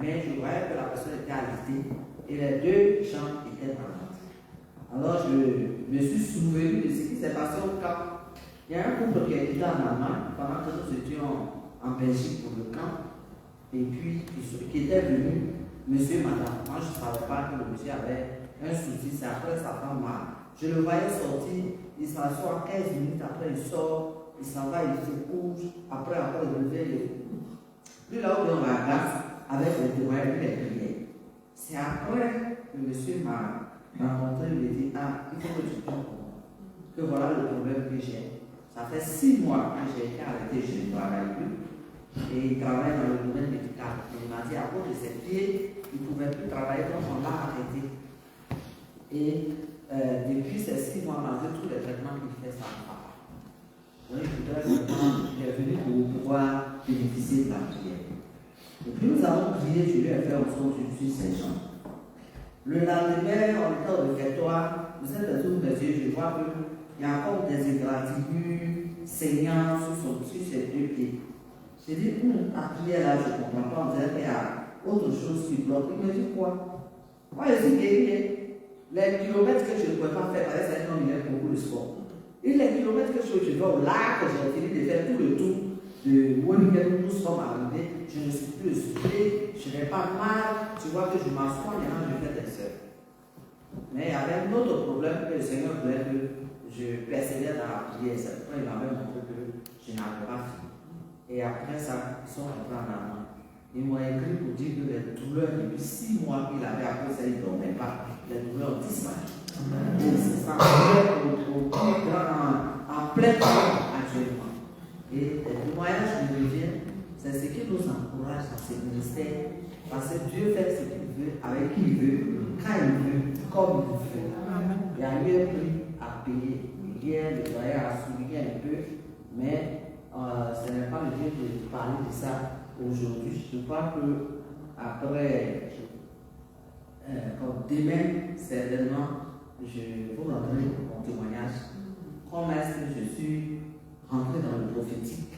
mais je voyais que la personne était alitée. Et les deux gens étaient malades. Alors je me suis souvenu de ce qui s'est passé au camp. Il y a un couple qui était en Allemagne pendant que nous étions en Belgique pour le camp. Et puis, qui était venu, monsieur et madame. Moi, je ne savais pas que le monsieur avait un souci. C'est après sa femme mal. Je le voyais sortir, il s'assoit 15 minutes, après il sort, il s'en va, il se couche. Après, il revient, il est. Lui, là où on regarde, avec les témoignages, les prières. C'est après que monsieur m'a rencontré, il m'a dit, ah, il faut que tu prennes pour moi. Que voilà le problème que j'ai. Ça fait 6 mois que j'ai été arrêté, je ne travaille plus. Et il travaille dans le domaine médical. Et il m'a dit, à cause de ses pieds, il ne pouvait plus travailler, donc on l'a arrêté. Et depuis ces 6 mois, malgré tous les traitements qu'il fait, ça ne va pas. Donc il voudrait vraiment, il est venu pour pouvoir bénéficier de la prière. Et puis nous avons prié, je lui ai fait au son sur ces gens. Le lendemain, en étant au réfectoire, vous êtes tous mes yeux, je vois qu'il y a encore des égratignures saignantes sur ses deux pieds. J'ai dit, ta prière là, je ne comprends pas, on dirait qu'il y a autre chose qui bloque. Il me dit quoi? Moi, je suis guéri. Les kilomètres que je ne pouvais pas faire, parce que c'est un homme beaucoup de sport. Et les kilomètres que je vais au lac, j'ai fini de faire tout le tour. De où nous sommes arrivés, je ne suis plus essoufflé, je n'ai pas mal, tu vois que je m'assois, maintenant je fais des sœurs. Mais il y avait un autre problème que le Seigneur voulait que je persévère dans la prière. C'est pourquoi il m'avait montré que je n'avais pas fini. Et après ça, ils sont rentrés en Allemagne. Ils m'ont écrit pour dire que les douleurs, depuis 6 mois qu'il avait après ça, il ne dormait pas. Les douleurs ont disparu. Et c'est ça, en plein temps actuellement. Et le témoignage de Dieu, c'est ce qui nous encourage dans ce ministère, parce que Dieu fait ce qu'il veut, avec qui il veut, quand il veut, comme il veut. hier, le doyen a souligné un peu, mais ce n'est pas le lieu de parler de ça aujourd'hui. Je crois que après, demain, certainement, je vous rendrai mon témoignage. Comment est-ce que je suis rentré dans le prophétique?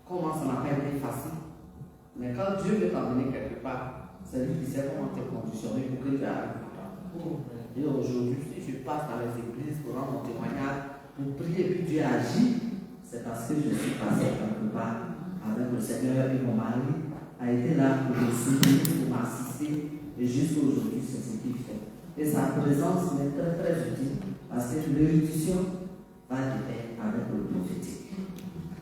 Comment ça n'a pas été facile? Mais quand Dieu veut t'emmener quelque part, c'est lui qui sait comment te conditionner pour que tu arrives. Et aujourd'hui, si je passe dans les églises pour rendre mon témoignage, pour prier, puis Dieu agit, c'est parce que je suis passé quelque part avec le Seigneur et mon mari a été là pour me soutenir, pour m'assister, et jusqu'aujourd'hui, c'est ce qu'il fait. Et sa présence m'est très très utile parce que l'érudition va de pair avec le prophétique.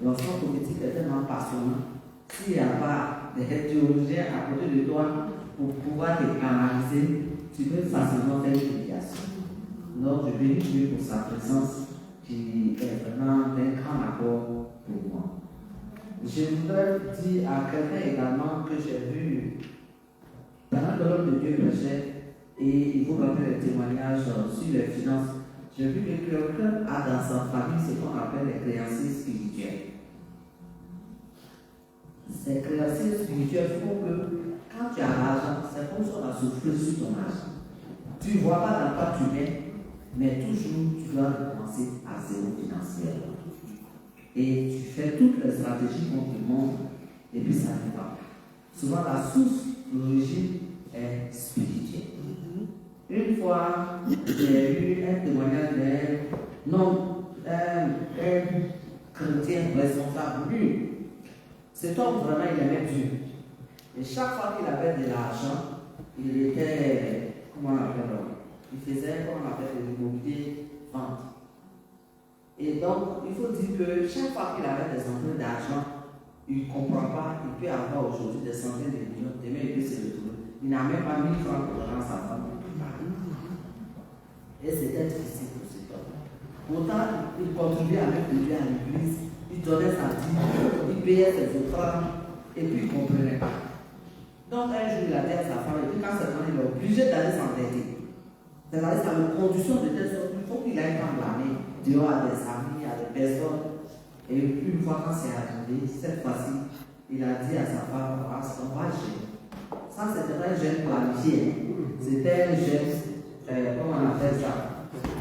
L'enfant prophétique est tellement passionnant. S'il n'y a pas des théologiens à côté de toi pour pouvoir te canaliser, tu peux facilement faire une médiation. Donc, je bénis Dieu pour sa présence qui est vraiment d'un grand accord pour moi. Je voudrais dire à quelqu'un également que j'ai vu pendant que l'homme de Dieu prêchait et il vous rappelle les témoignages sur les finances. J'ai vu que quelqu'un a dans sa famille ce qu'on appelle les créanciers spirituels. Ces créanciers spirituels font que quand tu as l'argent, c'est comme si on a soufflé sur ton argent. Tu ne vois pas dans quoi tu mets, mais toujours tu dois recommencer à zéro financier. Et tu fais toutes les stratégies qu'on te montre, et puis ça ne va pas. Souvent, la source, l'origine est spirituelle. Une fois, j'ai eu un témoignage d'un chrétien responsable. Lui, cet homme vraiment, il aimait Dieu. Et chaque fois qu'il avait de l'argent, il était, comment on appelle, il faisait, comment on appelle, de l'immobilier vente. Et donc, il faut dire que chaque fois qu'il avait des entrées d'argent, il ne comprend pas, il peut avoir aujourd'hui des centaines de millions, demain il peut se retrouver. Il n'a même pas 1000 francs pour donner à sa femme. Et c'était difficile pour cet homme. Pourtant, il contribuait avec Dieu à l'église, il donnait sa dîme, il payait ses offrandes, et puis il ne comprenait pas. Donc un jour, il a dit à sa femme, et puis quand cette femme, il est obligé d'aller s'endetter. C'est-à-dire, ça le condition de telle sorte qu'il faut qu'il aille dans l'année, dehors à des amis, à des personnes. Et une fois quand c'est arrivé, cette fois-ci, il a dit à sa femme, ah, c'est un vrai jeune. Ça, c'était un jeune planifié. C'était un jeune, comment on appelle ça,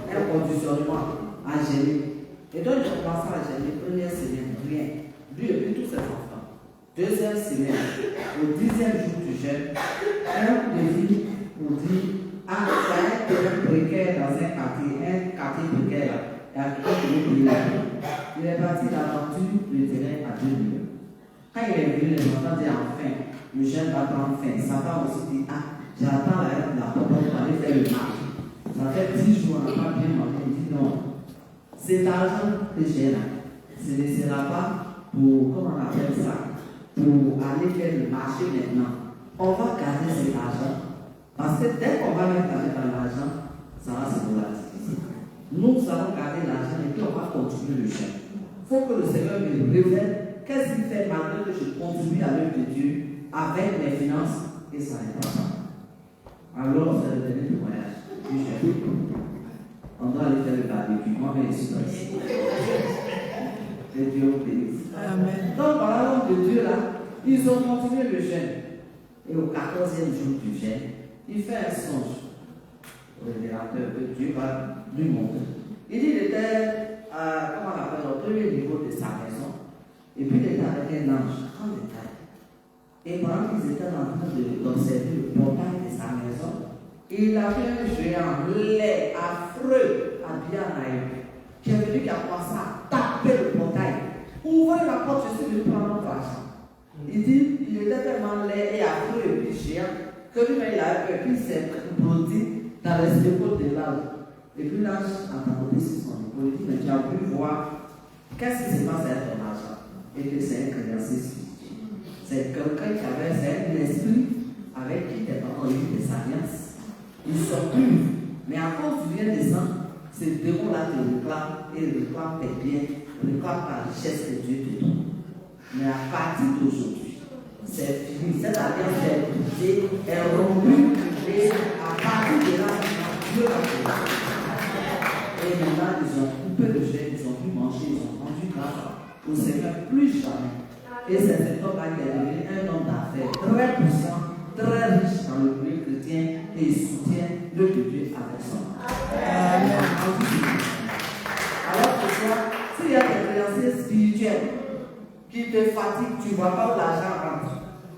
un conditionnement à gérer. Et donc, il commence à gérer, première semaine, rien. Lui et puis tous ses enfants. Deuxième semaine, au 10e jour du jeûne, un défi pour dire, ah, ça a un terrain précaire dans un quartier précaire. Et à il est parti l'aventure, le terrain à 2 millions. Quand il est venu, les enfants disent enfin, le jeune va prendre fin. Sa femme aussi dit, ah, j'attends la porte pour aller faire le marché. Ça fait 10 jours, on n'a pas bien mangé. Il dit non, cet argent que j'ai là, ce ne sera pas pour, comment on appelle ça, pour aller faire le marché maintenant. On va garder cet argent. Parce que dès qu'on va mettre dans l'argent, ça va se volatiliser. Nous allons garder l'argent et puis on va continuer le chemin. Il faut que le Seigneur me révèle qu'est-ce qu'il fait malgré que je contribue à l'œuvre de Dieu avec mes finances et ça n'est pas ça. Alors, c'est le dernier témoignage. On doit aller faire le barbecue. Moi, mais ici, et Dieu vous bénisse. Amen. Donc, par la langue de Dieu, là, ils ont continué le jeûne. Et au 14e jour du jeûne, il fait un songe au révélateur que Dieu va lui montrer. Il dit qu'il était, comment on appelle, au premier niveau de sa maison. Et puis il était avec un ange, grand détail. Et pendant qu'ils étaient en train d'observer le portail de sa maison, il a vu un géant laid, affreux, habillé en aïe, qui est venu qui a commencé à taper le portail. Ouvrez la porte, je suis venu prendre notre argent. Il dit, il était tellement laid et affreux et puis géant que lui-même il a peur, puis il s'est blotti dans les épaules de l'âge. Et puis l'âge a tapé sur son épaule. Il dit, mais tu as pu voir qu'est-ce qui se passe avec ton argent. Et que c'est un créancier spirituel. C'est quelqu'un qui avait, c'est un esprit avec qui tes parents ont eu des alliances. Ils sont purs. Mais à cause du bien des sang, ce démon-là te réclame et réclame tes biens, réclame ta richesse que Dieu te donne. Mais à partir d'aujourd'hui, c'est fini. Cette alliance est brisée, est rompue, et à partir de là, Dieu va te donner. Et maintenant, ils ont coupé le jeûne, ils ont pu manger, ils ont rendu grâce au Seigneur plus jamais. Et c'est cet homme-là qui est devenu un homme d'affaires très puissant, très riche dans le milieu chrétien et il soutient le Dieu avec son âme. Alors que toi, s'il y a des créanciers spirituels qui te fatiguent, tu ne vois pas où l'argent rentre.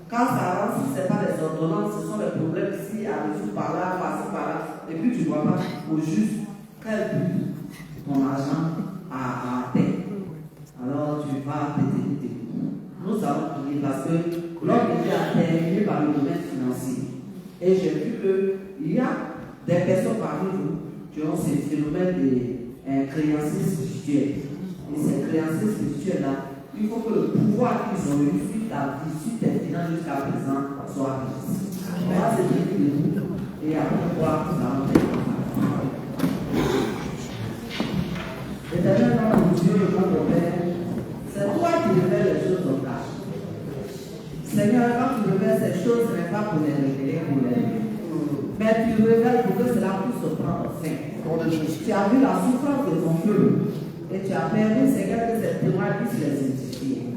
Quand ça rentre, ce n'est pas les ordonnances, ce sont les problèmes ici, à résoudre par là, par-ci, par-là. Et puis tu ne vois pas au juste quel but ton argent a atteint. Alors tu vas te dégoûter. Nous avons prié parce que l'homme était terminé par le domaine financier. Et j'ai vu qu'il y a des personnes parmi vous qui ont ce phénomène de créanciers spirituels. Et ces créanciers spirituels-là, il faut que le pouvoir qu'ils ont eu suite à vie, suite à finances jusqu'à présent, soit réussi. On va se dire de nous et après voir nous allons faire. Éternel, dans mon Dieu et notre Père, c'est toi qui révèles les choses au cache. Seigneur, quand tu révèles ces choses, ce n'est pas pour les révéler, pour les révéler. Mais tu révèles pour que cela puisse se prendre fin. Tu as vu la souffrance de ton peuple et tu as permis, Seigneur, que ces témoins puissent les édifier.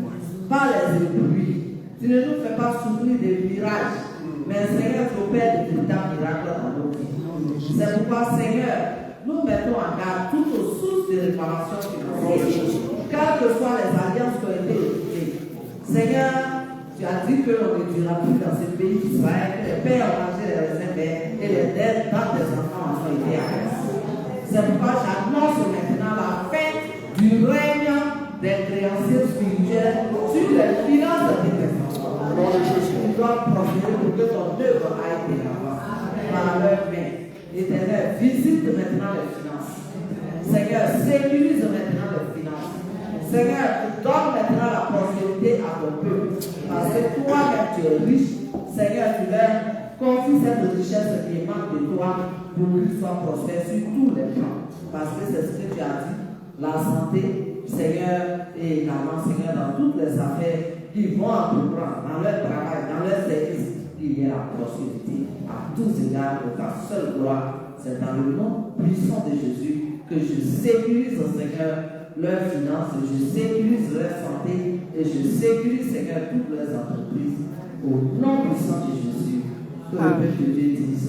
Pas les éblouir. Tu ne nous fais pas souffrir des mirages, mais Seigneur, tu opères de véritables miracles dans nos vies. C'est pourquoi, Seigneur, nous mettons en garde toutes nos sources de réparation financière, quelles que soient les alliances qui ont été écoutées. Seigneur, tu as dit que l'on ne dira plus dans ce pays d'Israël, que les pères ont mangé les raisins verts et les dettes dans tes enfants ont été arrêtés. C'est pourquoi j'annonce maintenant la fin du règne des créanciers spirituels sur les finances de tes enfants. Tu dois prospérer pour que ton œuvre aille de l'avant par leur main. Éternel, visite maintenant les finances. Seigneur, sécurise maintenant les finances. Seigneur, donne maintenant la prospérité à ton peuple. Parce que toi-même tu es riche. Seigneur, tu leur confies cette richesse qui émane de toi pour qu'ils soient prospères sur tous les plans. Parce que c'est ce que tu as dit. La santé, Seigneur, et également, Seigneur, dans toutes les affaires qui vont entreprendre, dans leur travail, dans leur service, il y a la prospérité. À tous égards, de ta seule gloire, c'est dans le nom puissant de Jésus que je sécurise, Seigneur, leurs finances, je sécurise leur santé et je sécurise, Seigneur, toutes leurs entreprises. Au nom puissant de Jésus, que le peuple de Dieu dise